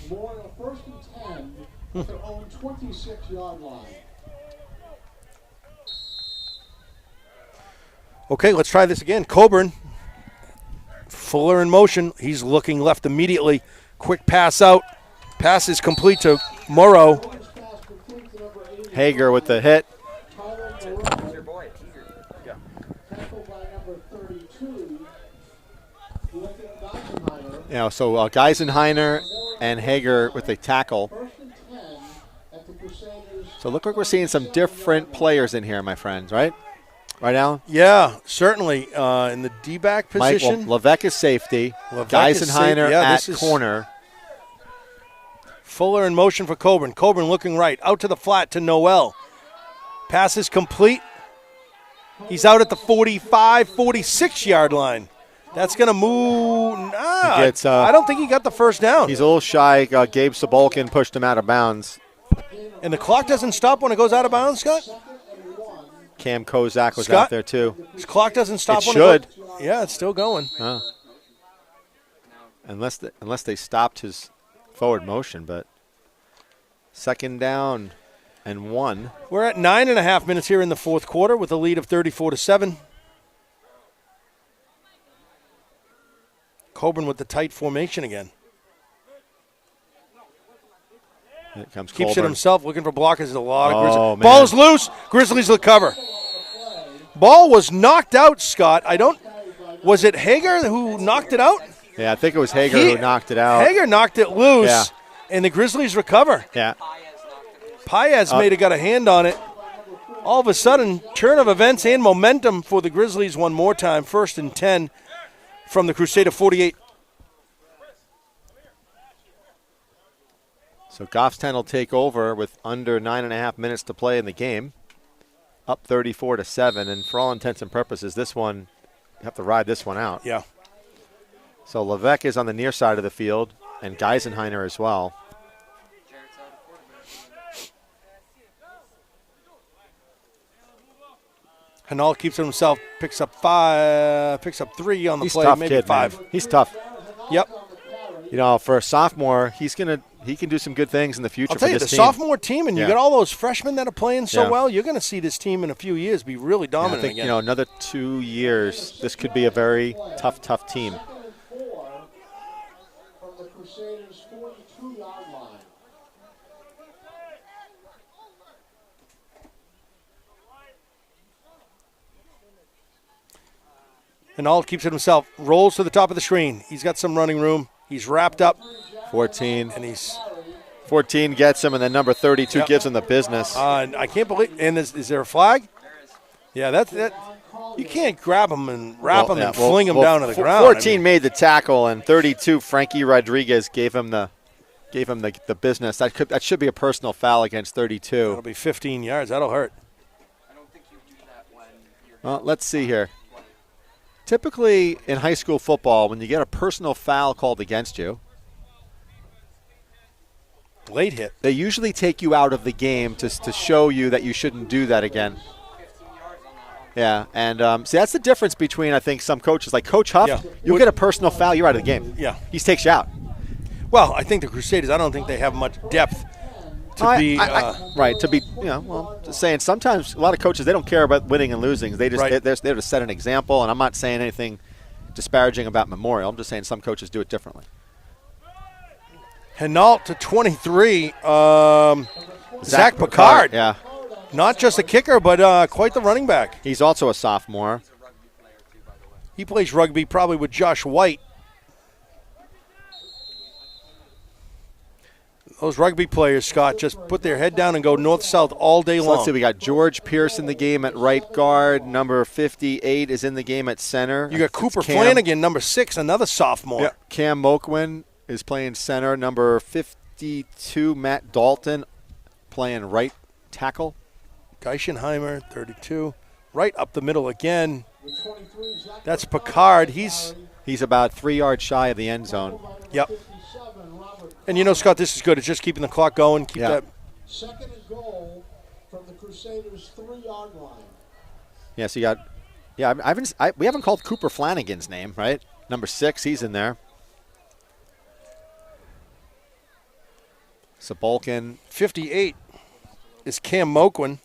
Memorial 1st and 10 at their own 26-yard line. Okay, let's try this again. Coburn, Fuller in motion. He's looking left immediately. Quick pass out. Pass is complete to Morrow. Hager with the hit. You know, so Geisenheiner and Hager with the tackle. So look like we're seeing some different players in here, my friends, right? Right, Alan? Yeah, certainly. In the D-back position. Levesque is safety. Geisenheiner at corner. Fuller in motion for Coburn. Coburn looking right. Out to the flat to Noel. Pass is complete. He's out at the 45, 46-yard line. That's going to move. I don't think he got the first down. He's a little shy. Gabe Sabolkin pushed him out of bounds. And the clock doesn't stop when it goes out of bounds, Scott? Cam Kozak was out there, too. His clock doesn't stop it when should. it goes. Yeah, it's still going. Unless they stopped his forward motion, but 2nd down and 1. We're at 9.5 minutes here in the fourth quarter with a lead of 34-7. Coburn with the tight formation again. Here comes Keeps Colburn. it himself, looking for blockers. There's a lot of Grizzlies. Man. Ball is loose. Grizzlies will cover. Ball was knocked out, Scott. Was it Hager who knocked it out? Yeah, I think it was Hager who knocked it out. Hager knocked it loose, and the Grizzlies recover. Yeah. Paez may have got a hand on it. All of a sudden, turn of events and momentum for the Grizzlies one more time. 1st and 10 from the Crusader 48. So Goffstown will take over with under 9.5 minutes to play in the game. Up 34-7, and for all intents and purposes, this one, you have to ride this one out. Yeah. So Levesque is on the near side of the field, and Geisenheiner as well. Hanal keeps it himself, picks up 3 on the play, tough maybe kid, 5. Man. He's tough. Yep. You know, for a sophomore, he can do some good things in the future. I'll tell you, the sophomore team, and you got all those freshmen that are playing so well, you're going to see this team in a few years be really dominant I think, again. another 2 years, this could be a very tough team. From the Crusaders' 42-yard line. Hanal keeps it himself, rolls to the top of the screen. He's got some running room. He's wrapped up. 14. And he's 14 gets him, and then number 32 gives him the business. I can't believe. And is there a flag? Yeah, that. You can't grab him and wrap him and fling him down to the ground. 14 made the tackle, and 32 Frankie Rodriguez gave him the business. That should be a personal foul against 32. That'll be 15 yards. That'll hurt. Well, let's see here. Typically in high school football, when you get a personal foul called against you, late hit, they usually take you out of the game to show you that you shouldn't do that again. Yeah, and see, that's the difference between, I think, some coaches. Like Coach Huff, you'll get a personal foul, you're out of the game. Yeah. He takes you out. Well, I think the Crusaders, I don't think they have much depth to be. Just saying, sometimes a lot of coaches, they don't care about winning and losing. They just they're there to set an example, and I'm not saying anything disparaging about Memorial. I'm just saying some coaches do it differently. Hinault to 23. Zach Picard. Yeah. Not just a kicker, but quite the running back. He's also a sophomore. He plays rugby probably with Josh White. Those rugby players, Scott, just put their head down and go north-south all day long. Let's see, we got George Pierce in the game at right guard. Number 58 is in the game at center. You got Cooper Flanagan, number 6, another sophomore. Yeah. Cam Moquin is playing center. Number 52, Matt Dalton, playing right tackle. Geishenheimer, 32. Right up the middle again. That's Picard. He's about 3 yards shy of the end zone. Yep. And you know, Scott, this is good. It's just keeping the clock going. Keep that. Second and goal from the Crusaders' 3-yard line. Yeah, so you got, we haven't called Cooper Flanagan's name, right? Number 6, he's in there. Sabolkin. 58 is Cam Moquin.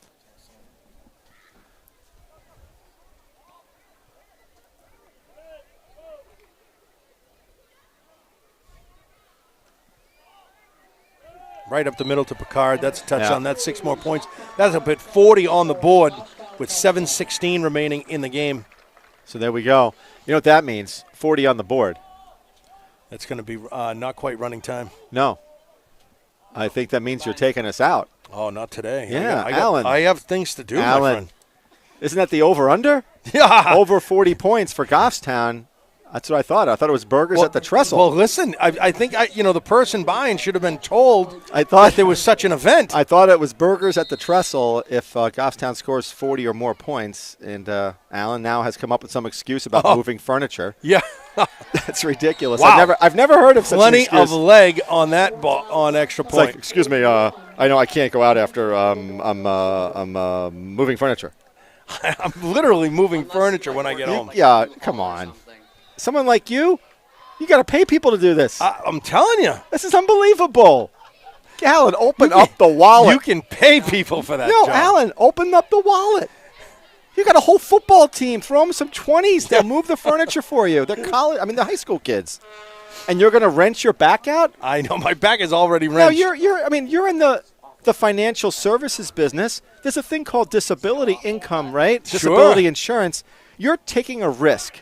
Right up the middle to Picard. That's a touchdown. That's 6 more points. That's up at 40 on the board with 7:16 remaining in the game. So there we go. You know what that means? 40 on the board. That's going to be not quite running time. No. I think that means you're taking us out. Oh, not today. Yeah, Alan. I have things to do, Alan. my friend. Isn't that the over-under? Yeah. Over 40 points for Goffstown. That's what I thought. I thought it was burgers at the trestle. Well, listen, I think the person buying should have been told I thought that there was such an event. I thought it was burgers at the trestle if Goffstown scores 40 or more points. And Alan now has come up with some excuse about moving furniture. Yeah. That's ridiculous. Wow. I've never heard of such an excuse. Plenty of leg on that ball, on extra point. It's like, excuse me, I know I can't go out after I'm moving furniture. I'm literally moving furniture when I get home. Yeah, come on. Someone like you got to pay people to do this. I'm telling you. This is unbelievable. Alan, open up the wallet. You can pay people for that No, job. Alan, open up the wallet. You got a whole football team. Throw them some 20s. They'll move the furniture for you. They're they're high school kids. And you're going to rent your back out? I know. My back is already No, wrenched. you're in the financial services business. There's a thing called disability income, right? Sure. Disability insurance. You're taking a risk.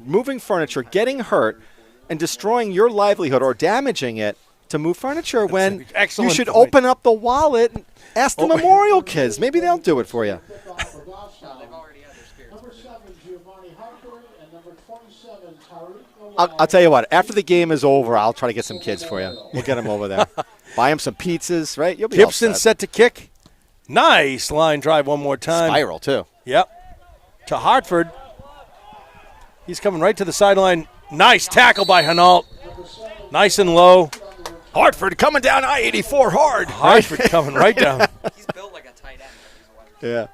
Moving furniture, getting hurt, and destroying your livelihood or damaging it to move furniture when you excellent should point. open up the wallet and ask the memorial kids. Maybe they'll do it for you. I'll tell you what. After the game is over, I'll try to get some kids for you. We'll get them over there. Buy them some pizzas, right? You'll be all Gibson set. set to kick. Nice line drive one more time. Spiral, too. Yep. To Hartford. He's coming right to the sideline. Nice tackle by Hanault. Nice and low. Hartford coming down I-84 hard. Hartford coming right down. He's built like a tight end. Yeah.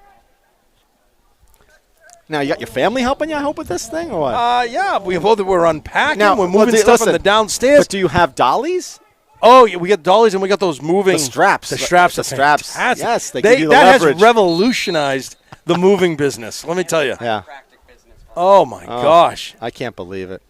Now, you got your family helping you, I hope, with this thing, or what? Yeah, we're unpacking. Now, we're moving stuff in the downstairs. But do you have dollies? Oh, yeah, we got dollies and we got those moving. The straps. The straps. The are straps. fantastic. Yes, they give you the that leverage. has revolutionized the moving business, let me tell you. Yeah. Oh, my gosh. I can't believe it.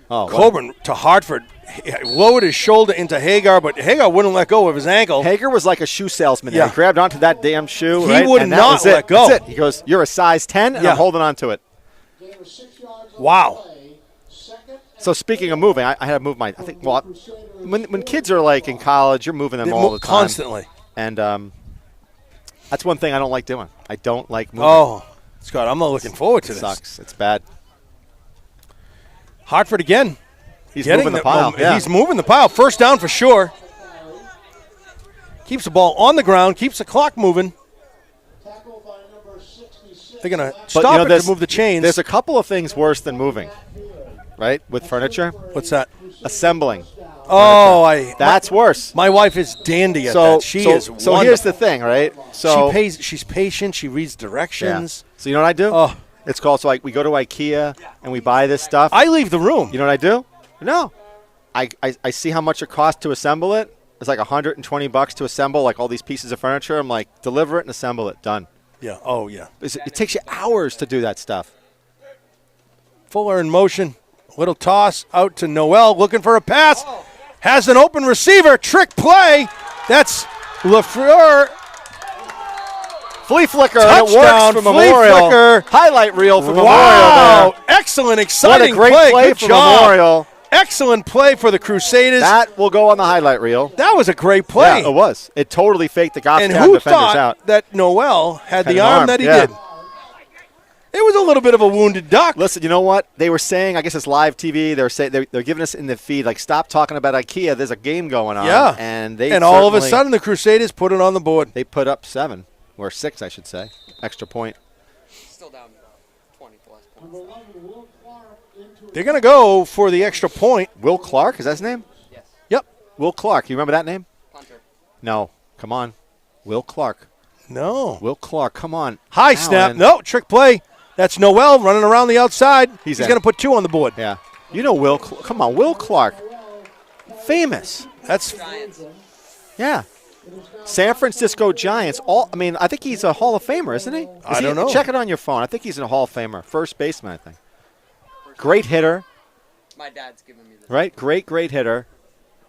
Oh, Coburn to Hartford. He lowered his shoulder into Hagar, but Hagar wouldn't let go of his ankle. Hager was like a shoe salesman. Yeah. He grabbed onto that damn shoe. He right? would and that not was it. let go. That's it. He goes, "You're a size 10, and Yeah. I'm holding on to it." Wow. So speaking of moving, I had to move my. I think when kids are like in college, you're moving them They all move the time. constantly. And that's one thing I don't like doing. I don't like moving. Oh, Scott, I'm not looking forward to It this. sucks. It's bad. Hartford again. He's moving the pile. Yeah. He's moving the pile. First down for sure. Keeps the ball on the ground. Keeps the clock moving. They're going to stop it to move the chains. There's a couple of things worse than moving, right, with furniture. What's that? Assembling. Oh, That's worse. My wife is dandy at that. She is So wonderful. here's the thing, right? So She's patient. She reads directions. So you know what I do? Oh. It's called, so like we go to IKEA and we buy this stuff. I leave the room. You know what I do? No. I see how much it costs to assemble it. It's like $120 to assemble like all these pieces of furniture. I'm like, deliver it and assemble it. Done. Yeah. Oh, yeah. It takes you hours to do that stuff. Fuller in motion. Little toss out to Noel, looking for a pass. Has an open receiver. Trick play. That's Lafleur. Flea flicker. Touchdown, It works for flea Memorial. flicker. Highlight reel for Memorial Wow. there. Excellent, exciting What a great play Good for job. Memorial. Excellent play for the Crusaders. That will go on the highlight reel. That was a great play. Yeah, it was. It totally faked the And Goffstown who defenders thought out. that Noel had the an arm arm, that he yeah. did? It was a little bit of a wounded duck. Listen, you know what? They were saying, I guess it's live TV, they're giving us in the feed, like, stop talking about IKEA. There's a game going on. Yeah. And all of a sudden, the Crusaders put it on the board. they put up 7, or 6, I should say. Extra point. Still down 20 plus points. Number 11, Will Clark into They're going to go for the extra point. Will Clark, is that his name? Yes. Yep. Will Clark. You remember that name? Punter. No. Come on. Will Clark. No. Will Clark, come on. High Allen. snap. No, trick play. That's Noel running around the outside. He's in. going to put 2 on the board. Yeah. You know Will. Come on, Will Clark. Famous. That's Yeah. San Francisco Giants. I think he's a Hall of Famer, isn't he? I don't know. Check it on your phone. I think he's a Hall of Famer. First baseman, I think. Great hitter, My dad's giving me this. right? Great hitter.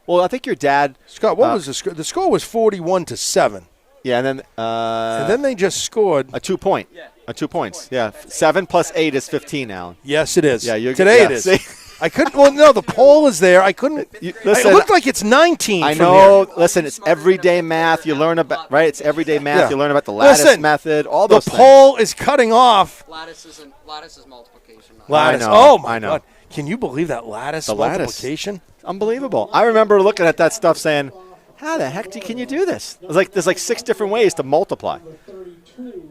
Well, I think your dad. Scott. What was the score? The score was 41-7. Yeah, and then And then they just scored. a 2-point. Yeah. 2 points. Yeah. 7 plus 8 is 15, Alan. Yes, it is. Yeah, Today yeah, it is. see? I couldn't. Well, no, the poll is there. I couldn't. Listen, it looked like it's 19. I from know. here. Listen, it's everyday math. You learn about It's everyday math. Yeah. You learn about the lattice Listen, method. All The those things. poll is cutting off Lattice is multiplication. not- lattice. I know, Oh my I know. God! Can you believe that lattice The lattice. multiplication? Unbelievable. I remember looking at that stuff saying, how the heck can you do this? There's like 6 different ways to multiply. 32.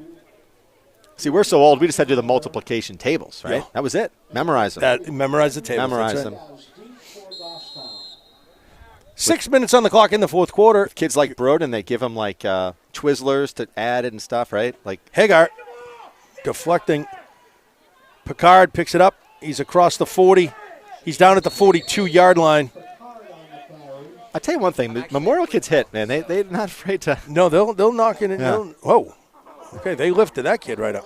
See, we're so old, we just had to do the multiplication tables, right? Yeah. That was it. Memorize them. Memorize the table. Memorize them. As deep for Goffstown. 6 minutes on the clock in the fourth quarter. Kids like Broden, they give them like Twizzlers to add it and stuff, right? Like, Haggart deflecting. Picard picks it up. He's across the 40. He's down at the 42-yard line. I tell you one thing, the Memorial kids hit, man. They're not afraid to. No, they'll knock it in. Yeah. Whoa. Okay, they lifted that kid right up.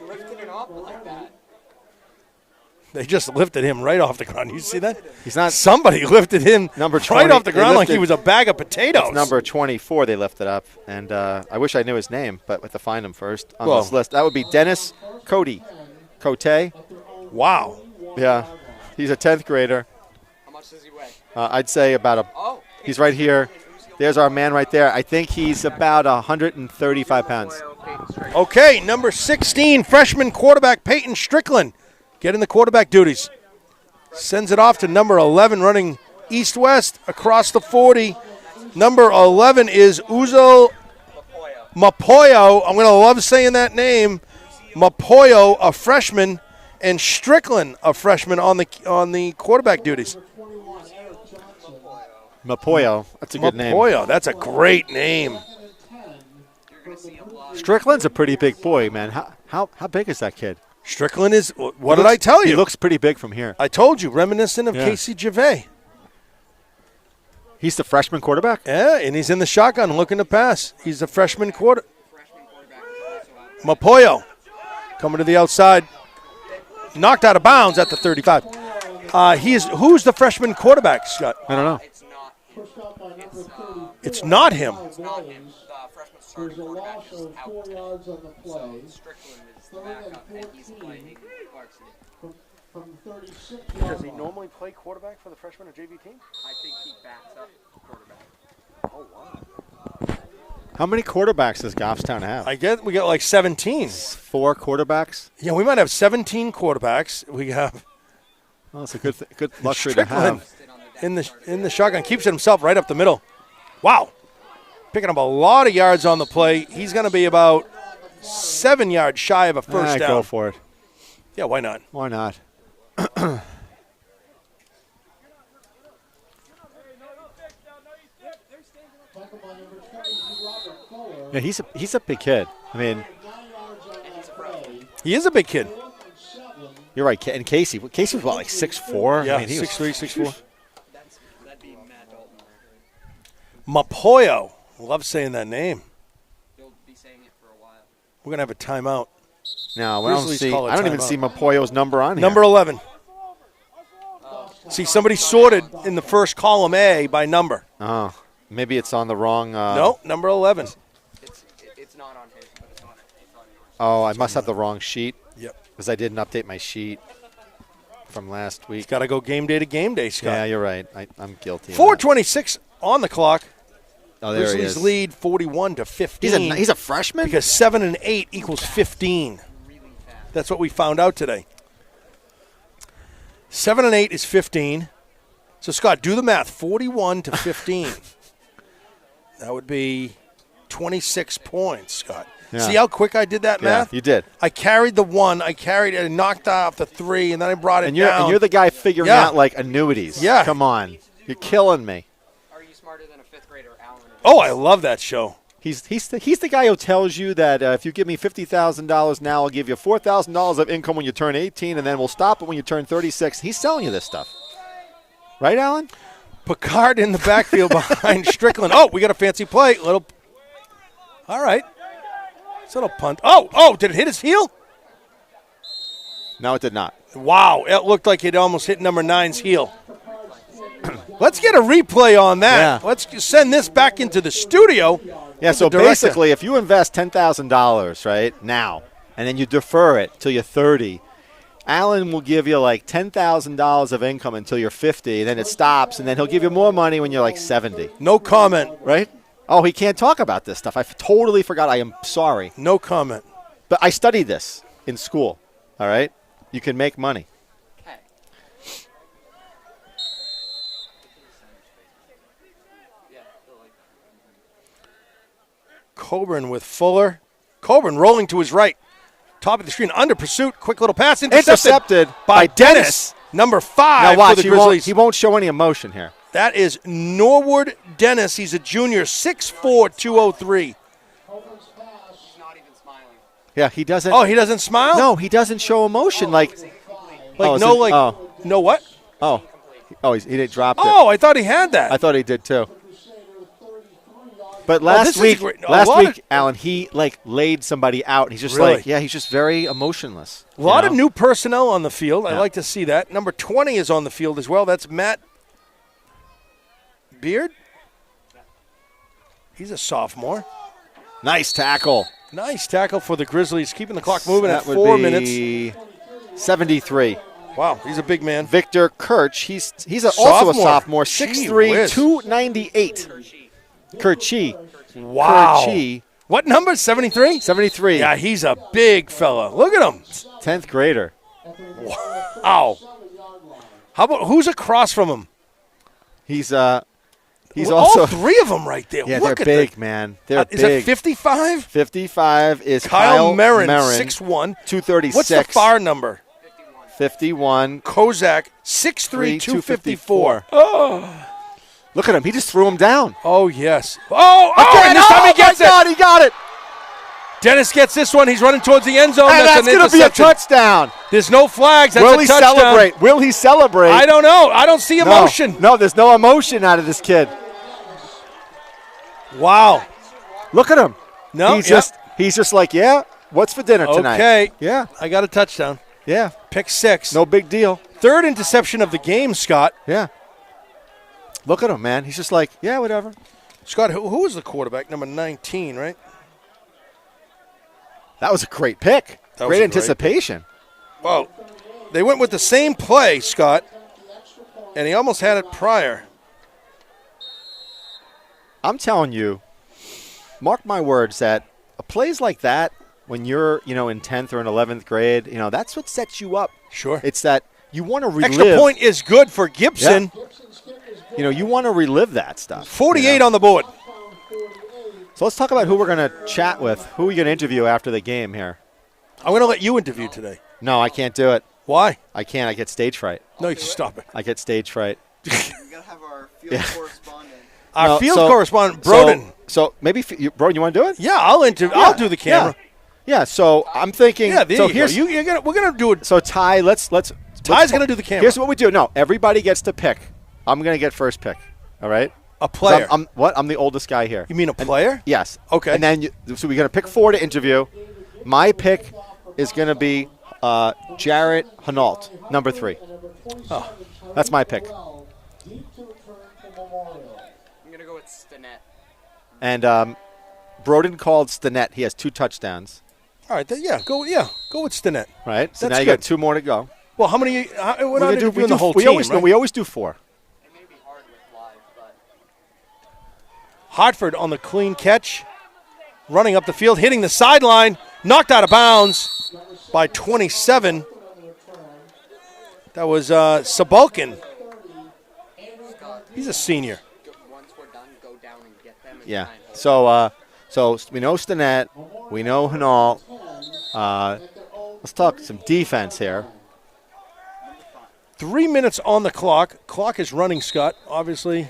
Lifted it up like that. They just lifted him right off the ground. You see that? He's not. Somebody lifted him Number right 20. off the ground They like he lifted- was a bag of potatoes. Number 24, they lifted up. And I wish I knew his name, but we have to find him first on Well- this list. That would be Dennis Cody. Cote. Wow. Yeah. He's a 10th grader. How much does he weigh? I'd say about Oh. he's right here. There's our man right there. I think he's about 135 pounds. Okay, number 16, freshman quarterback Peyton Strickland getting the quarterback duties. Sends it off to number 11, running east-west across the 40. Number 11 is Uzo Mapoyo. I'm going to love saying that name. Mapoyo, a freshman, and Strickland, a freshman, on the quarterback duties. Mapoyo. That's a good name. Mapoyo, that's a great name. Strickland's a pretty big boy, man. How big is that kid? Strickland is, what did I tell you? He looks pretty big from here. I told you, reminiscent of Yeah. Casey Gervais. He's the freshman quarterback? Yeah, and he's in the shotgun looking to pass. He's a freshman quarter. Mapoyo coming to the outside. Knocked out of bounds at the 35. Who's the freshman quarterback, Scott? I don't know. It's not Pushed out by number 30. It's not him. It's not him. The freshman starting There's a quarterback loss is of 4 out. yards on the play. Strickland is the backup, and he's playing varsity. From 36 Does he yards. normally play quarterback for the freshman or JV team? I think he backs up quarterback. Oh, wow. How many quarterbacks does Goffstown have? I guess we got like 17. 4 quarterbacks? Yeah, we might have 17 quarterbacks. We have Well, it's a good luxury to Strickland have. in the shotgun. Keeps it himself right up the middle. Wow. Picking up a lot of yards on the play. He's going to be about 7 yards shy of a first down. Go for it. Yeah, why not? Why not? Tackled by number 22, Robert Fuller. Yeah, he's a big kid. I mean, 9 yards on that play. He is a big kid. 7. you're right. And Casey was what, like 6'4"? Yeah, I mean, he was 6'3", 6'4". That'd be Matt Dalton. Mapoyo. Love saying that name. He'll be saying it for a while. We're going to have a timeout. No, Grizzlies call a I don't even timeout. see Mapoyo's number on here. Number 11. See, somebody sorted in the first column A by number. Oh, maybe it's on the wrong. No, number 11. It's not on his, but it's on yours. Oh, I must have the wrong sheet. Yep. Because I didn't update my sheet from last week. Got to go game day, Scott. Yeah, you're right. I'm guilty. 4:26 on the clock. Oh, there he Grizzlies is. lead 41-15. He's a freshman? Because 7 and 8 equals 15. That's what we found out today. 7 and 8 is 15. So, Scott, do the math. 41-15. That would be 26 points, Scott. Yeah. See how quick I did that math? Yeah, you did. I carried the 1. I knocked off the 3, and then I brought it down. And you're the guy figuring Yeah. out, like, annuities. Yeah. Come on. You're killing me. Are you smarter than a fifth grader, Alan? Oh, I love that show. He's the guy who tells you that if you give me $50,000 now, I'll give you $4,000 of income when you turn 18, and then we'll stop it when you turn 36. He's selling you this stuff. Right, Alan? Picard in the backfield behind Strickland. Oh, we got a fancy play. All right. It's a little punt. Oh, did it hit his heel? No, it did not. Wow, it looked like it almost hit number 9's heel. Let's get a replay on that. Yeah. Let's send this back into the studio. Yeah, with so the director. basically, if you invest $10,000, right, now, and then you defer it till you're 30, Alan will give you like $10,000 of income until you're 50, then it stops, and then he'll give you more money when you're like 70. No comment. Right? Oh, he can't talk about this stuff. I totally forgot. I am sorry. No comment. But I studied this in school, all right? You can make money. Okay. Coburn with Fuller. Coburn rolling to his right. Top of the screen, under pursuit. Quick little pass. Intercepted by Dennis. Number 5 Now watch, for the Grizzlies. he won't show any emotion here. That is Norwood Dennis. He's a junior, 6'4", 203. He's not even smiling. Yeah, he doesn't. Oh, he doesn't smile? No, he doesn't show emotion. Like No what? He didn't drop it. Oh, I thought he had that. I thought he did too. But this last is week, great. A lot of- Alan, he like laid somebody out. He's just Really? he's just very emotionless. A lot you of know? new personnel on the field. I Yeah. like to see that. Number 20 is on the field as well. That's Matt Beard. He's a sophomore. Nice tackle. Nice tackle for the Grizzlies, keeping the clock moving That at would 4 be minutes. 73. Wow, he's a big man. Victor Kirch. He's also a sophomore. Gee 6'3", whiz. 298. Kirchy. Wow. Kirchy. What number? 73? 73. Yeah, he's a big fella. Look at him. 10th grader. Wow. How about who's across from him? He's Well, also. all 3 of them right there. Yeah, Look they're at big, man. They're Is big. that 55? 55 is Kyle Merrin, 6'1". 6'1". 236. What's the FAR number? 51. Kozak, 6'3", 254. Look at him. He just threw him down. Oh, yes. And this time he gets it. God, he got it. Dennis gets this one. He's running towards the end zone. And that's an going to be a interception. touchdown. There's no flags. That's Will a he touchdown. celebrate? Will he celebrate? I don't know. I don't see emotion. No, there's no emotion out of this kid. Wow. Look at him. No, He's just like, yeah, what's for dinner tonight? Okay. Yeah. I got a touchdown. Yeah. Pick 6. No big deal. 3rd interception of the game, Scott. Yeah. Look at him, man. He's just like, yeah, whatever. Scott, who was the quarterback? Number 19, right? That was a great pick. That was Great a anticipation. Well, they went with the same play, Scott, and he almost had it prior. I'm telling you, mark my words that plays like that when you're, in 10th or in 11th grade, that's what sets you up. Sure. It's that you want to relive. Extra point is good for Gibson. Yeah. You want to relive that stuff. 48 on the board. So let's talk about who we're going to chat with. Who are we going to interview after the game here? I'm going to let you interview today. No, I can't do it. Why? I can't. I get stage fright. No, you can stop it. I get stage fright. We gotta have our field correspondent. Our field correspondent, Broden. So maybe, Broden, you want to do it? Yeah, I'll interview. I'll do the camera. Yeah. So I'm thinking. Yeah, there so you here's, go. We're gonna do it. So Ty, let's. Ty's gonna do the camera. Here's what we do. No, everybody gets to pick. I'm gonna get first pick. All right. A player. I'm the oldest guy here. You mean a player? Yes. Okay. And then so we're gonna pick 4 to interview. My pick is going to be Jarrett Hinault, number 3. Oh. That's my pick. Deep to return for Memorial. I'm going to go with Stinnett. And Broden called Stinnett. He has 2 touchdowns. All right, go with Stinnett. Right? So That's now you good. got 2 more to go. Well, how many? We're not interviewing the whole we team, always, right? no, we always do 4. It may be hard with live, but Hartford on the clean catch, running up the field, hitting the sideline, knocked out of bounds by 27. That was Sabalkin. He's a senior. once we're done, go down and get them. And Yeah. try and So we know Stinnett. We know Hinault. Let's talk some defense here. 3 minutes on the clock. Clock is running, Scott, obviously.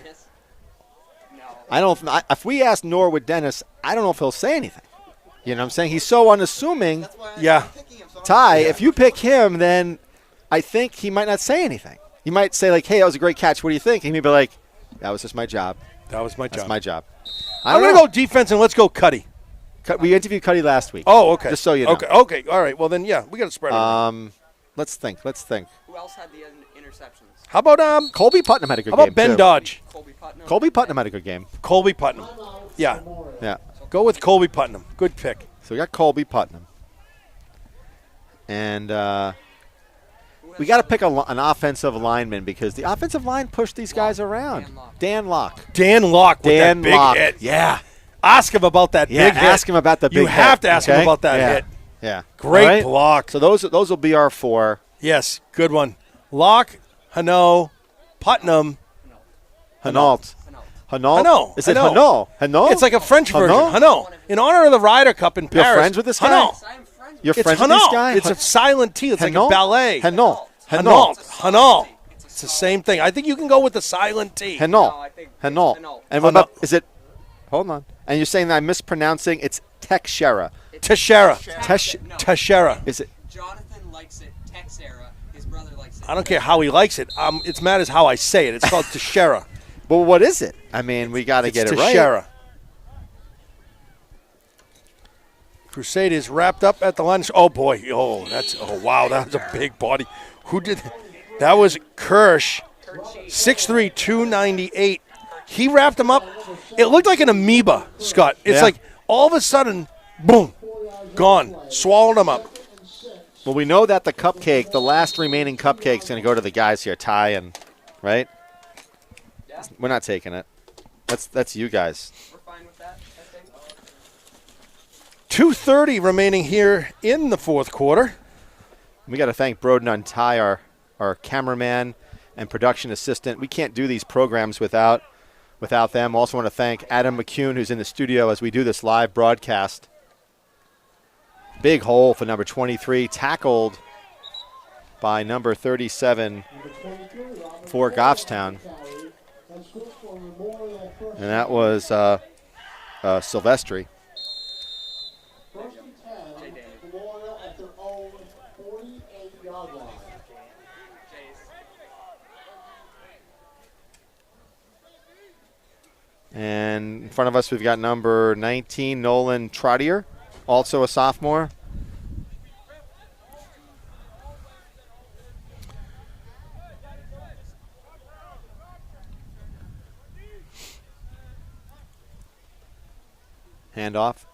If we ask Norwood Dennis, I don't know if he'll say anything. You know what I'm saying? He's so unassuming. Yeah. Ty, if you pick him, then I think he might not say anything. He might say, like, hey, that was a great catch. What do you think? And he'd be like, that was just my job. That was my job. That's my job. I'm going to go defense, and let's go Cuddy. We interviewed Cuddy last week. Oh, okay. Just so you know. Okay. All right. Well, then, yeah, we got to spread it. Let's think. Who else had the interceptions? How about Colby Putnam had a good how about game, Ben too. Dodge? Colby Putnam. Colby Putnam had a good game. Colby Putnam. Yeah. Yeah. Go with Colby Putnam. Good pick. So we got Colby Putnam. And we got to pick an offensive lineman because the offensive line pushed these guys around. Dan Locke. Dan Locke with Dan that big Locke. hit. Yeah. Ask him about that Yeah, big hit. ask him about the big hit. You have to ask him okay? about that Yeah. hit. Yeah. Great All right? block. So those will be our 4. Yes, good one. Locke, Hinault, Putnam. Hinault. Hinault? Hinault. Is it Hinault. Hinault? Hinault? It's like a French version. Hinault? Hinault. In honor of the Ryder Cup in You're Paris. friends with this guy? Hinault. I'm friends. You're It's friends with this Hinault. guy? It's a silent T. It's like a Hinault? ballet. Hinault. Hinault. Hinault. Hinault. It's the same thing. I think you can go with the silent T. Hinault. No, I think it's Hinault. Hinault. And what about, Hinault. is it, hold on. And you're saying that I'm mispronouncing, it's Teixeira. Teixeira. No. Teixeira. Is it? Jonathan likes it. Texera. His brother likes it. I don't care how he likes it. It's matters how I say it. It's called Teixeira. Well, what is it? I mean, we got to get it right. Teixeira. Crusade is wrapped up at the line. Oh, boy. Oh, wow. That was a big body. Who did that? That was Kirsch. 6'3", 298. He wrapped him up. It looked like an amoeba, Scott. It's Yeah. like all of a sudden, boom, gone. Swallowed him up. Well, we know that the cupcake, the last remaining cupcake, is going to go to the guys here, Ty and, right? Yeah. We're not taking it. That's you guys. We're fine with that, I think. 2:30 remaining here in the fourth quarter. We got to thank Broden and Ty, our cameraman and production assistant. We can't do these programs without them. Also want to thank Adam McCune, who's in the studio as we do this live broadcast. Big hole for number 23, tackled by number 37 for Goffstown. And that was Silvestri. First and 10, Memorial at their own 48-yard line. And in front of us, we've got number 19, Nolan Trottier, also a sophomore. Handoff.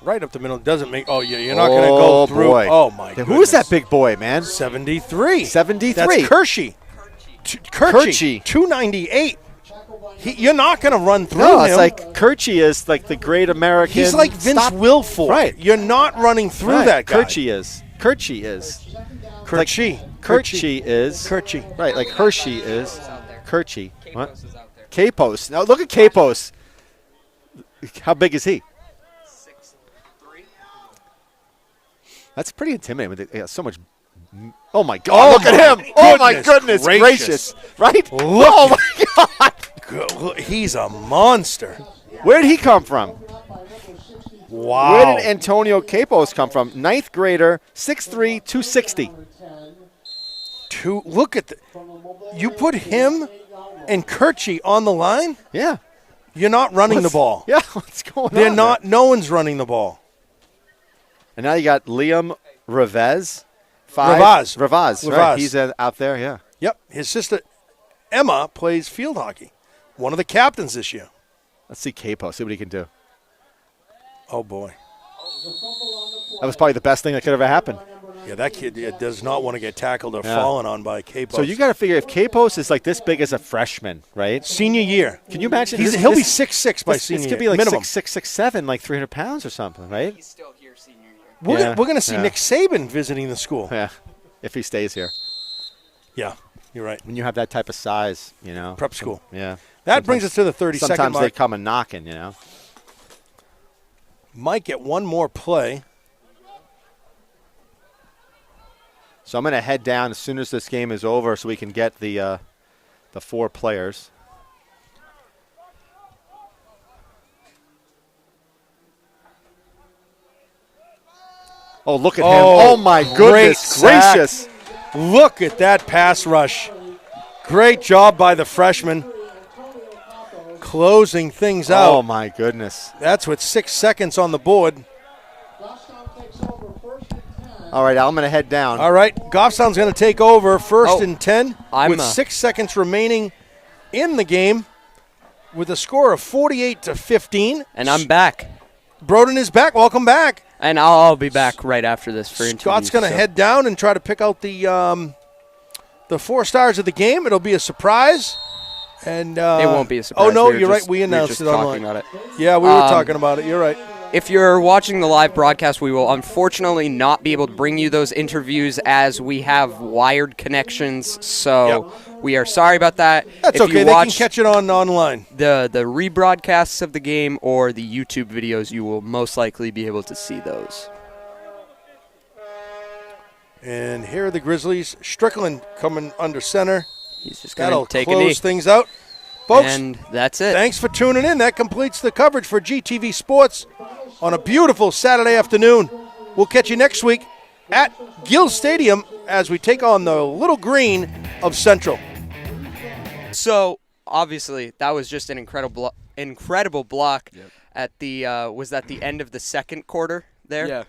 Right up the middle. Doesn't make. Oh, yeah. You're not going to go through. Boy. Oh, my God. Who is that big boy, man? 73. 73. That's Kershey. Kershey. 298. You're not going to run through No, him. it's like Kershey is like the great American. He's like Vince Wilfork. Right. You're not running through that guy. Kershey is. Kershey is. Kershey. Kershey is. Kershey. Right, like Hershey is. Kershey. What? Capos is out there. Capos. Now look at Capos. How big is he? 6'3". That's pretty intimidating. He has so much. Oh my God! Look at him! Oh my goodness gracious! Right? Oh my God! He's a monster. Where did he come from? Wow. Where did Antonio Capos come from? Ninth grader, 6'3", 260. Look at you put him and Kershey on the line. Yeah. You're not running the ball. Yeah, what's going They're on? not. No one's running the ball. And now you got Liam Revaz. Revaz. Right. He's out there, yeah. Yep. His sister Emma plays field hockey. One of the captains this year. Let's see Capo, see what he can do. Oh, boy. That was probably the best thing that could ever happen. Yeah, that kid does not want to get tackled or fallen on by Capos. So you got to figure if Capos is like this big as a freshman, right? Senior year. Can you imagine? He'll be 6'6" by senior year. This could be like minimum. 6'7", like 300 pounds or something, right? He's still here senior year. We're going to see Nick Saban visiting the school. Yeah, if he stays here. Yeah, you're right. When you have that type of size, you know. Prep school. Yeah. That brings us to the 30-second mark. Sometimes they come a knocking, you know. Might get one more play. So I'm going to head down as soon as this game is over so we can get the 4 players. Oh, look at him. Oh, my goodness gracious. Look at that pass rush. Great job by the freshman. Closing things out. Oh, my goodness. That's with 6 seconds on the board. All right, I'm going to head down. All right, Goffstown's going to take over first and 10 with 6 seconds remaining in the game with a score of 48-15. And I'm back. Broden is back. Welcome back. And I'll be back right after this for interviews. Scott's going to head down and try to pick out the 4 stars of the game. It'll be a surprise. And it won't be a surprise. Oh, no, you're right. We announced it online. About it. Yeah, we were talking about it. You're right. If you're watching the live broadcast, we will unfortunately not be able to bring you those interviews as we have wired connections. So we are sorry about that. That's okay. They can catch it online. The rebroadcasts of the game or the YouTube videos, you will most likely be able to see those. And here are the Grizzlies. Strickland coming under center. He's just going to take a knee. Close things out. Folks, and that's it. Thanks for tuning in. That completes the coverage for GTV Sports on a beautiful Saturday afternoon. We'll catch you next week at Gill Stadium as we take on the Little Green of Central. So, obviously, that was just an incredible block at the was that the end of the second quarter there? Yeah.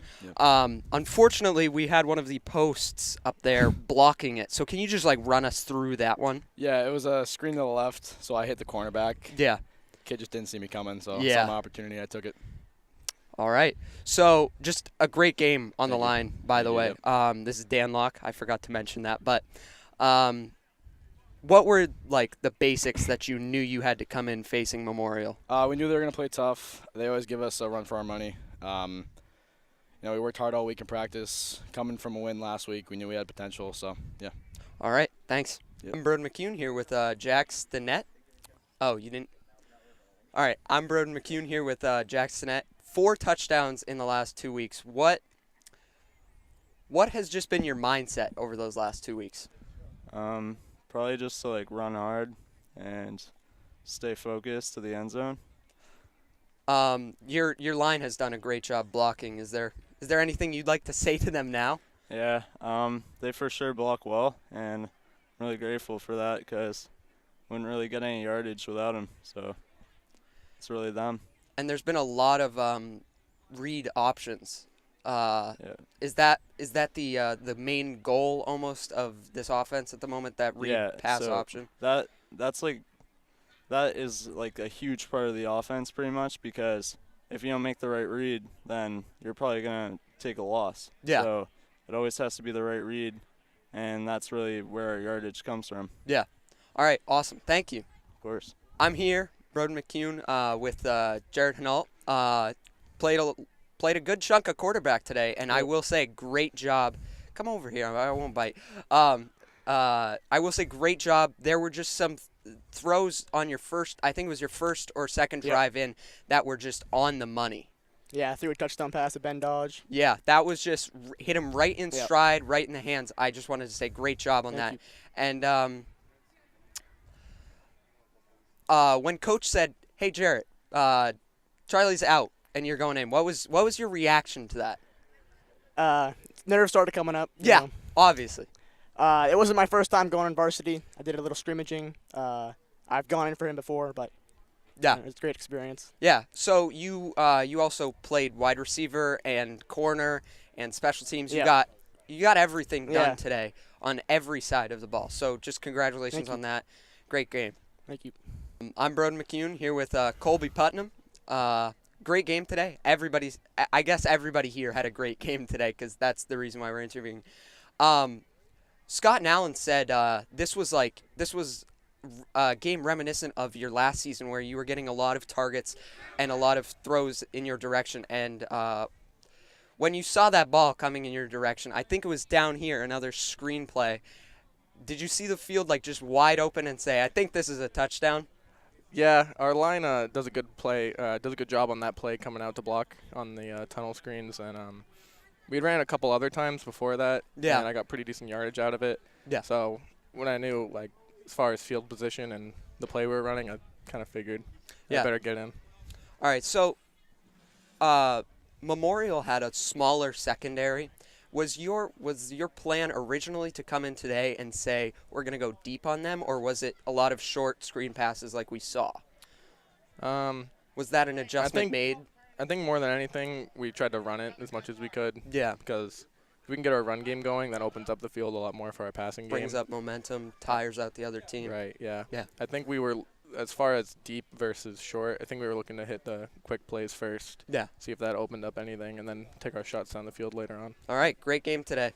Unfortunately, we had one of the posts up there blocking it. So can you just run us through that one? Yeah, it was a screen to the left, so I hit the cornerback. Yeah. Kid just didn't see me coming, so yeah. Saw my opportunity, I took it. All right. So just a great game on the line, by the way. This is Dan Locke. I forgot to mention that. But what were the basics that you knew you had to come in facing Memorial? We knew they were going to play tough. They always give us a run for our money. We worked hard all week in practice. Coming from a win last week, we knew we had potential, so, yeah. All right, thanks. Yep. I'm Broden McCune here with Jack STINNETT. Oh, you didn't? All right, I'm Broden McCune here with Jack STINNETT. 4 touchdowns in the last 2 weeks. What has just been your mindset over those last 2 weeks? Probably just to, run hard and stay focused to the end zone. Your line has done a great job blocking. Is there anything you'd like to say to them now? Yeah, they for sure block well, and I'm really grateful for that because wouldn't really get any yardage without them. So it's really them. And there's been a lot of read options. Yeah. Is that the main goal almost of this offense at the moment? That read pass option. That is a huge part of the offense pretty much because if you don't make the right read, then you're probably gonna take a loss. Yeah. So it always has to be the right read, and that's really where our yardage comes from. Yeah. All right. Awesome. Thank you. Of course. I'm here, Broden McCune, with Jared Hinault. Played a good chunk of quarterback today, and I will say great job. Come over here. I won't bite. I will say great job. There were just some throws on your first, I think it was your first or second drive in, that were just on the money. Yeah, I threw a touchdown pass to Ben Dodge. Yeah, that was just hit him right in stride, right in the hands. I just wanted to say great job on that. You. And when Coach said, "Hey, Jarrett, Charlie's out," and you're going in, what was your reaction to that? Nerves started coming up. Yeah, you know. Obviously. It wasn't my first time going on varsity. I did a little scrimmaging. I've gone in for him before, but Yeah. It was a great experience. Yeah. So you also played wide receiver and corner and special teams. You Yeah. got everything done Yeah. today on every side of the ball. So just congratulations Thank you. on that. Great game. Thank you. I'm Broden McCune here with COLBY PUTNUM. Great game today. I guess everybody here had a great game today because that's the reason why we're interviewing. Scott and Allen said this was a game reminiscent of your last season where you were getting a lot of targets and a lot of throws in your direction. And when you saw that ball coming in your direction, I think it was down here, another screenplay. Did you see the field like just wide open and say, I think this is a touchdown? Yeah, our line does a good play, does a good job on that play coming out to block on the tunnel screens, and we ran a couple other times before that. Yeah. And I got pretty decent yardage out of it. Yeah. So when I knew like as far as field position and the play we were running, I kind of figured I better get in. All right, so Memorial had a smaller secondary. Was your plan originally to come in today and say we're going to go deep on them, or was it a lot of short screen passes like we saw? Was that an adjustment made? I think more than anything, we tried to run it as much as we could. Yeah. Because if we can get our run game going, that opens up the field a lot more for our passing game. Brings up momentum, tires out the other team. Right, yeah. Yeah. I think we were, as far as deep versus short, I think we were looking to hit the quick plays first. Yeah. See if that opened up anything, and then take our shots down the field later on. All right, great game today.